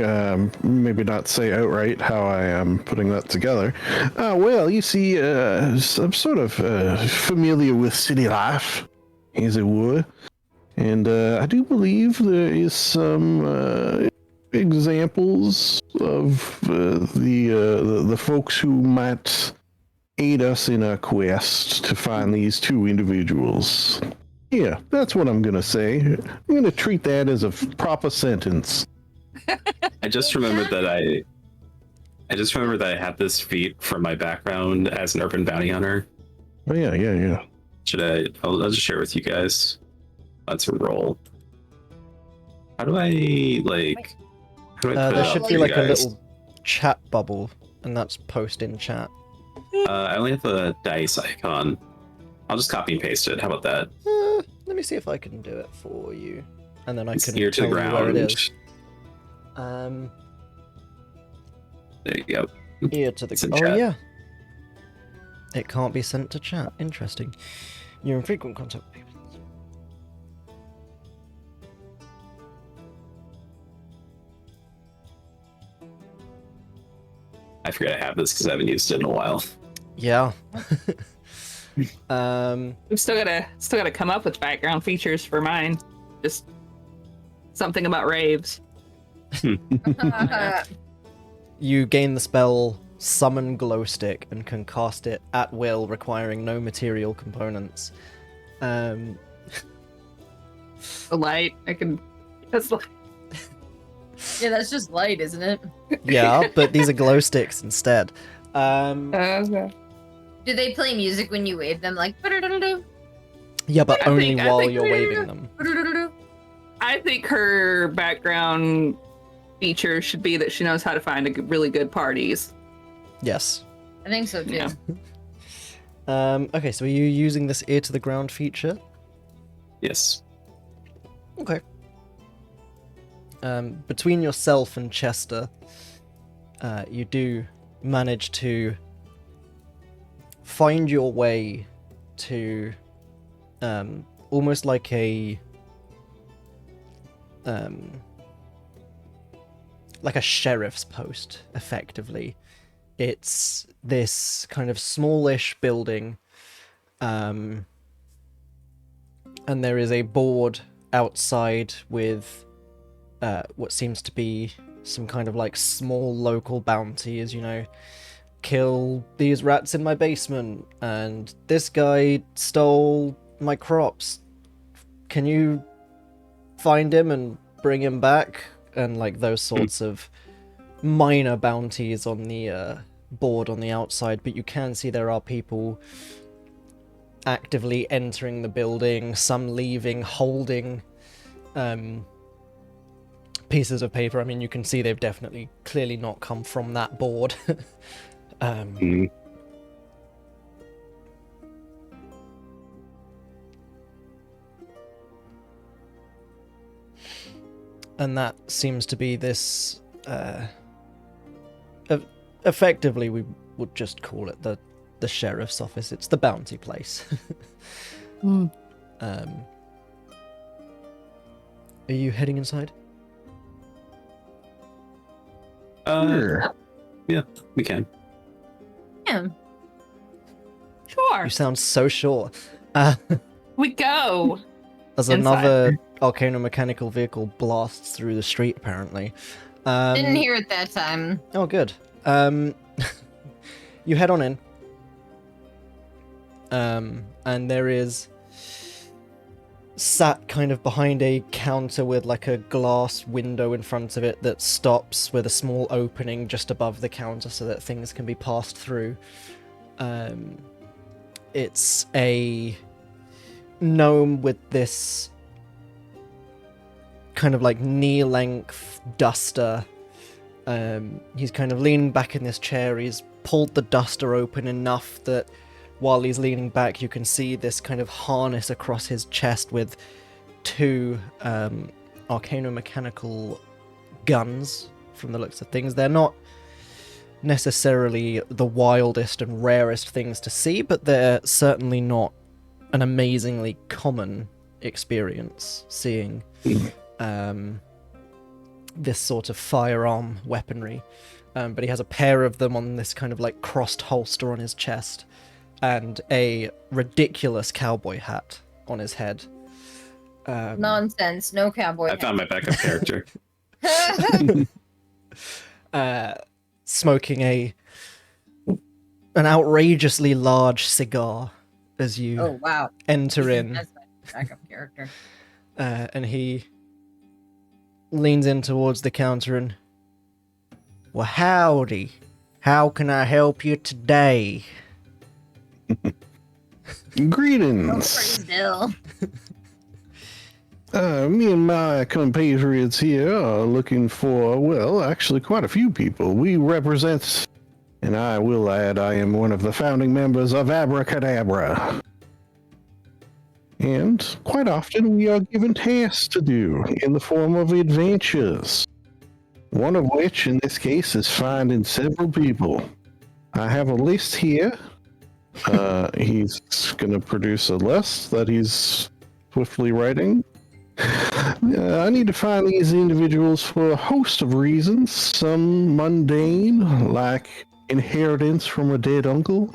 maybe not say outright how I am putting that together. Well, you see, I'm sort of familiar with city life, as it were. And I do believe there is some examples of the folks who might aid us in our quest to find these two individuals. Yeah, that's what I'm gonna say. I'm gonna treat that as a proper sentence. I just remembered that I had this feat from my background as an urban bounty hunter. Oh yeah. I'll just share it with you guys. Let's roll. How do I put there it should up be for like you a guys? little chat bubble, and that's post in chat. I only have the dice icon. I'll just copy and paste it. How about that? Let me see if I can do it for you, and then I It's can ear to tell the you ground. where it is. There you go. Ear to the It's in Oh chat. yeah. It can't be sent to chat. Interesting. You're in frequent contact with people. I forget I have this because I haven't used it in a while. Yeah. We've still gotta come up with background features for mine. Just something about raves. You gain the spell Summon Glowstick and can cast it at will, requiring no material components. The light, I can. That's like. Yeah, that's just light, isn't it? Yeah, but these are glow sticks instead. Okay. Do they play music when you wave them, like? Yeah, but I only think- I while think- you're waving them. I think her background feature should be that she knows how to find really good parties. Yes. I think so too. Yeah. Okay, so are you using this ear to the ground feature? Yes. Okay. Between yourself and Chester, you do manage to find your way to almost like a sheriff's post, effectively. It's this kind of smallish building, and there is a board outside with what seems to be some kind of like small local bounty, as you know, kill these rats in my basement, and this guy stole my crops. Can you find him and bring him back? And like those sorts of minor bounties on the board on the outside, but you can see there are people actively entering the building, some leaving, holding pieces of paper. I mean, you can see they've definitely clearly not come from that board. And that seems to be this effectively we would just call it the sheriff's office. It's the bounty place. Are you heading inside? Sure. Yeah, we can. Yeah. Sure. You sound so sure. We go. As Inside. another arcanomechanical vehicle blasts through the street, apparently. Didn't hear it that time. Oh, good. You head on in. And there is sat kind of behind a counter with like a glass window in front of it that stops with a small opening just above the counter so that things can be passed through. It's a gnome with this kind of like knee-length duster. He's kind of leaning back in this chair. He's pulled the duster open enough that while he's leaning back, you can see this kind of harness across his chest with two arcanomechanical guns from the looks of things. They're not necessarily the wildest and rarest things to see, but they're certainly not an amazingly common experience seeing this sort of firearm weaponry. But he has a pair of them on this kind of like crossed holster on his chest and a ridiculous cowboy hat on his head. Nonsense. No cowboy. I found my backup character. Smoking an outrageously large cigar as you Oh wow. enter in. That's my backup character. And he leans in towards the counter and, well, howdy. How can I help you today? Greetings. Bill. Me and my compatriots here are looking for, well, actually quite a few people. We represent, and I will add, I am one of the founding members of Abracadabra. And quite often we are given tasks to do in the form of adventures. One of which, in this case, is finding several people. I have a list here. He's going to produce a list that he's swiftly writing. I need to find these individuals for a host of reasons. Some mundane, like inheritance from a dead uncle.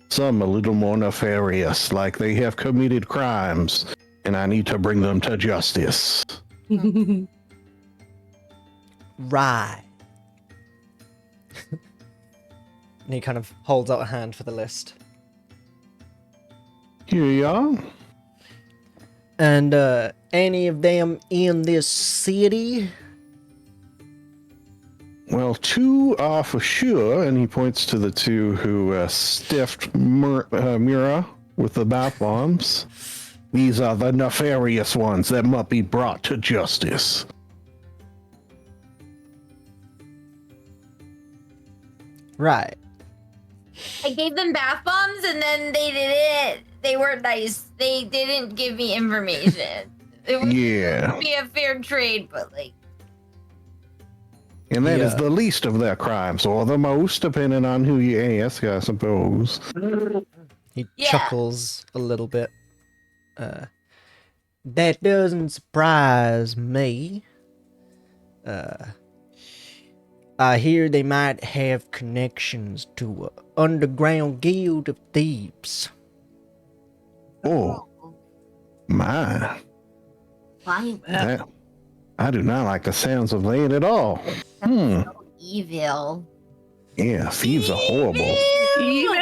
Some a little more nefarious, like they have committed crimes, and I need to bring them to justice. Right. And he kind of holds out a hand for the list. Here you are. And, any of them in this city? Well, two are for sure, and he points to the two who stiffed Mira with the bath bombs. These are the nefarious ones that must be brought to justice. Right. I gave them bath bombs and then they didn't. They weren't nice. They didn't give me information. It would Yeah. be a fair trade, but like. And that is Yeah. the least of their crimes, or the most, depending on who you ask, I suppose. He Yeah. chuckles a little bit. That doesn't surprise me. I hear they might have connections to an underground guild of thieves. Oh, my. Why? That, I do not like the sounds of that at all. So evil. Yeah, thieves are horrible. Evil!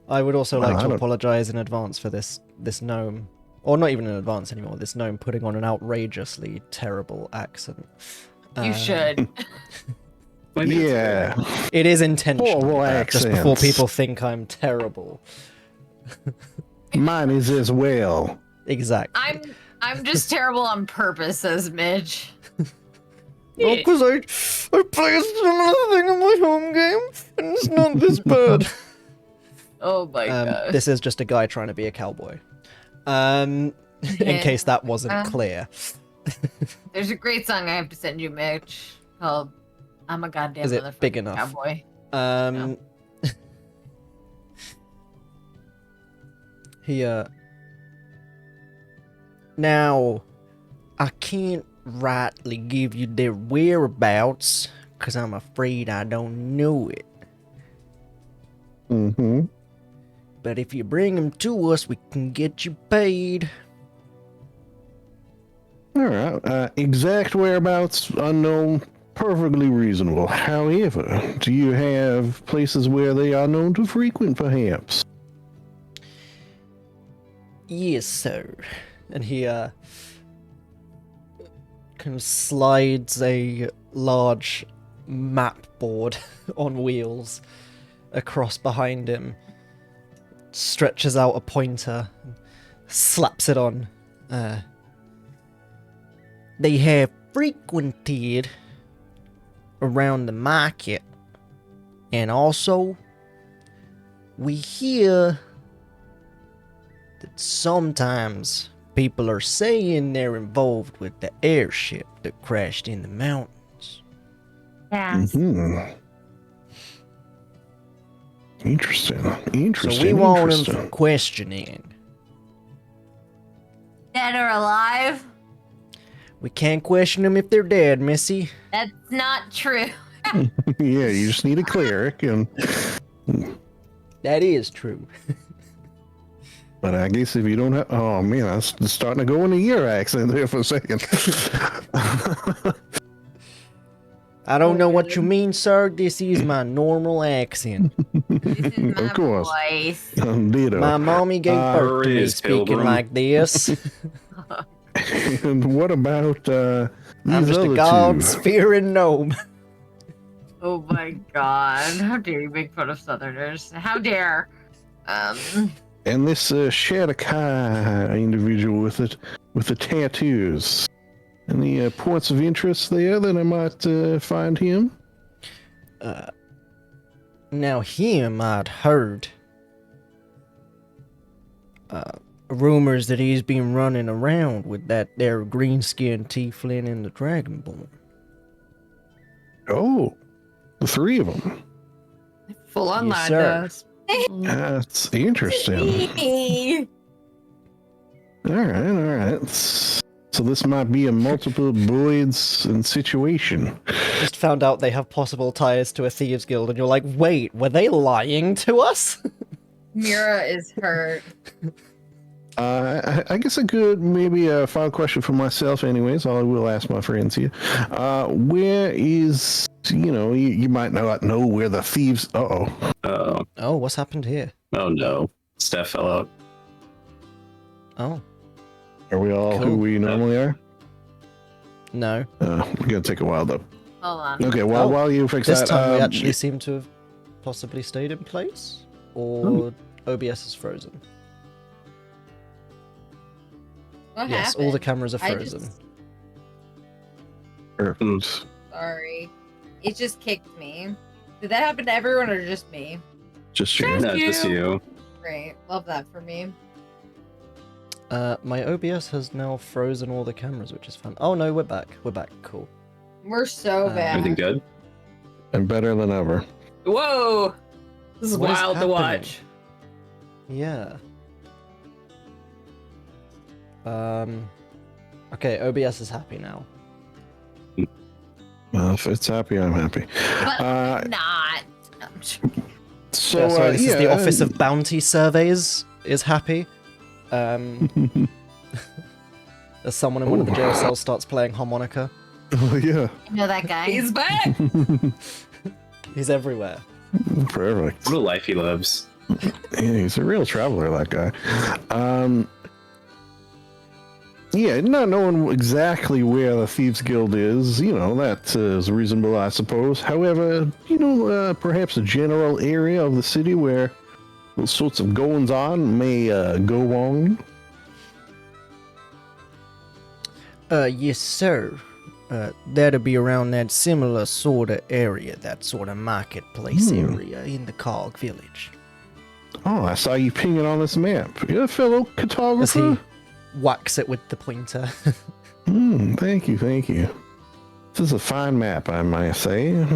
I would also Well, like I to don't- apologize in advance for this gnome, or not even in advance anymore, this gnome putting on an outrageously terrible accent. You should. Maybe it's Yeah. It is intentional. Horrible Just before accents. people think I'm terrible. Mine is as well. Exactly. I'm just terrible on purpose, says Mitch. Well, because I play a similar thing on my home game, and it's not this bad. Oh my gosh. This is just a guy trying to be a cowboy. In case that wasn't clear. There's a great song I have to send you, Mitch, called "I'm a Goddamn Is it Motherfucking big enough? Cowboy." No. Now, I can't rightly give you their whereabouts, because I'm afraid I don't know it. Mm-hmm. But if you bring them to us, we can get you paid. All right. Exact whereabouts unknown. Perfectly reasonable. However, do you have places where they are known to frequent, perhaps? Yes, sir. And he kind of slides a large map board on wheels across behind him, stretches out a pointer, slaps it on. They have frequented around the market, and also we hear that sometimes people are saying they're involved with the airship that crashed in the mountains. Yeah. Hmm. Interesting. Interesting. So we want them interesting. for questioning. Dead or alive? We can't question them if they're dead, Missy. That's not true. Yeah, you just need a cleric, and That is true. but I guess if you don't have, oh man, I was starting to go into your accent there for a second. I don't know what you mean, sir. This is my normal accent. This is my Of course. voice. Ditto. My mommy gave birth to me Praise speaking Pilgrim. like this. And what about I'm these just other a two? God-fearing gnome. Oh my god. How dare you make fun of Southerners? How dare. And this Shadakai individual with the tattoos. Any points of interest there that I might find him? Now him I'd heard rumors that he's been running around with that there green-skinned tiefling and the dragonborn. Oh, the three of them. Full on Yes, lied sir. to us. That's interesting. Me. All right. So this might be a multiple Boyds and situation. Just found out they have possible ties to a thieves guild, and you're like, wait, were they lying to us? Mira is hurt. I guess maybe a final question for myself anyways. I will ask my friends here. Where is, you might not know where the thieves... Uh-oh. Oh, what's happened here? Oh no. Steph fell out. Oh, Are we all who Cool. we normally are? no. We're going to take a while though. Hold on. Okay, Oh, while you fix This that... time we actually seem to have possibly stayed in place, or OBS is frozen. What Yes, happened? all the cameras are I frozen. just- Perfect. Sorry. It just kicked me. Did that happen to everyone or just me? Just sure. No, just you. Great. Love that for me. My OBS has now frozen all the cameras, which is fun. Oh no, we're back. We're back. Cool. We're so bad. Everything good? And better than ever. Whoa! This is What is wild to happening? watch. Yeah. Okay, OBS is happy now. Well, if it's happy, I'm happy. But Uh, not. No, I'm joking. So, Yeah, sorry, this is the Office and- of Bounty Surveys is happy. As someone in one of the jail cells starts playing harmonica. Oh, yeah. I know that guy. He's back! He's everywhere. Perfect. What a life he lives. Yeah, he's a real traveler, that guy. Yeah, not knowing exactly where the Thieves Guild is, that is reasonable, I suppose. However, perhaps a general area of the city where those sorts of goings on may go on. Yes, sir. That'll be around that similar sort of area, that sort of marketplace area in the Cog Village. Oh, I saw you pinging on this map. You're a fellow As cartographer? he whacks it with the pointer. Thank you. This is a fine map, I might say.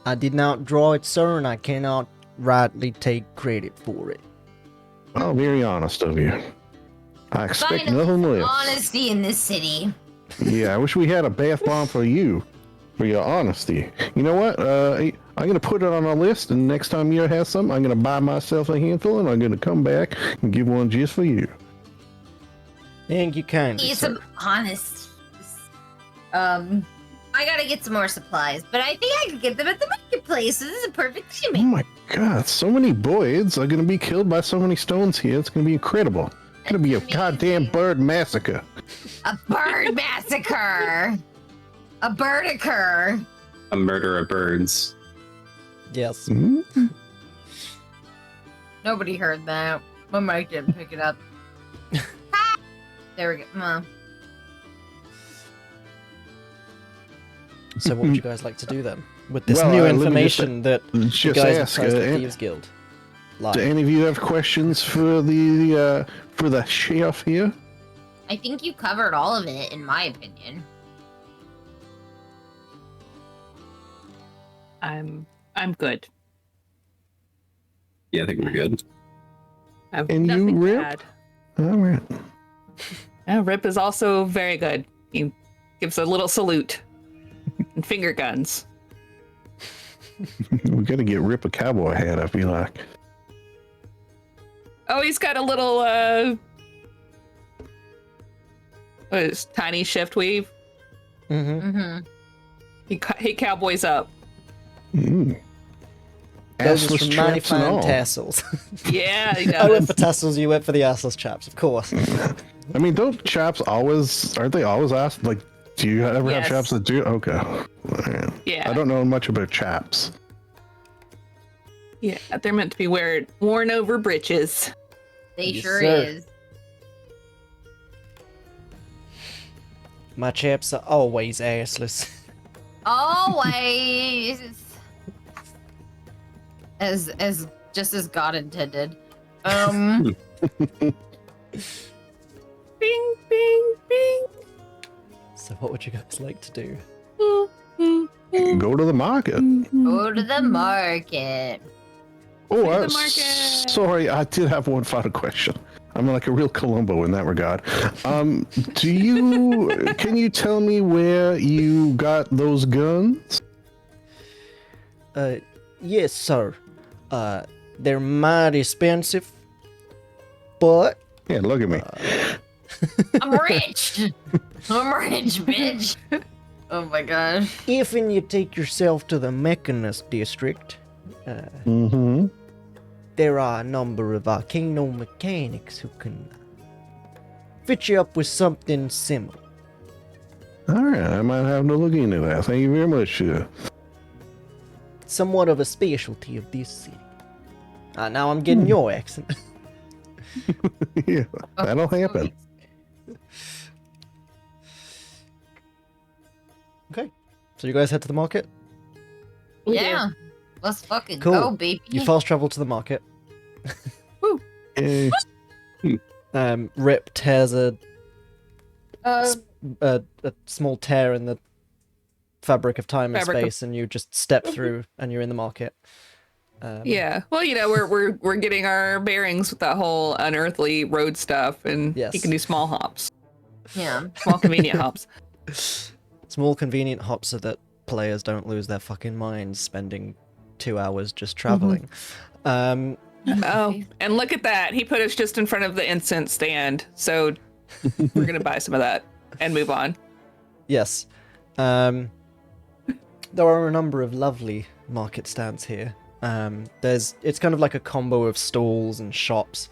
I did not draw it, sir, and I cannot rightly take credit for it. Oh, very honest of you. I expect Finally, nothing some less. honesty in this city. Yeah, I wish we had a bath bomb for you, for your honesty. You know what? I'm going to put it on a list, and next time you have something, I'm going to buy myself a handful, and I'm going to come back and give one just for you. Thank you kindly, Need sir. some honest. I gotta get some more supplies, but I think I could get them at the marketplace. So this is a perfect Oh timing. my god, so many boys are going to be killed by so many stones here. It's going to be incredible. It's going to be a goddamn bird massacre. A bird massacre. A birdicer. A murder of birds. Yes. Mhm. Nobody heard that. My mic didn't pick it up. There we go. So what would you guys like to do then? With this Well, new let me information that the Just guys ask, at the do Thieves Guild lied. any of you have questions for the chef here? I think you covered all of it, in my opinion. I'm good. Yeah, I think we're good. I have And you, nothing to Rip? add. All right. Rip is also very good. He gives a little salute and finger guns. We got to get Rip a cowboy hat, I feel like. Oh, he's got a little what is tiny shift weave. Mm-hmm. Mm-hmm. He cowboys up. Mm. Those are Assless some chaps mighty and fine all. tassels. Yeah, he I went does. for tassels, you went for the assless chaps, of course. I mean, don't chaps aren't they always asked, like, do you ever have Yes. chaps that do? Okay. All right. Yeah. I don't know much about chaps. Yeah, they're meant to be worn over breeches. They Yes, sure sir. is. My chaps are always assless. Always. As just as God intended. Bing, bing, bing. So what would you guys like to do? Go to the market. Go to the market. Oh, the market. sorry, I did have one final question. I'm like a real Columbo in that regard. Can you tell me where you got those guns? Yes, sir. They're mighty expensive, but Yeah, look at me. I'm rich. I'm rich, bitch. Oh my god. if and you take yourself to the Mechanist district, Mm-hmm. there are a number of arcanomechanics who can fit you up with something similar. All right, I might have to look into that. Thank you very much. Somewhat of a specialty of this city. Now I'm getting your accent. Yeah, that'll happen. Okay, so you guys head to the market. Yeah. Let's fucking Cool. go, baby. You fast travel to the market. Eh, Rip tears a Uh, small tear in the fabric of time and Fabric of- space, and you just step through, and you're in the market. Yeah. Well, we're getting our bearings with that whole unearthly road stuff, and Yes. you can do small hops, yeah. small convenient hops. Small convenient hops so that players don't lose their fucking minds spending 2 hours just traveling. Oh, and look at that! He put us just in front of the incense stand, so we're gonna buy some of that and move on. Yes. There are a number of lovely market stands here. It's kind of like a combo of stalls and shops,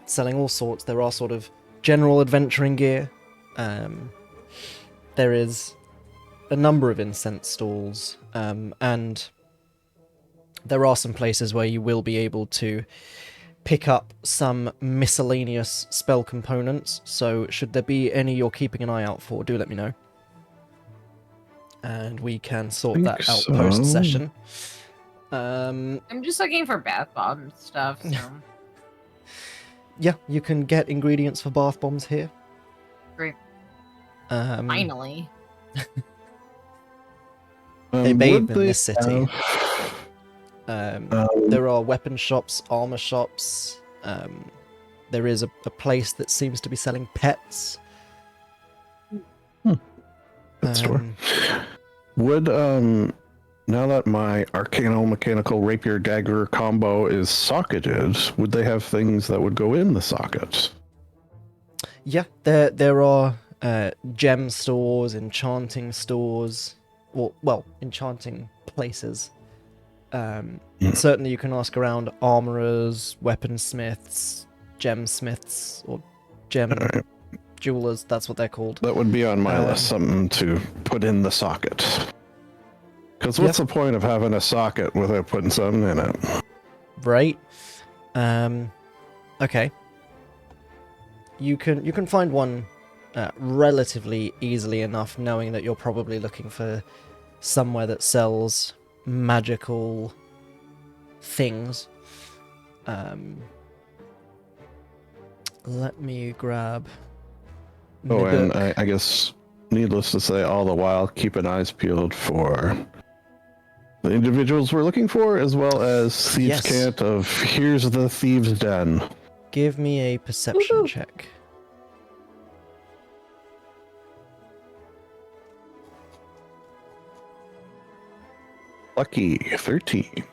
selling all sorts. There are sort of general adventuring gear. There is a number of incense stalls, and there are some places where you will be able to pick up some miscellaneous spell components, so should there be any you're keeping an eye out for, do let me know. And we can sort that out post-session. I'm just looking for bath bomb stuff. So. Yeah, you can get ingredients for bath bombs here. Great. Finally. They bathe in this city. There are weapon shops, armor shops. There is a place that seems to be selling pets. Pet store. Would now that my arcanomechanical rapier dagger combo is socketed, would they have things that would go in the sockets? Yeah, there are gem stores, enchanting stores, or well, enchanting places. Certainly you can ask around armorers, weaponsmiths, gemsmiths, or gem jewelers, that's what they're called. That would be on my list, something to put in the socket. Because what's the point of having a socket without putting something in it? Right. Okay. You can find one relatively easily enough, knowing that you're probably looking for somewhere that sells magical things. Let me grab... Oh, and I guess, needless to say, all the while, keep an eyes peeled for the individuals we're looking for, as well as Thieves' Cant of Here's the Thieves' Den. Give me a perception check. Lucky 13.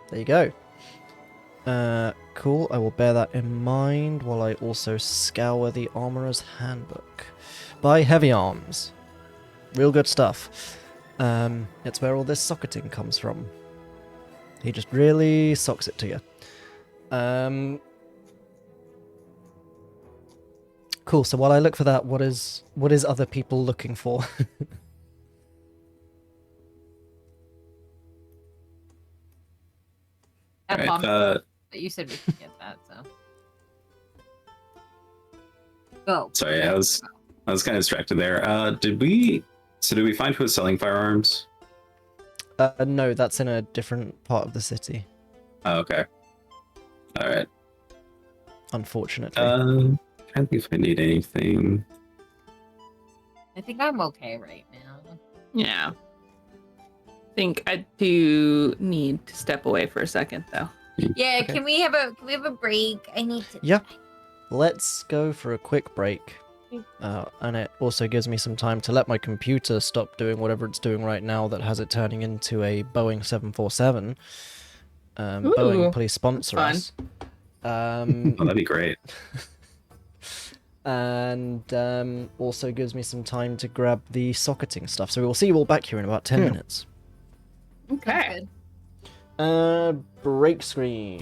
There you go. Cool, I will bear that in mind while I also scour the Armorer's Handbook. By Heavy Arms. Real good stuff. It's where all this socketing comes from. He just really socks it to you. Cool, so while I look for that, what is other people looking for? But you said we could get that, so. Go. Sorry, I was kind of distracted there. Did we find who was selling firearms? No, that's in a different part of the city. Oh, okay. All right. Unfortunately. I don't think if I need anything. I think I'm okay right now. Yeah. I think I do need to step away for a second, though. Yeah, Okay. can we have a break? I need to. Yeah. Let's go for a quick break. And it also gives me some time to let my computer stop doing whatever it's doing right now that has it turning into a Boeing 747. Boeing, please sponsor us. Oh, that'd be great. And also gives me some time to grab the socketing stuff. So we'll see you all back here in about 10 minutes. Okay. Break screen.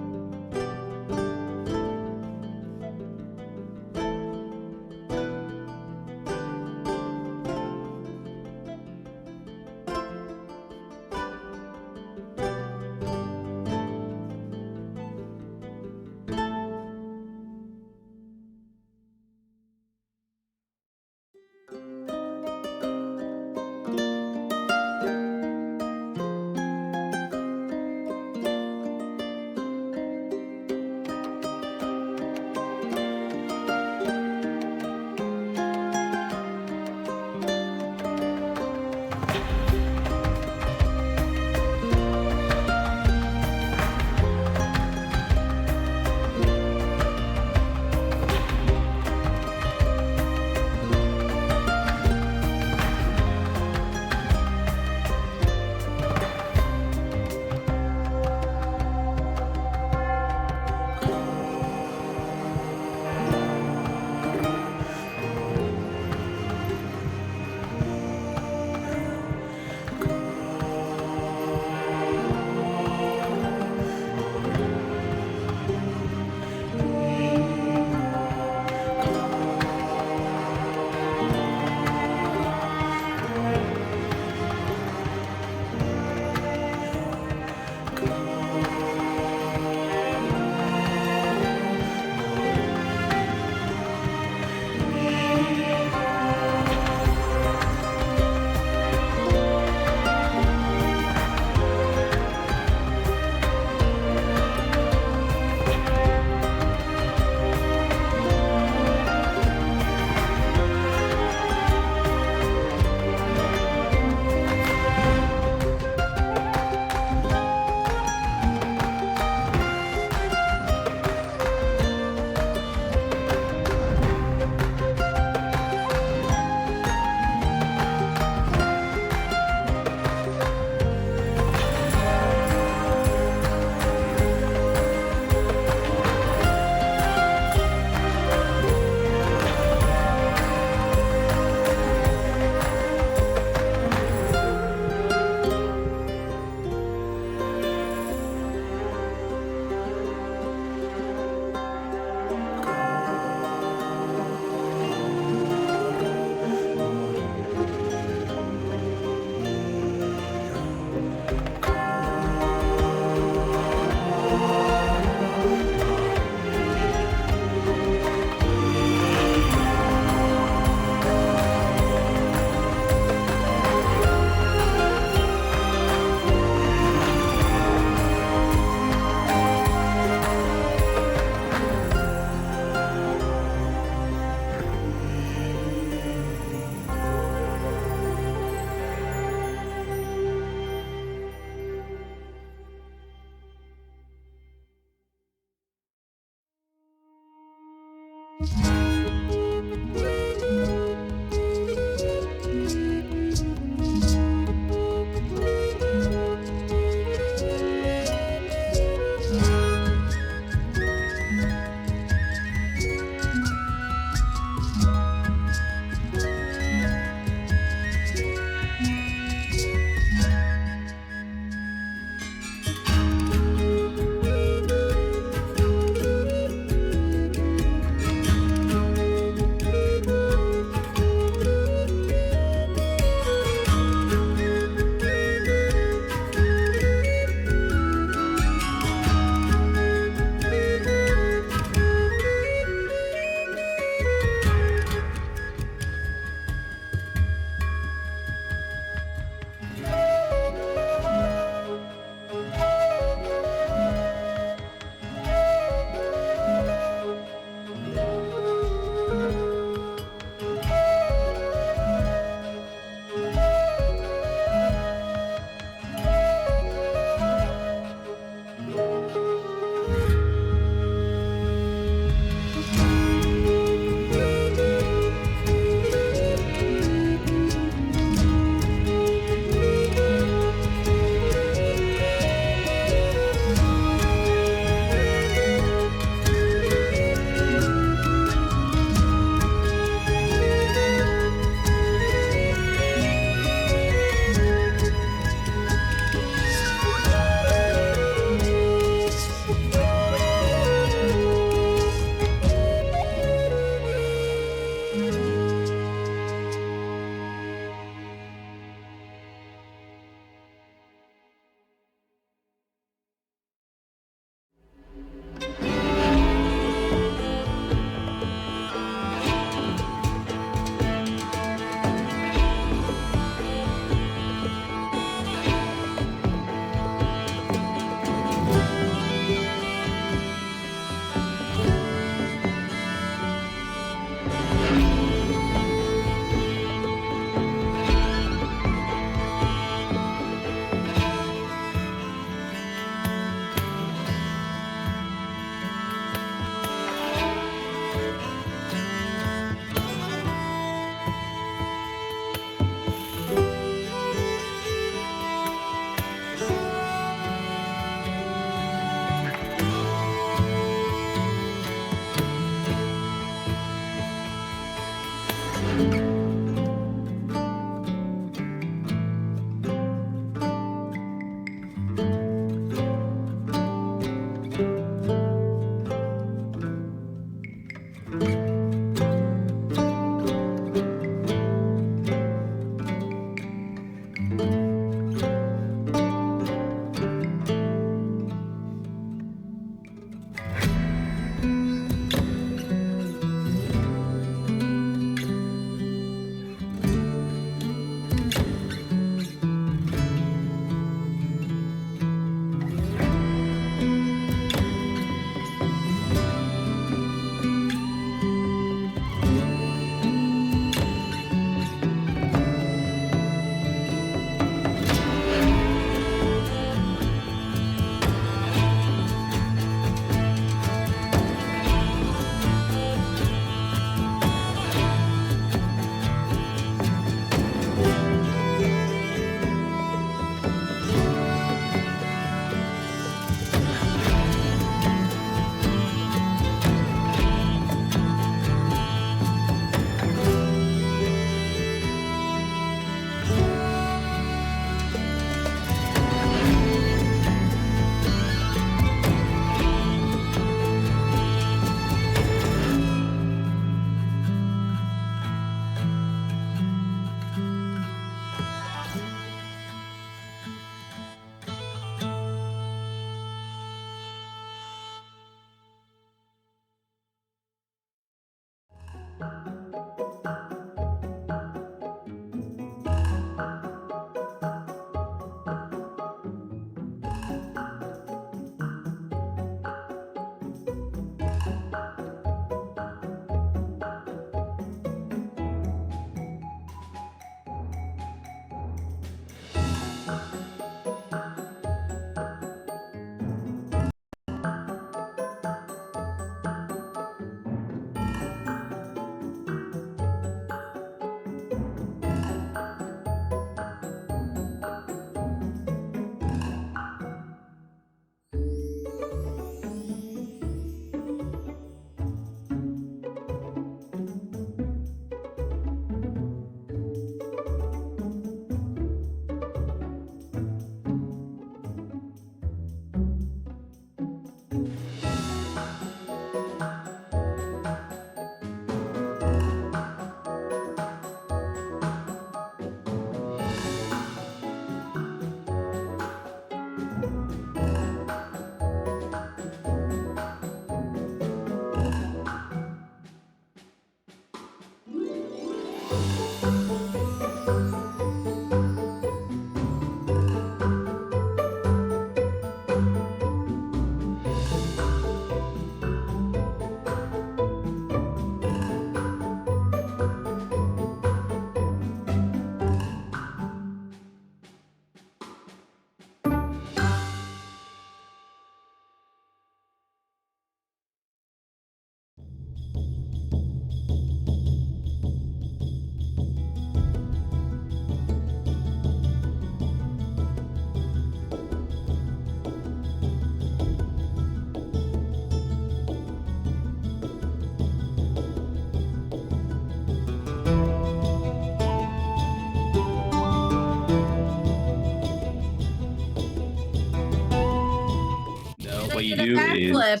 What you do is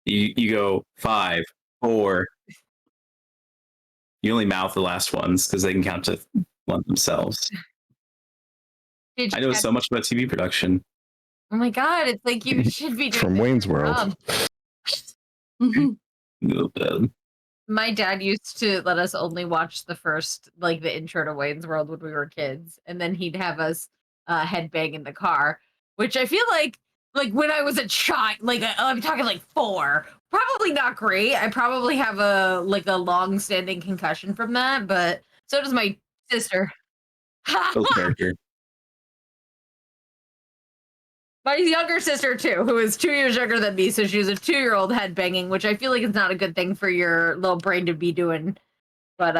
you go 5, 4. You only mouth the last ones because they can count to one themselves. I know so much about TV production. Oh my god, it's like you should be doing From Wayne's World. My dad used to let us only watch the first, like the intro to Wayne's World when we were kids, and then he'd have us headbang in the car, which I feel like when I was a child, I'm talking like 4, probably not great. I probably have a long-standing concussion from that, but so does my sister. Character. My younger sister too, who is 2 years younger than me, so she was a 2-year-old headbanging, which I feel like is not a good thing for your little brain to be doing. But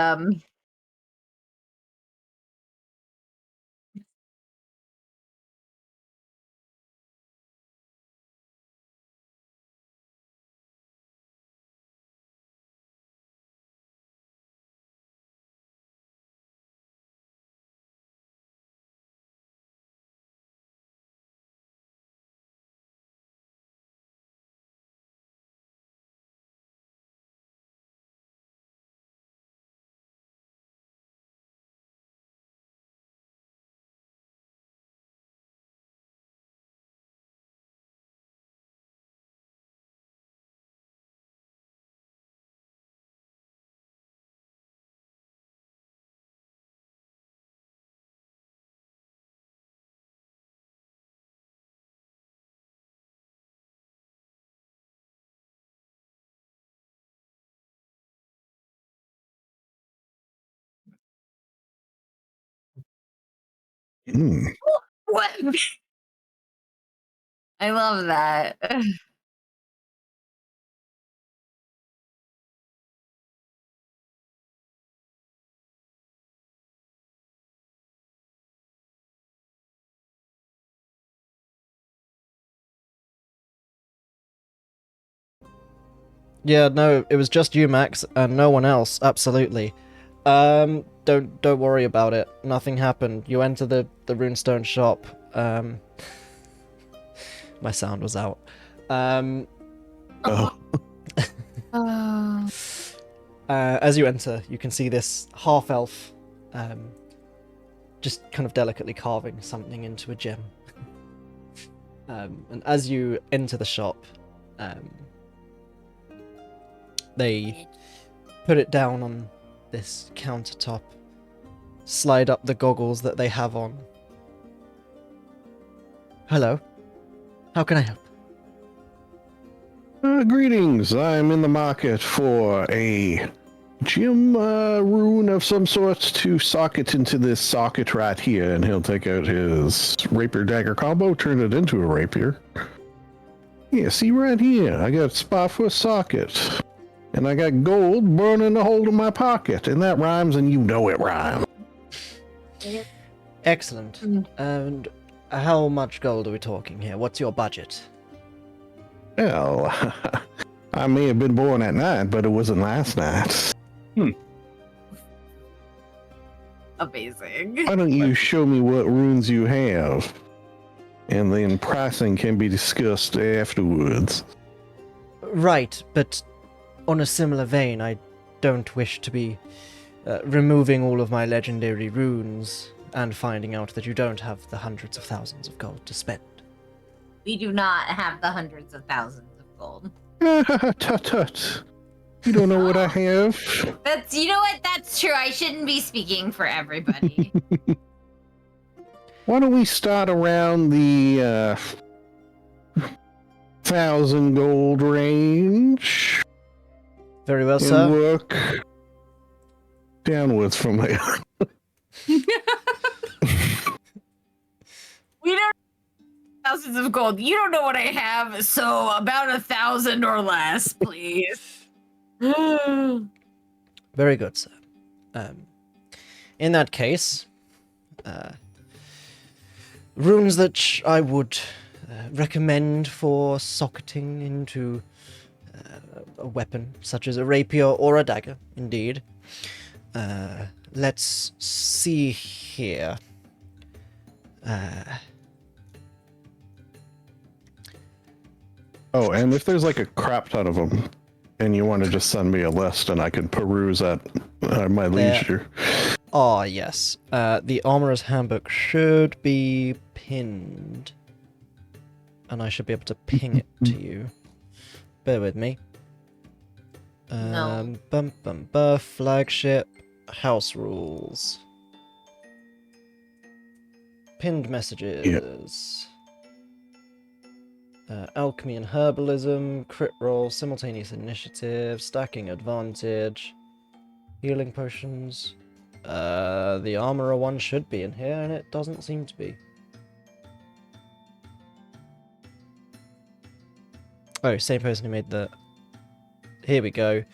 Hmm. What? I love that. Yeah, no, it was just you, Max, and no one else. Absolutely. Don't worry about it. Nothing happened. You enter the Runestone Shop. My sound was out. Oh. As you enter, you can see this half-elf, just kind of delicately carving something into a gem. And as you enter the shop, they put it down on this countertop, slide up the goggles that they have on. Hello. How can I help? Greetings. I'm in the market for a gem rune of some sort to socket into this socket right here, and he'll take out his rapier dagger combo, turn it into a rapier. Yeah, see right here. I got a spot for a socket. And I got gold burning a hole in my pocket, and that rhymes, and you know it rhymes. Excellent. And how much gold are we talking here? What's your budget? Well, I may have been born at night, but it wasn't last night. Amazing. Why don't you show me what runes you have? And then pricing can be discussed afterwards. Right, but on a similar vein, I don't wish to be removing all of my legendary runes and finding out that you don't have the hundreds of thousands of gold to spend. We do not have the hundreds of thousands of gold. Tut tut. You don't know what I have. You know what? That's true. I shouldn't be speaking for everybody. Why don't we start around the 1,000 gold range? Very well, And sir. work downwards from there. We don't have thousands of gold. You don't know what I have, so about 1,000 or less, please. Very good, sir. In that case, runes that I would recommend for socketing into a weapon, such as a rapier or a dagger, indeed. Let's see here. Oh, and if there's like a crap ton of them, and you want to just send me a list and I can peruse at my leisure. Ah, yes. The Armorer's Handbook should be pinned. And I should be able to ping it to you. Bear with me. No. Flagship, house rules. Pinned messages. Alchemy and herbalism, crit roll, simultaneous initiative, stacking advantage, healing potions. The armorer one should be in here, and it doesn't seem to be. Oh, same person who made the... Here we go.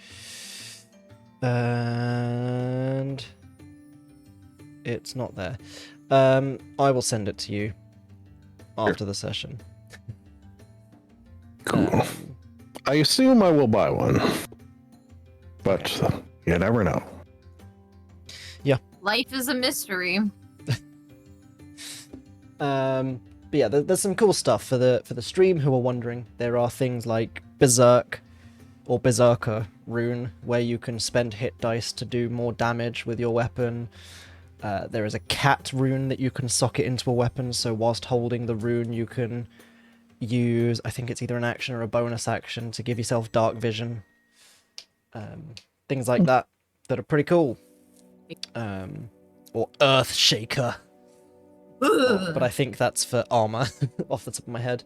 And... it's not there. I will send it to you after the session. Cool. I assume I will buy one. But you never know. Life is a mystery. But yeah, there's some cool stuff for the stream who are wondering. There are things like Berserk or Berserker rune, where you can spend hit dice to do more damage with your weapon. There is a cat rune that you can socket into a weapon, so whilst holding the rune you can use, I think it's either an action or a bonus action to give yourself dark vision. Things like that are pretty cool. Or Earth Shaker. But I think that's for armor, off the top of my head.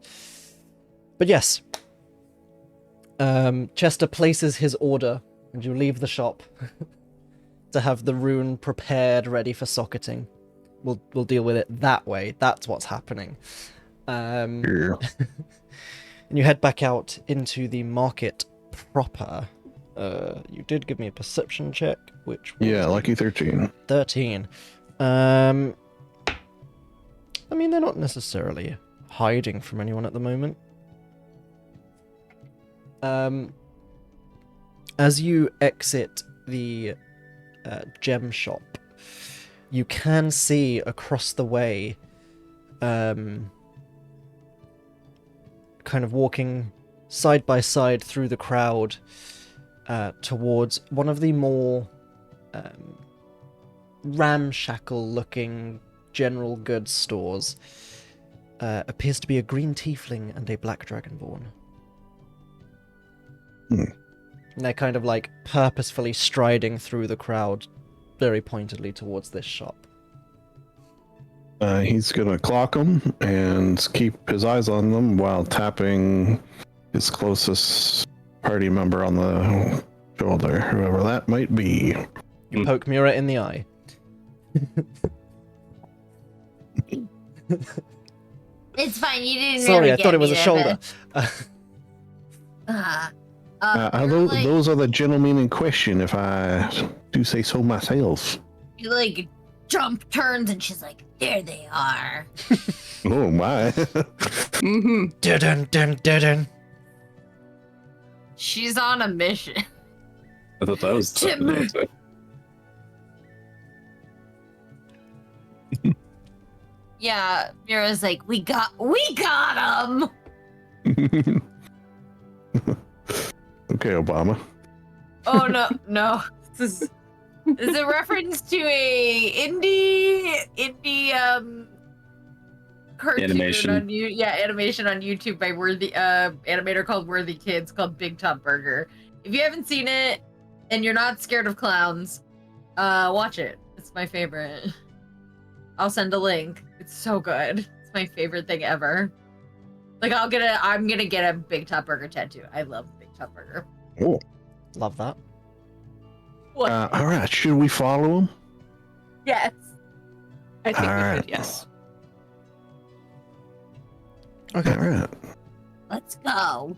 But yes. Chester places his order, and you leave the shop to have the rune prepared, ready for socketing. we'll deal with it that way. That's what's happening. Yeah. And you head back out into the market proper. You did give me a perception check, which was Yeah, lucky 13. 13. I mean, they're not necessarily hiding from anyone at the moment. As you exit the gem shop, you can see across the way, kind of walking side by side through the crowd towards one of the more ramshackle-looking general goods stores, appears to be a green tiefling and a black dragonborn. And they're kind of like purposefully striding through the crowd very pointedly towards this shop. He's gonna clock them and keep his eyes on them while tapping his closest party member on the shoulder, whoever that might be. You poke Mura in the eye. It's fine. You didn't. Sorry, really I thought it was a get me shoulder. Those are the gentlemen in question, if I do say so myself. He like jump turns and she's like, "There they are." Oh my. Mm-hmm. Dun dun dun. She's on a mission. I thought that was Tim. Yeah, Mira's like, we got him. Okay, Obama. Oh no. This is a reference to a indie cartoon Animation. animation on YouTube by animator called Worthy Kids called Big Top Burger. If you haven't seen it and you're not scared of clowns, watch it. It's my favorite. I'll send a link. It's so good. It's my favorite thing ever. Like I'm gonna get a Big Top Burger tattoo. I love Big Top Burger. Oh. Love that. What? All right, should we follow him? Yes. I think we Alright. should, yes. Okay, all right. Let's go.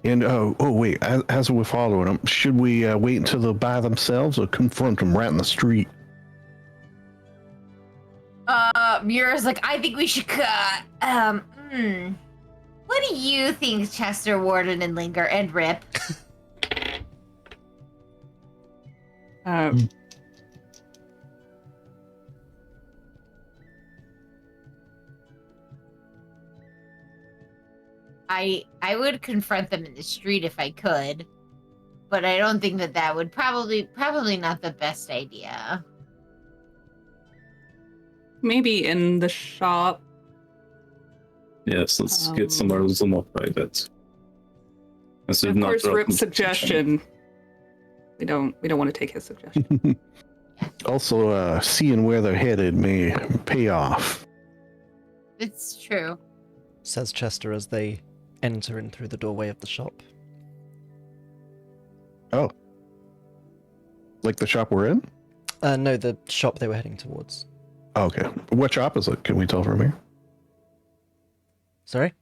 And wait, as we're following them, should we wait until they're by themselves or confront them right in the street? Mira's like, I think we should what do you think, Chester, Warden, and Linger, and Rip? I would confront them in the street if I could, but I don't think that would probably not the best idea. Maybe in the shop. Yes, let's get somewhere a little more private. This is Of not course, the- Rip's suggestion. We don't want to take his suggestion. Also, seeing where they're headed may pay off. It's true. Says Chester as they enter in through the doorway of the shop. Oh. Like the shop we're in? No, the shop they were heading towards. Okay. What shop is it? Can we tell from here? Sorry?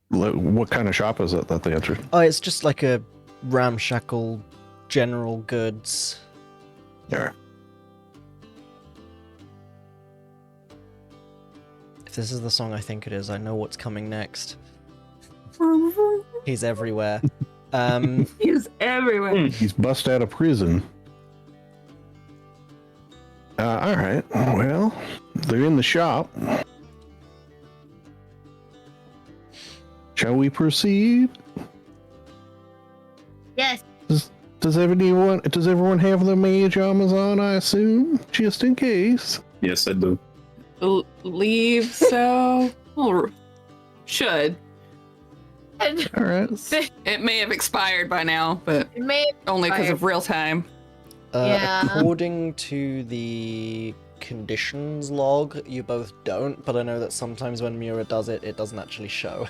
What kind of shop is it that they entered? Oh, it's just like a ramshackle general goods. Yeah. If this is the song I think it is, I know what's coming next. He's everywhere. He's everywhere. He's bust out of prison. All right. Well, they're in the shop. Shall we proceed? Yes. Does everyone have their mage armors on, I assume? Just in case. Yes, I do. Leave so. Well, should. All right. It may have expired by now, but It may only because of real time. Yeah. According to the conditions log, you both don't, but I know that sometimes when Mura does it, it doesn't actually show.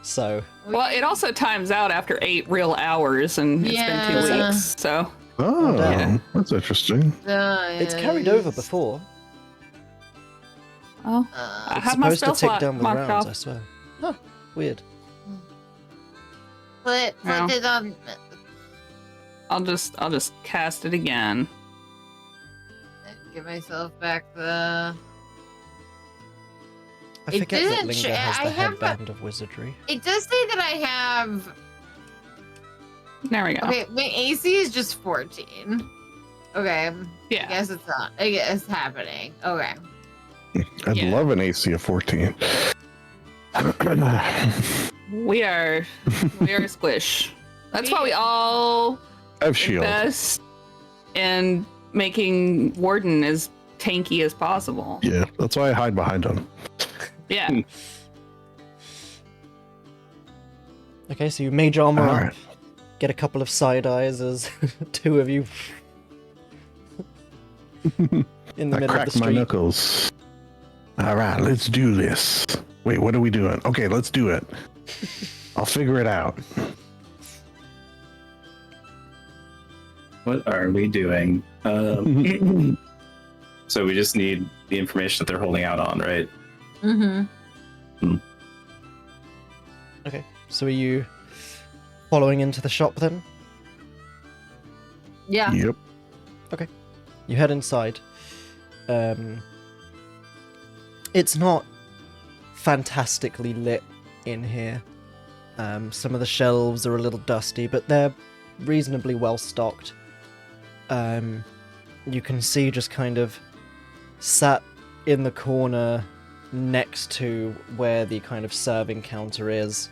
So, Well, it also times out after 8 real hours, and it's been 2 Yeah. weeks. So Oh, damn. that's interesting. It's carried over before. Oh, I It's have my supposed to spell tick slot down with marked rounds, off. I swear. Huh, weird. Put No. it on. I'll just cast it again. Give myself back the. I It forget that didn't Linger sh- has the I have a- headband of wizardry. It does say that I have. There we go. Okay, my AC is just 14. Okay. I Yeah. guess it's not. I guess it's happening. Okay. I'd Yeah. love an AC of 14. We are squish. That's why we all I have shield. invest in making Warden as tanky as possible. Yeah, that's why I hide behind him. Yeah. Okay, so you mage armor up, Alright. get a couple of side eyes as two of you in the I middle of crack the my street. knuckles. All right, let's do this. Wait, what are we doing? Okay, let's do it. I'll figure it out. What are we doing? So we just need the information that they're holding out on, right? Mm-hmm. Okay, so are you following into the shop then? Yeah. Yep. You head inside. It's not fantastically lit in here. Some of the shelves are a little dusty, but they're reasonably well stocked. You can see just kind of sat in the corner next to where the kind of serving counter is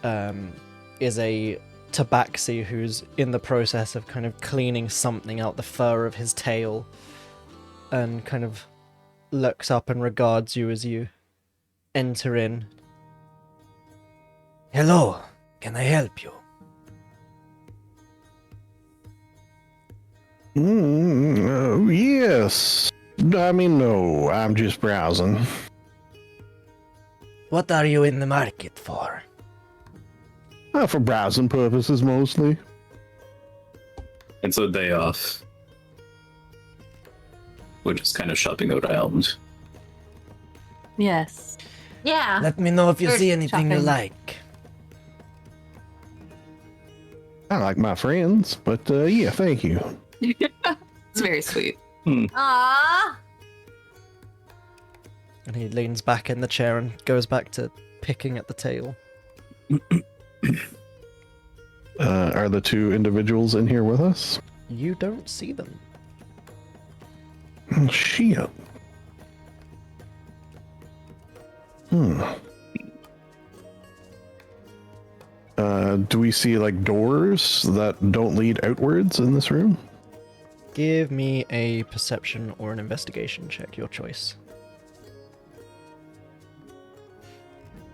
a tabaxi who's in the process of kind of cleaning something out the fur of his tail and kind of looks up and regards you as you enter in. Hello, can I help you? Yes. I mean, no, I'm just browsing. What are you in the market for? For browsing purposes mostly. It's a day off. We're just kind of shopping around. Yes. Yeah. Let me know if you We're see anything you shopping. like. I like my friends, but yeah, thank you. It's very sweet. Aww. And he leans back in the chair and goes back to picking at the tail. Are the two individuals in here with us? You don't see them. Oh, shit. Do we see like doors that don't lead outwards in this room? Give me a perception or an investigation check, your choice.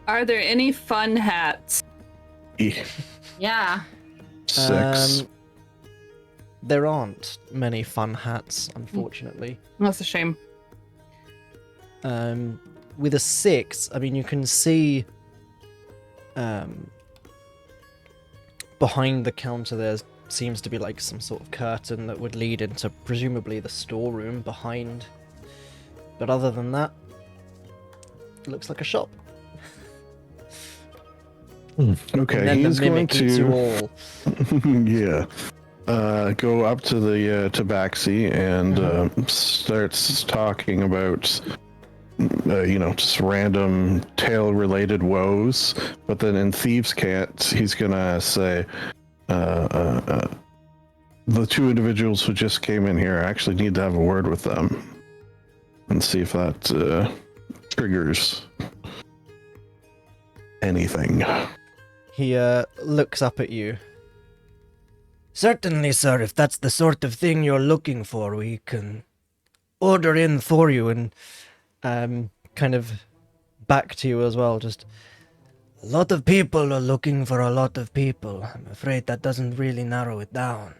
Are there any fun hats? Yeah. 6. There aren't many fun hats, unfortunately. That's a shame. With a 6, I mean, you can see behind the counter there seems to be like some sort of curtain that would lead into presumably the storeroom behind. But other than that, it looks like a shop. Okay, And then he's the going mimic eats you to all. yeah, go up to the tabaxi and starts talking about just random tale-related woes. But then in Thieves' Cant, he's gonna say, the two individuals who just came in here, I actually need to have a word with them and see if that triggers anything. He looks up at you. Certainly, sir, if that's the sort of thing you're looking for, we can order in for you. And kind of back to you as well, just A lot of people are looking for a lot of people. I'm afraid that doesn't really narrow it down.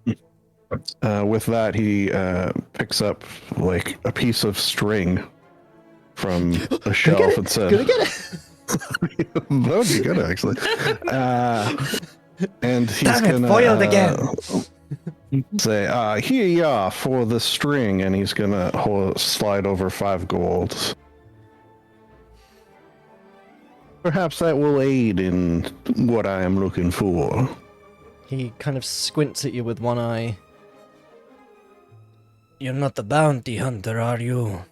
With that, he picks up like a piece of string from a shelf and said, gonna get it. "That would be good, actually." And he's Damn it, gonna foiled again. say, "Here you are for the string," and he's gonna slide over 5 gold. Perhaps that will aid in what I am looking for. He kind of squints at you with one eye. You're not the bounty hunter, are you?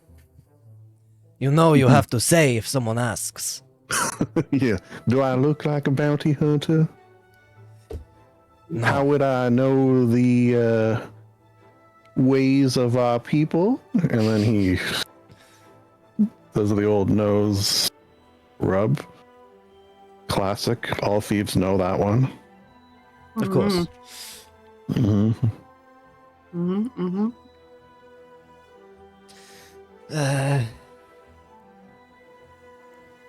You know you have to say if someone asks. Yeah. Do I look like a bounty hunter? No. How would I know the ways of our people? And then he does the old nose rub. Classic. All thieves know that one. Of course. Mm-hmm.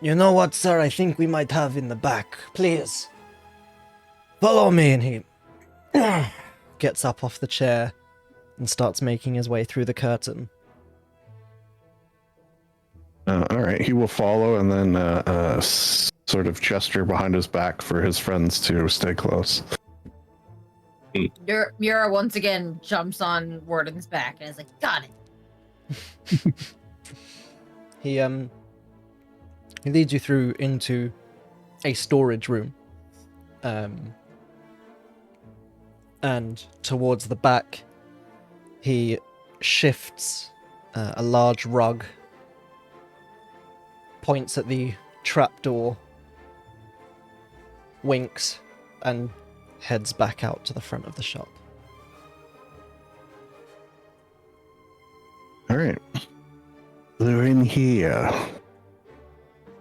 You know what, sir? I think we might have in the back. Please. Follow me. And he Gets up off the chair and starts making his way through the curtain. All right. He will follow and then sort of gesture behind his back for his friends to stay close. Mira once again jumps on Warden's back and is like, got it. He leads you through into a storage room. And towards the back, he shifts a large rug, points at the trapdoor, winks, and heads back out to the front of the shop. All right. They're in here.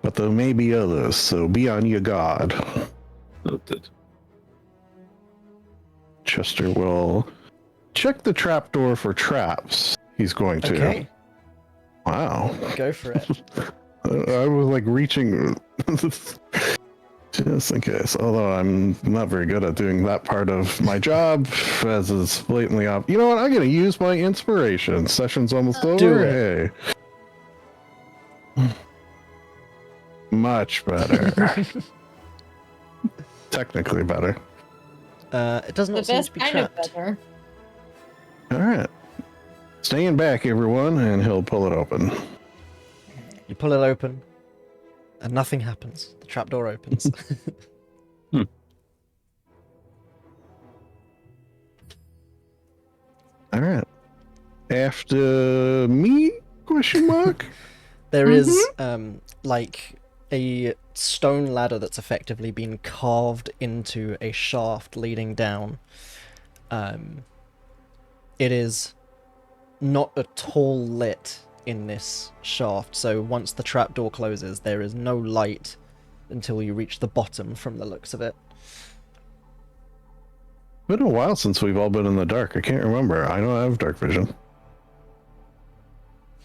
But there may be others, so be on your guard. Noted. Chester will check the trapdoor for traps. He's going to. Okay, Wow. go for it. I was like reaching just in case. Although I'm not very good at doing that part of my job, as is blatantly obvious. You know what? I'm gonna use my inspiration. Session's almost over. Do it. Hey. Much better. Technically better. It does The not seem best to be kind of trapped. better. All right. Stand back, everyone, and he'll pull it open. You pull it open, and nothing happens. The trapdoor opens. All right. After me? Question mark. There is like a stone ladder that's effectively been carved into a shaft leading down. It is not at all lit in this shaft, so once the trapdoor closes, there is no light until you reach the bottom from the looks of it. Been a while since we've all been in the dark. I can't remember. I know I have dark vision.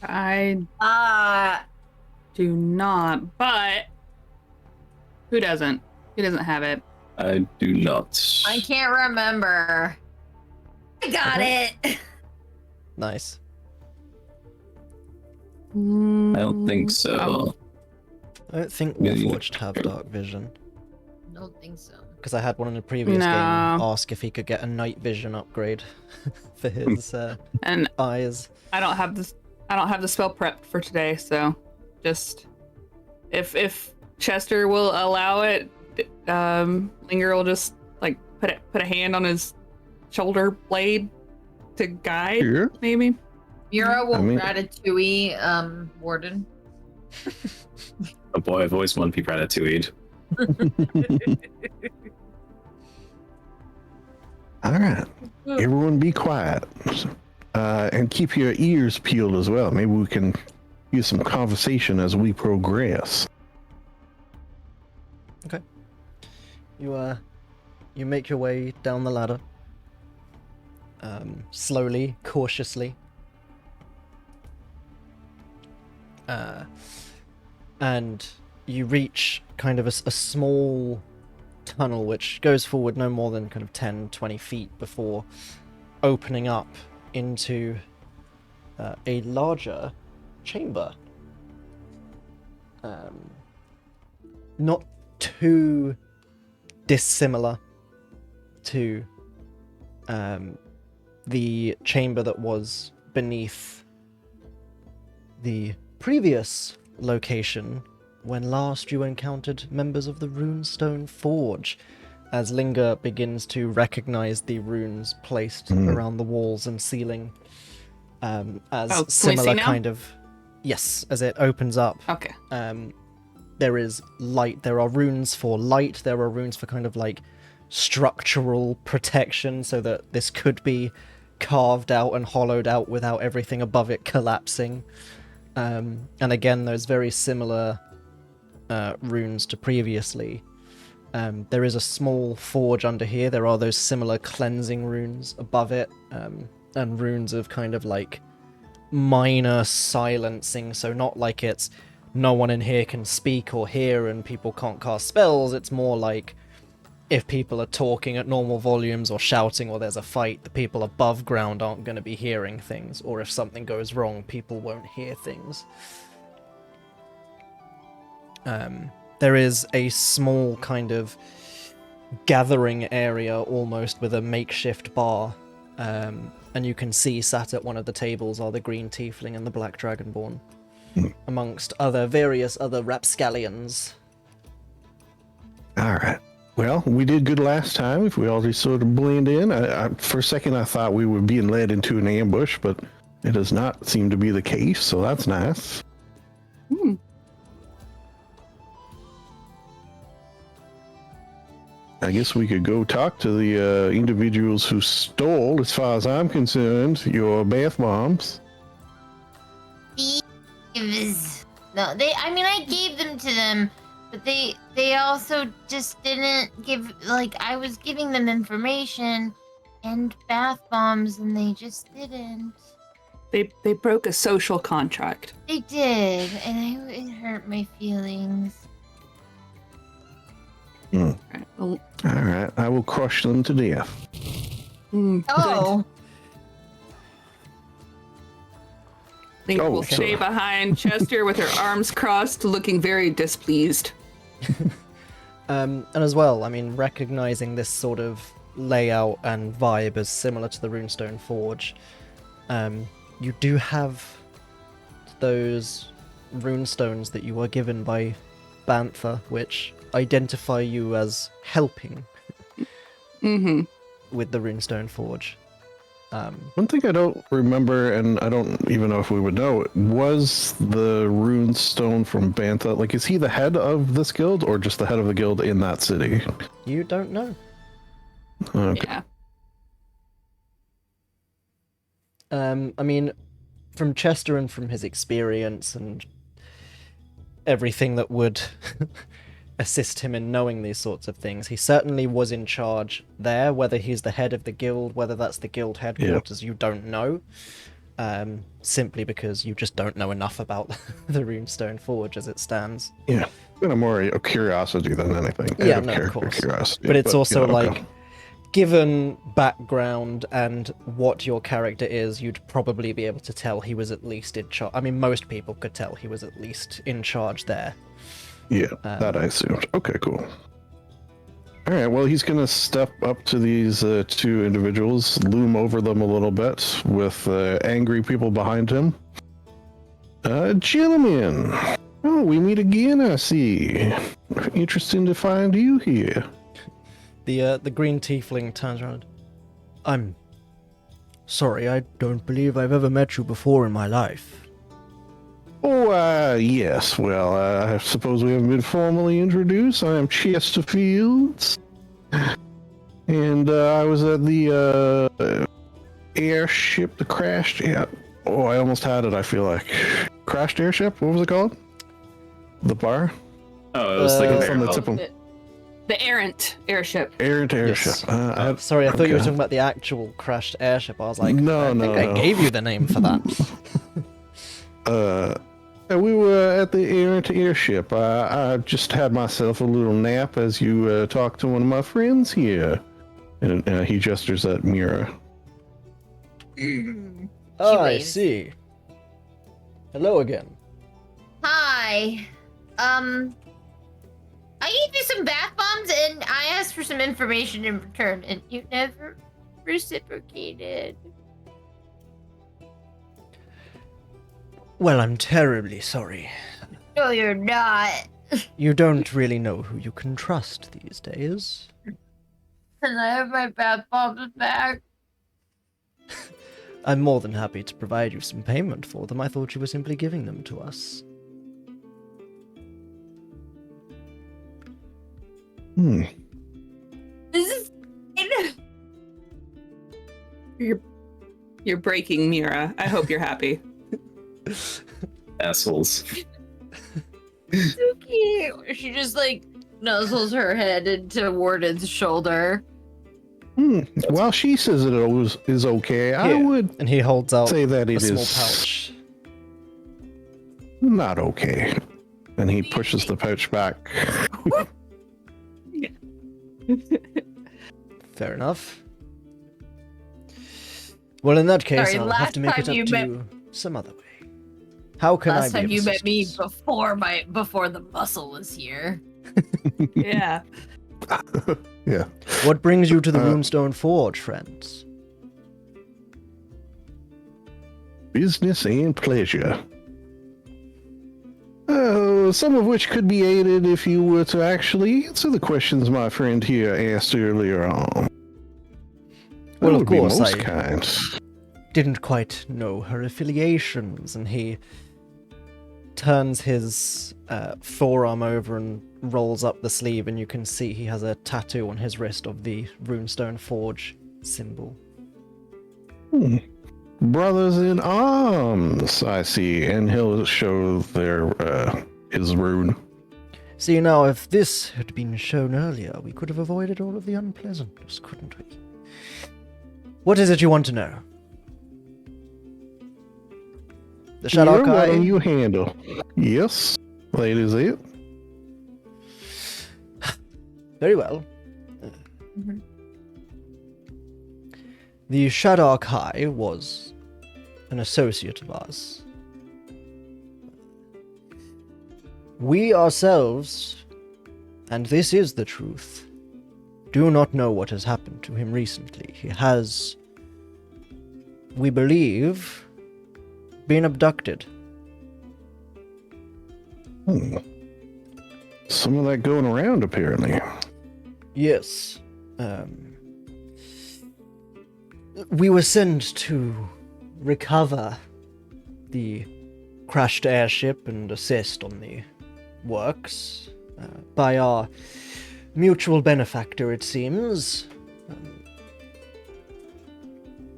I do not, but who doesn't? Who doesn't have it? I do not. I can't remember. I got it. Nice. I don't think so. I don't think Yeah, you- Warforged have dark vision, Don't think so. because I had one in the previous No. game ask if he could get a night vision upgrade for his And eyes. I don't have this. I don't have the spell prepped for today, so just if Chester will allow it, Linger will just like put a hand on his shoulder blade to guide, Here? maybe. Mira will I mean- ratatouille Warden. Oh boy, I've always wanted to be ratatouille. All right. Everyone be quiet. And keep your ears peeled as well. Maybe we can use some conversation as we progress. You make your way down the ladder, slowly, cautiously, and you reach kind of a small tunnel which goes forward no more than kind of 10-20 feet before opening up into a larger chamber. Not too dissimilar to the chamber that was beneath the previous location when last you encountered members of the Runestone Forge, as Linger begins to recognize the runes placed around the walls and ceiling as can we similar see now? kind of... Yes, as it opens up. Okay. There is light. There are runes for light. There are runes for kind of like structural protection, so that this could be carved out and hollowed out without everything above it collapsing. And again, there's very similar runes to previously. There is a small forge under here. There are those similar cleansing runes above it, and runes of kind of like minor silencing, so not like it's no one in here can speak or hear and people can't cast spells. It's more like if people are talking at normal volumes or shouting or there's a fight, the people above ground aren't going to be hearing things, or if something goes wrong, people won't hear things. There is a small kind of gathering area almost with a makeshift bar, and you can see sat at one of the tables are the green tiefling and the black dragonborn, amongst various other rapscallions. All right. Well, we did good last time. If we all just sort of blend in, for a second I thought we were being led into an ambush, but it does not seem to be the case. So that's nice. I guess we could go talk to the individuals who stole, as far as I'm concerned, your bath bombs. Thieves. No, I gave them to them, but they also just didn't give, I was giving them information and bath bombs, and they just didn't. They broke a social contract. They did, and it hurt my feelings. Right, well, All right, I will crush them to death. Oh. Linger will Oh, stay so- behind Chester with her arms crossed, looking very displeased. And as well, I mean, recognizing this sort of layout and vibe as similar to the Runestone Forge, you do have those runestones that you were given by Bantha, which identify you as helping with the Runestone Forge. One thing I don't remember, and I don't even know if we would know, was the runestone from Bantha. Like, is he the head of this guild, or just the head of the guild in that city? You don't know. Okay. Yeah. I mean, from Chester and from his experience and everything that would assist him in knowing these sorts of things, he certainly was in charge there. Whether he's the head of the guild, whether that's the guild headquarters, you don't know. Simply because you just don't know enough about the Runestone Forge as it stands. Yeah. Kind of more a curiosity than anything. Yeah, Out of no, of character course. curiosity. But it's also you know, okay. like, given background and what your character is, you'd probably be able to tell he was at least in charge. I mean, most people could tell he was at least in charge there. Yeah, that I assumed. Okay, cool. All right, well, he's going to step up to these two individuals, loom over them a little bit with angry people behind him. Gentlemen, oh, we meet again, I see. Interesting to find you here. The green tiefling turns around. I'm sorry, I don't believe I've ever met you before in my life. Oh, yes. Well, I suppose we haven't been formally introduced. I am Chesterfields. And I was at the airship, the crashed... Yeah. Oh, I almost had it, I feel like. Crashed airship? What was it called? The bar? Oh, it was like a from the barrel. tip of... The Errant Airship. Errant airship. Yes. Sorry, I thought you were okay. talking about the actual crashed airship. I was like, No, I think no, I no. gave you the name for that. We were at the Errant airship. I just had myself a little nap as you talked to one of my friends here. And he gestures at Mira. Oh, I waves. see. Hello again. Hi. I gave you some bath bombs responds, and I asked for some information in return, and you never reciprocated. Well, I'm terribly sorry. No, you're not. You don't really know who you can trust these days. And I have my bath bombs back. I'm more than happy to provide you some payment for them. I thought you were simply giving them to us. This is. You're breaking, Mira. I hope you're happy. Assholes. So cute. She just like nuzzles her head into Warden's shoulder. While she says it is okay, I Here. would And he holds out say that a it small is pouch. not okay. And he pushes the pouch back. Fair enough. Well, in that case, Sorry, I'll have to make it last time up you to you some other way. How can Last I be time of you met me assistance? before the muscle was here. Yeah. Yeah. What brings you to the Runestone Forge, friends? Business and pleasure. Oh, some of which could be aided if you were to actually answer the questions my friend here asked earlier on. Well, That of would be course, most I- kind. Didn't quite know her affiliations, and he turns his forearm over and rolls up the sleeve, and you can see he has a tattoo on his wrist of the Runestone Forge symbol. Brothers in arms, I see, and he'll show their his rune. See, now, if this had been shown earlier, we could have avoided all of the unpleasantness, couldn't we? What is it you want to know? The Shadow Here, why don't Kai? you handle? Yes, that is it. Very well. Mhm. The Shadow Kai was an associate of ours. We ourselves, and this is the truth, do not know what has happened to him recently. He has, we believe, been abducted. Some of that going around, apparently. Yes. We were sent to recover the crashed airship and assist on the works by our mutual benefactor, it seems.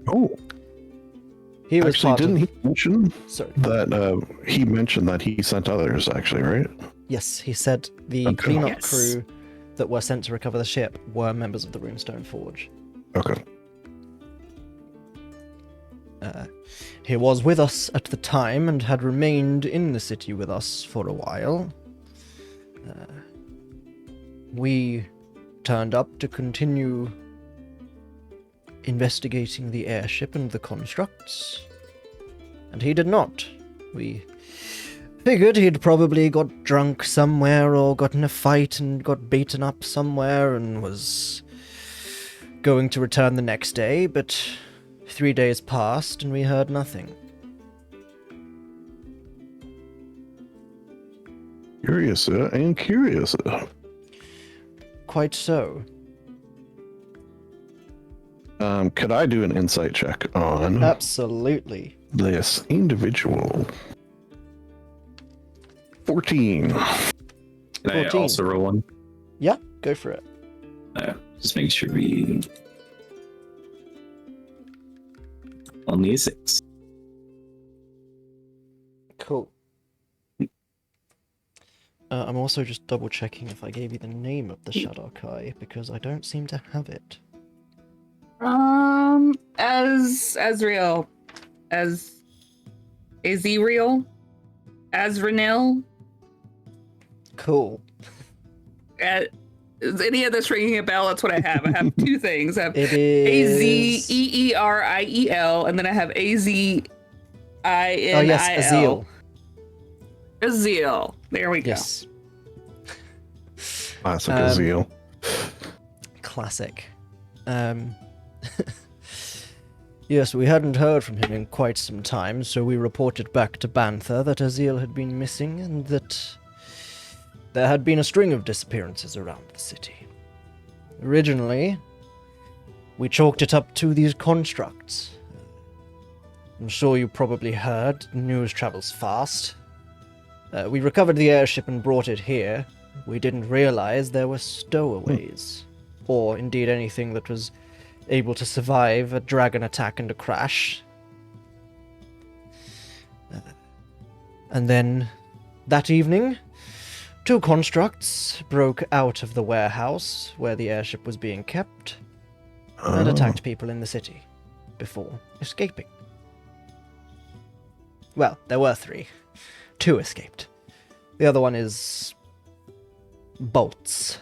Oh, He was actually, part didn't of... he mention Sorry. that he mentioned that he sent others, actually, right? Yes, he said the Okay. cleanup Yes. crew that were sent to recover the ship were members of the Runestone Forge. Okay. He was with us at the time and had remained in the city with us for a while. We turned up to continue investigating the airship and the constructs, and he did not. We figured he'd probably got drunk somewhere or got in a fight and got beaten up somewhere and was going to return the next day, but 3 days passed and we heard nothing. Curiouser and curiouser. Quite so. Could I do an insight check on Absolutely. this individual? 14. Can I 14. also roll one? Yeah, go for it. Just make sure we only a 6. Cool. I'm also just double checking if I gave you the name of the Shadow Kai, because I don't seem to have it. Azrael, as Azriel, Azranil. Cool. Is any of this ringing a bell? That's what I have. I have two things. I have It is... Azeriel, and then I have Azin. Oh yes, Azil. Azil. There we go. Yes. Classic Um, Azil. Classic. Yes, we hadn't heard from him in quite some time, so we reported back to Bantha that Azil had been missing and that there had been a string of disappearances around the city. Originally, we chalked it up to these constructs. I'm sure you probably heard, news travels fast. We recovered the airship and brought it here. We didn't realize there were stowaways, or indeed anything that was able to survive a dragon attack and a crash. And then, that evening, 2 constructs broke out of the warehouse where the airship was being kept and attacked people in the city before escaping. Well, there were 3. 2 escaped. The other one is Bolts.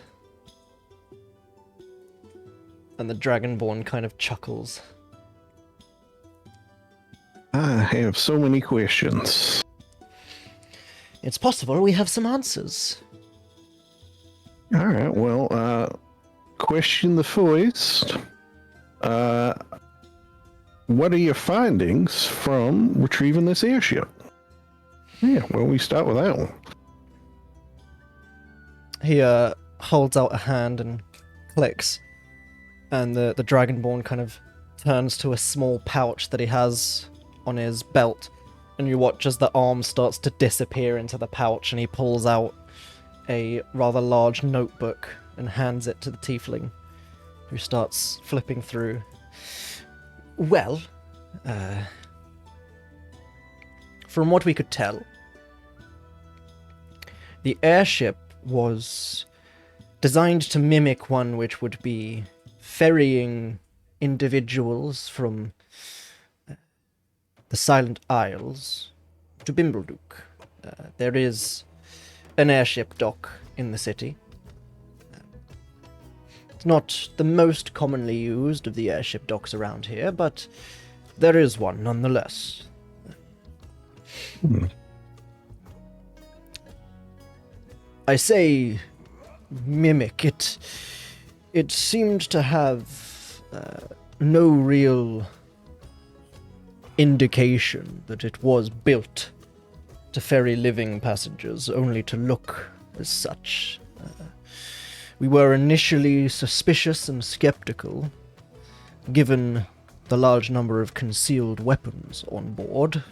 And the Dragonborn kind of chuckles. I have so many questions. It's possible we have some answers. All right, well, question the first. What are your findings from retrieving this airship? Yeah, well, we start with that one. He holds out a hand and clicks. And the Dragonborn kind of turns to a small pouch that he has on his belt. And you watch as the arm starts to disappear into the pouch, and he pulls out a rather large notebook and hands it to the tiefling, who starts flipping through. Well, from what we could tell, the airship was designed to mimic one which would be ferrying individuals from the Silent Isles to Bimbleduk. There is an airship dock in the city. It's not the most commonly used of the airship docks around here, but there is one nonetheless. I say mimic. It seemed to have no real indication that it was built to ferry living passengers, only to look as such. We were initially suspicious and skeptical, given the large number of concealed weapons on board,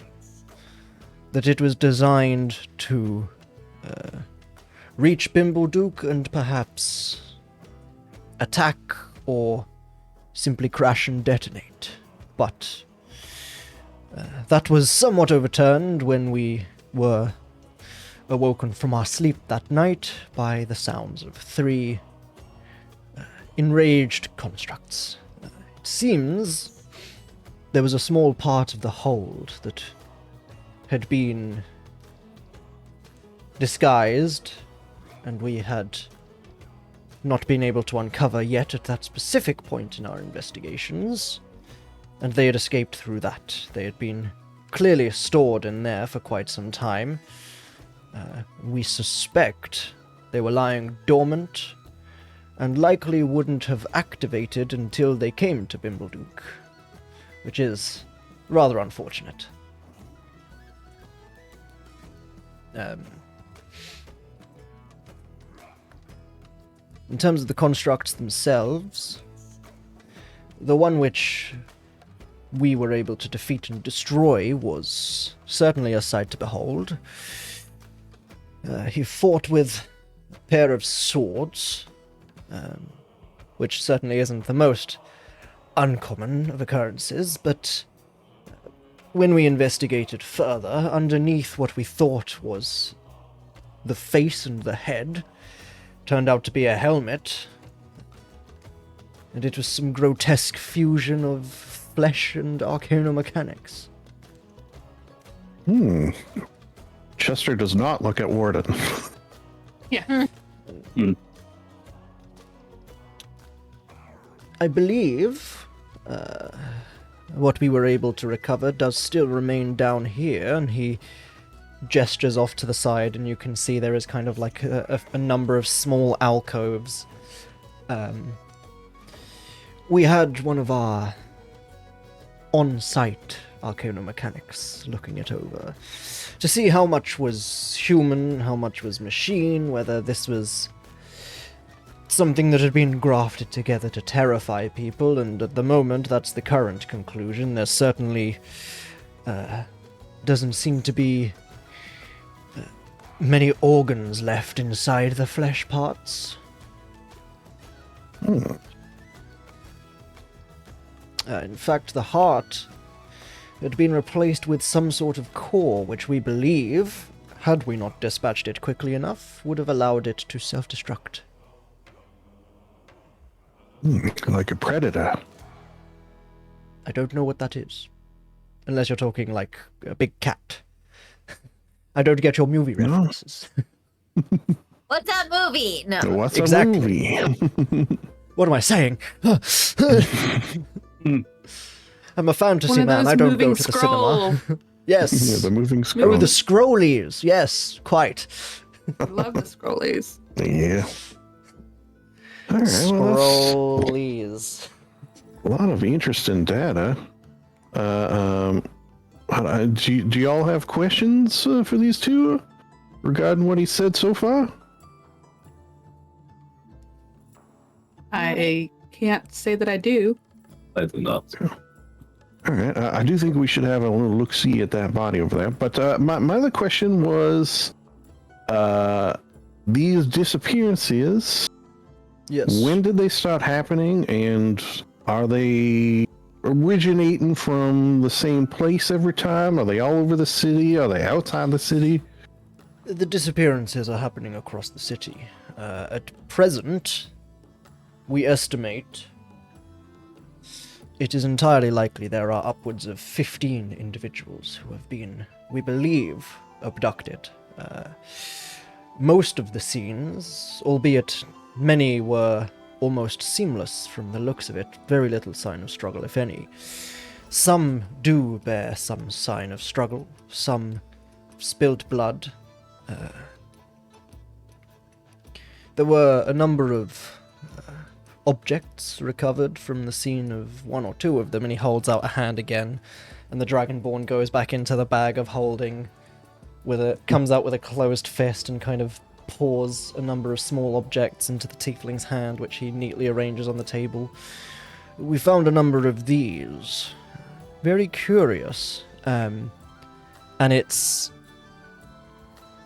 that it was designed to reach Bimbleduk and perhaps attack or simply crash and detonate. But that was somewhat overturned when we were awoken from our sleep that night by the sounds of 3 enraged constructs. It seems there was a small part of the hold that had been disguised, and we had not been able to uncover yet at that specific point in our investigations, and they had escaped through that. They had been clearly stored in there for quite some time. We suspect they were lying dormant and likely wouldn't have activated until they came to Bimbleduk, which is rather unfortunate. In terms of the constructs themselves, the one which we were able to defeat and destroy was certainly a sight to behold. He fought with a pair of swords, which certainly isn't the most uncommon of occurrences, but when we investigated further, underneath what we thought was the face and the head turned out to be a helmet, and it was some grotesque fusion of flesh and arcanomechanics. Chester does not look at Warden. Yeah. I believe what we were able to recover does still remain down here, and he gestures off to the side, and you can see there is kind of like a number of small alcoves We had one of our on-site arcanomechanics looking it over to see how much was human, how much was machine, whether this was something that had been grafted together to terrify people, and at the moment that's the current conclusion. There certainly doesn't seem to be many organs left inside the flesh parts. In fact, the heart had been replaced with some sort of core, which we believe, had we not dispatched it quickly enough, would have allowed it to self-destruct. Like a predator. I don't know what that is. Unless you're talking like a big cat. I don't get your movie references. What's that movie? No. What's Exactly. a movie? What am I saying? I'm a fantasy One of man. those I don't moving go to the scroll. cinema. Yes. Yeah, the moving Oh, scroll. the scrollies. Yes, quite. I love the scrollies. Yeah. All right, well, that's Scrollies. a lot of interesting data. Do y'all have questions for these two regarding what he said so far? I can't say that I do. I do not. All right, I do think we should have a little look-see at that body over there. But my other question was, these disappearances, Yes. when did they start happening, and are they originating from the same place every time? Are they all over the city? Are they outside the city? The disappearances are happening across the city. At present, we estimate it is entirely likely there are upwards of 15 individuals who have been, we believe, abducted. Most of the scenes, albeit many were almost seamless from the looks of it, very little sign of struggle, if any. Some do bear some sign of struggle, some spilled blood. There were a number of objects recovered from the scene of one or two of them, and he holds out a hand again, and the Dragonborn goes back into the bag of holding, comes out with a closed fist and kind of pours a number of small objects into the tiefling's hand, which he neatly arranges on the table. We found a number of these. Very curious. And it's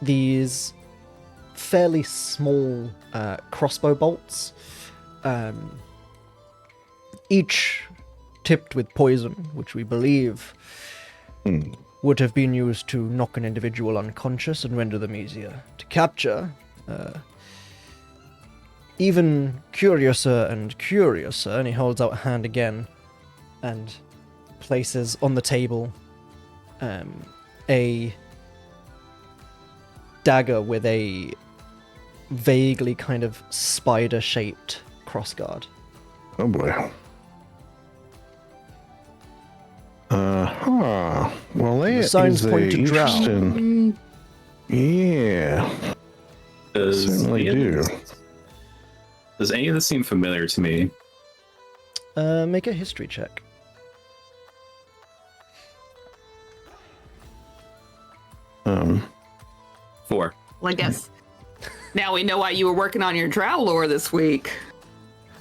these fairly small crossbow bolts, each tipped with poison, which we believe would have been used to knock an individual unconscious and render them easier to capture. Even curiouser, and he holds out a hand again and places on the table a dagger with a vaguely kind of spider-shaped crossguard. Oh boy. Well, that The signs is point to drow. interesting. Yeah, certainly do. Does any of this seem familiar to me? Make a history check. Four. Well, I guess now we know why you were working on your drow lore this week.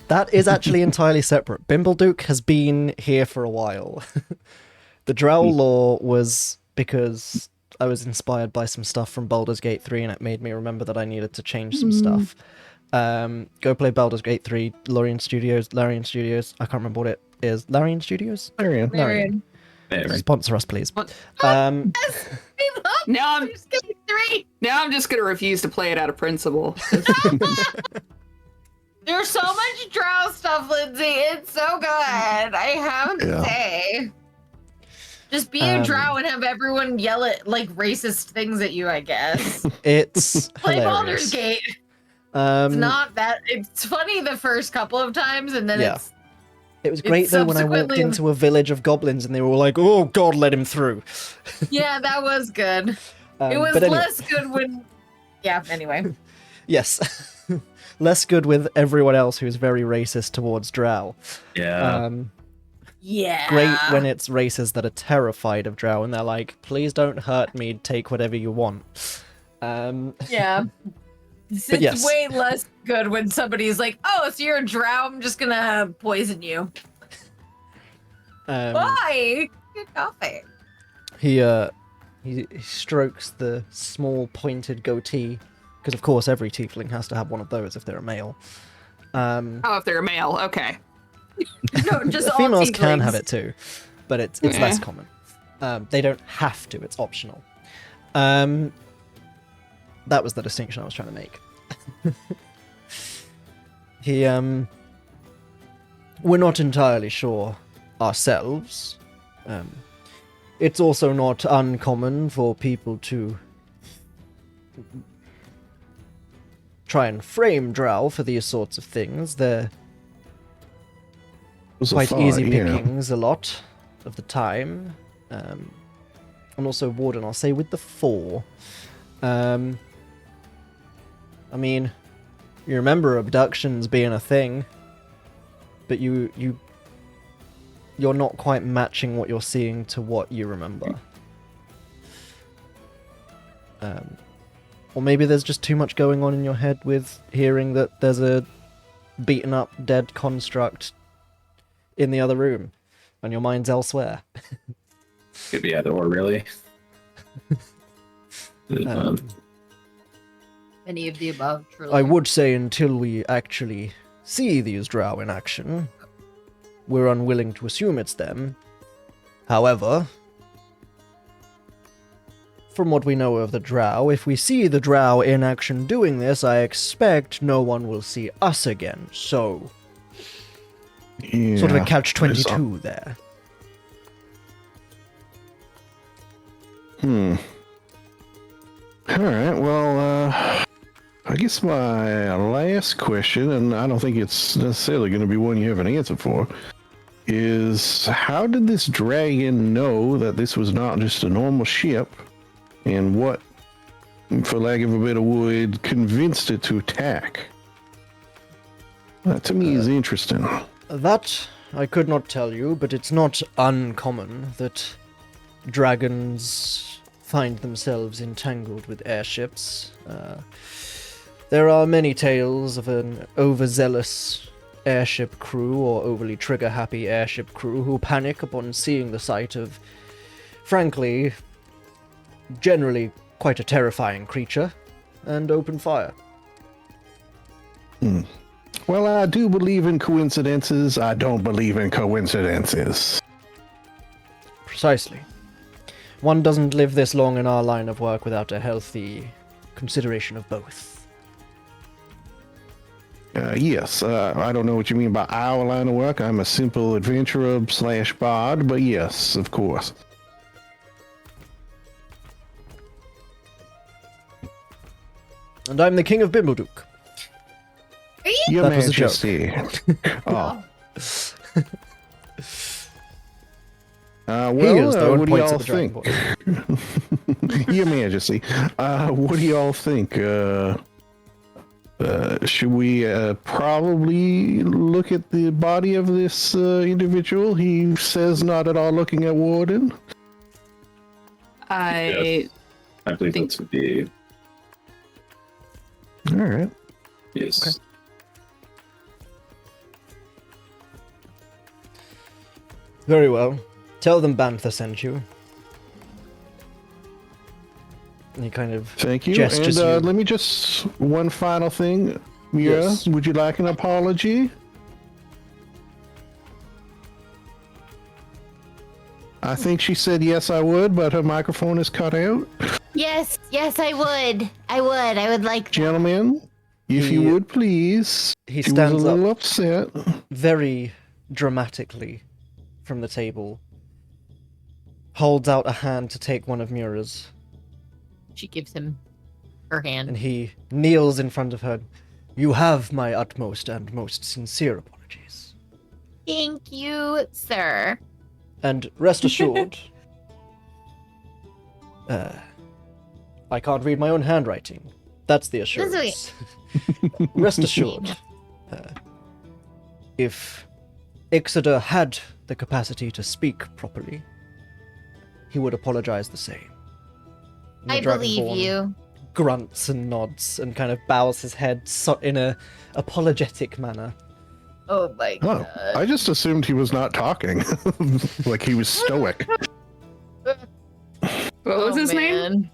That is actually entirely separate. Bimbleduk has been here for a while. The drow lore was because I was inspired by some stuff from Baldur's Gate 3, and it made me remember that I needed to change some stuff. Go play Baldur's Gate 3, Larian Studios, I can't remember what it is. Larian Studios? Larian. There. Sponsor us, please. Yes, we love Now I'm Baldur's Gate 3. Now I'm just gonna refuse to play it out of principle. There's so much drow stuff, Lindsay. It's so good. I have to say. Just be a drow and have everyone yell at like racist things at you, I guess. It's Play Baldur's hilarious. Gate. It's not that. It's funny the first couple of times, and then Yeah. It was great though when I walked subsequently- into a village of goblins and they were all like, "Oh God, let him through." yeah, that was good. It was but anyway, less good when. Yeah. Anyway. yes. less good with everyone else who's very racist towards Drow. Yeah. Yeah. Great when it's races that are terrified of Drow and they're like, please don't hurt me, take whatever you want. Yeah. It's yes. way less good when somebody's like, oh, so you're a drow, I'm just gonna poison you. Why? Good coffee. He strokes the small pointed goatee, because of course every tiefling has to have one of those if they're a male. Oh, if they're a male, okay. No, just all females can tieflings. have it too, but it's less common. They don't have to; it's optional. That was the distinction I was trying to make. We're not entirely sure ourselves. It's also not uncommon for people to try and frame Drow for these sorts of things. They're quite easy pickings a lot of the time. And also Warden, I'll say with the 4. I mean, you remember abductions being a thing, but you're not quite matching what you're seeing to what you remember. Or maybe there's just too much going on in your head with hearing that there's a beaten up dead construct in the other room, and your mind's elsewhere. Could be either or, really. Any of the above, truly. I would say until we actually see these Drow in action, we're unwilling to assume it's them. However, from what we know of the Drow, if we see the Drow in action doing this, I expect no one will see us again. So, sort of a catch-22 there. Alright, well, I guess my last question, and I don't think it's necessarily going to be one you have an answer for, is how did this dragon know that this was not just a normal ship, and what, for lack of a better word, convinced it to attack? That to me is interesting. That I could not tell you, but it's not uncommon that dragons find themselves entangled with airships. There are many tales of an overzealous airship crew or overly trigger-happy airship crew who panic upon seeing the sight of, frankly, generally quite a terrifying creature, and open fire. Well, I do believe in coincidences. I don't believe in coincidences. Precisely. One doesn't live this long in our line of work without a healthy consideration of both. Yes, I don't know what you mean by our line of work. I'm a simple adventurer / bard, but yes, of course. And I'm the King of Bimbleduk. Are you? Your That was a joke. Majesty. Oh. Here's the one what do points y'all at the dragon think? boy. Your Majesty, what do y'all think? Should we probably look at the body of this individual? He says not at all looking at Warden. I believe think- that would be. All right. Yes. Okay. Very well. Tell them Bantha sent you. And he kind of Thank you. gestures And you. let me just one final thing. Mira, Yes. would you like an apology? I think she said yes, I would, but her microphone is cut out. Yes, I would. I would like that. Gentlemen, if you He- would please. he She was stands a up little upset. very dramatically from the table, holds out a hand to take one of Mira's, She gives him her hand. and he kneels in front of her. You have my utmost and most sincere apologies. Thank you, sir. And rest assured, I can't read my own handwriting, That's the okay. assurance. Rest assured, if Ixoder had the capacity to speak properly, he would apologize the same. And the I believe Dragonborn you. grunts and nods and kind of bows his head in a apologetic manner. Oh my Oh, god. I just assumed he was not talking. Like he was stoic. What was his name? man.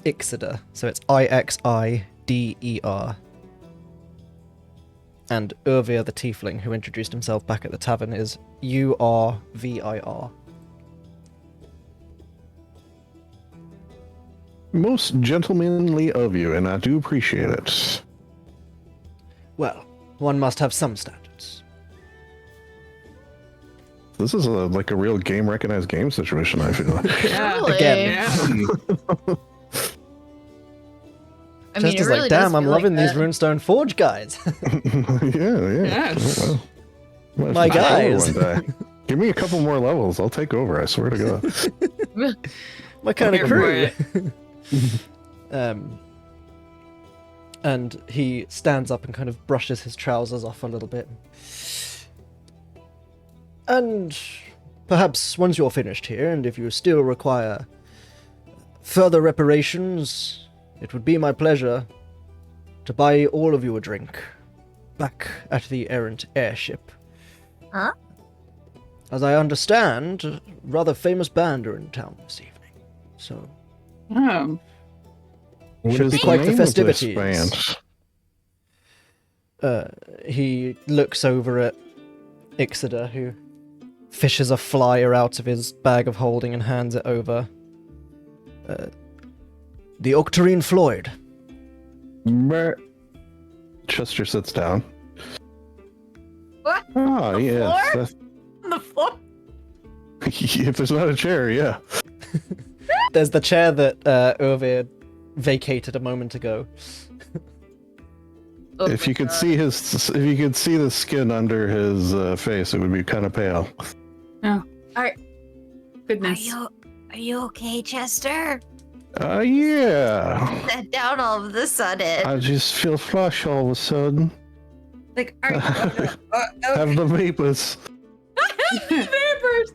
Ixoder. So it's Ixider. And Urvir the Tiefling, who introduced himself back at the tavern, is Urvir. Most gentlemanly of you, and I do appreciate it. Well, one must have some standards. This is like a real game recognized game situation, I feel. Yeah. Really? Again. Yeah. I mean, Just it as really like, does damn, I'm feel loving like these Runestone Forge guys. Yeah. Yes. Oh, well. My Might have to take over guys. one day. Give me a couple more levels. I'll take over. I swear to God. My kind of Here for crew. it. And he stands up and kind of brushes his trousers off a little bit. And perhaps once you're finished here, and if you still require further reparations, it would be my pleasure to buy all of you a drink back at the Errant Airship. Huh? As I understand, a rather famous band are in town this evening. So Oh. What Should is be quite the name of this festivities. band? He looks over at Ixoder, who fishes a flyer out of his bag of holding and hands it over. The Octarine Floyd. Mer- Chester sits down. What? Oh, The yes. floor? that's- On the floor. If there's not a chair, yeah. There's the chair that Urvir vacated a moment ago. Oh If my you could God. see if you could see the skin under his face, it would be kind of pale. Goodness. Are you okay, Chester? Yeah. Sat down all of a sudden. I just feel flush all of a sudden. Like, are Have the vapors. Vampires.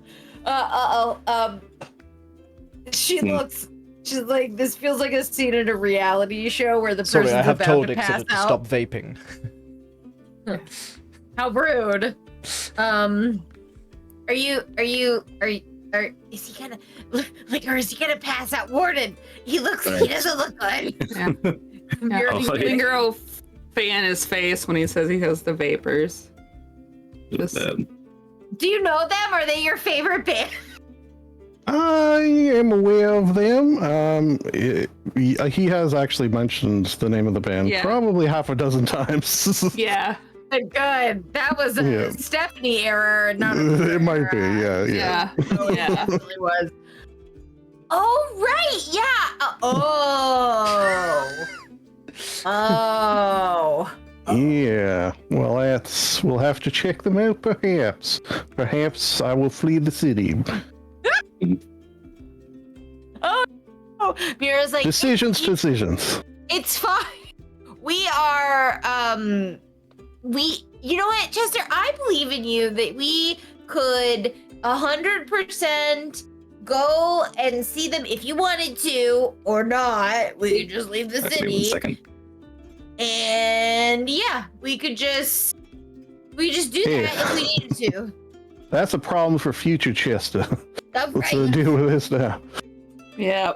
She looks. She's like, this feels like a scene in a reality show where the Sorry, person's I have about told to pass Ixoder to out. stop vaping. How rude. Is he gonna or is he gonna pass out? Warden, he doesn't look good. Yeah. You're- Oh, fuck it. Linger will fan his face when he says he has the vapors. Just Do you know them? Are they your favorite band? I am aware of them. He has actually mentioned the name of the band Yeah. probably half a dozen times. yeah. Good. That was a Yeah. Stephanie error, not a It might be, error. yeah. Oh, Yeah. It really was. Oh right, yeah. Oh. Oh. Yeah. Well, we'll have to check them out. Perhaps. Perhaps I will flee the city. Oh, Mira's like, Decisions. it's fine. We are, you know what, Chester? I believe in you that we could 100% go and see them if you wanted to, or not. We could just leave the Okay, 1 city, second. and yeah, we could just do Hey. that if we needed to. That's a problem for future Chester. That's Let's right. deal with this now. Yeah.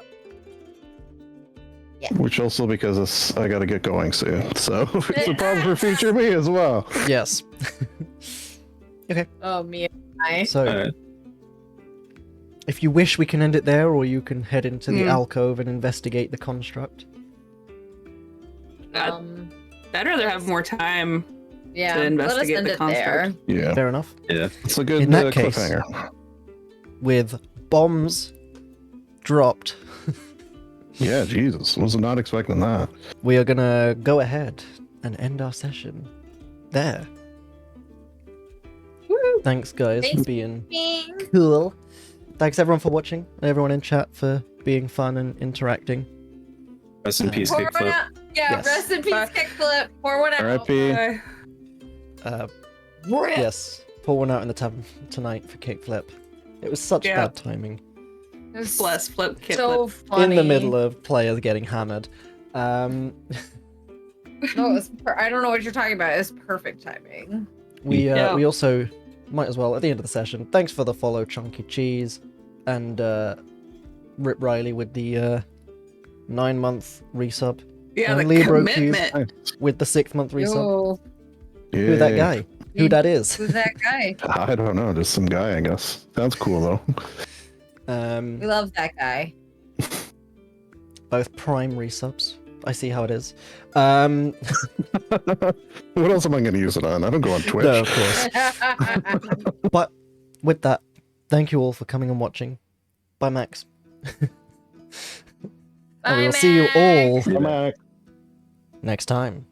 Which also because I gotta get going soon. So it's a problem for future me as well. Yes. Oh, me and I. So, Alright. if you wish, we can end it there, or you can head into the Hmm. alcove and investigate the construct. I'd rather have more time. Yeah. To Let us investigate end the it there. construct. Yeah. Fair enough. Yeah. It's a good In that case- cliffhanger. With bombs dropped, Yeah, Jesus. Was not expecting that. we are gonna go ahead and end our session there. Thanks, guys, Thanks. for being Bing. cool. Thanks, everyone, for watching, and everyone in chat for being fun and interacting. Rest in peace, Kickflip. Corona, Yeah, Yes. rest in peace, kickflip. Pour one out. R.I.P. Bye. Rip. Yes, pour one out in the tavern tonight for kickflip. It was such Yeah. bad timing. It was Bless flip kit. so flip. funny. In the middle of players getting hammered. No, it was I don't know what you're talking about. It's perfect timing. We Yeah. we also might as well at the end of the session. Thanks for the follow, Chunky Cheese, and Rip Riley with the 9-month resub, Yeah, and the Libro Cube commitment. with the 6-month resub. Yo, Who that guy? Who that is? who's that guy? I don't know, just some guy, I guess. Sounds cool though. We love that guy. Both Prime resubs. I see how it is. What else am I going to use it on? I don't go on Twitch. No, of course. But with that, thank you all for coming and watching. Bye, Max. And we will see you all Come back. next time.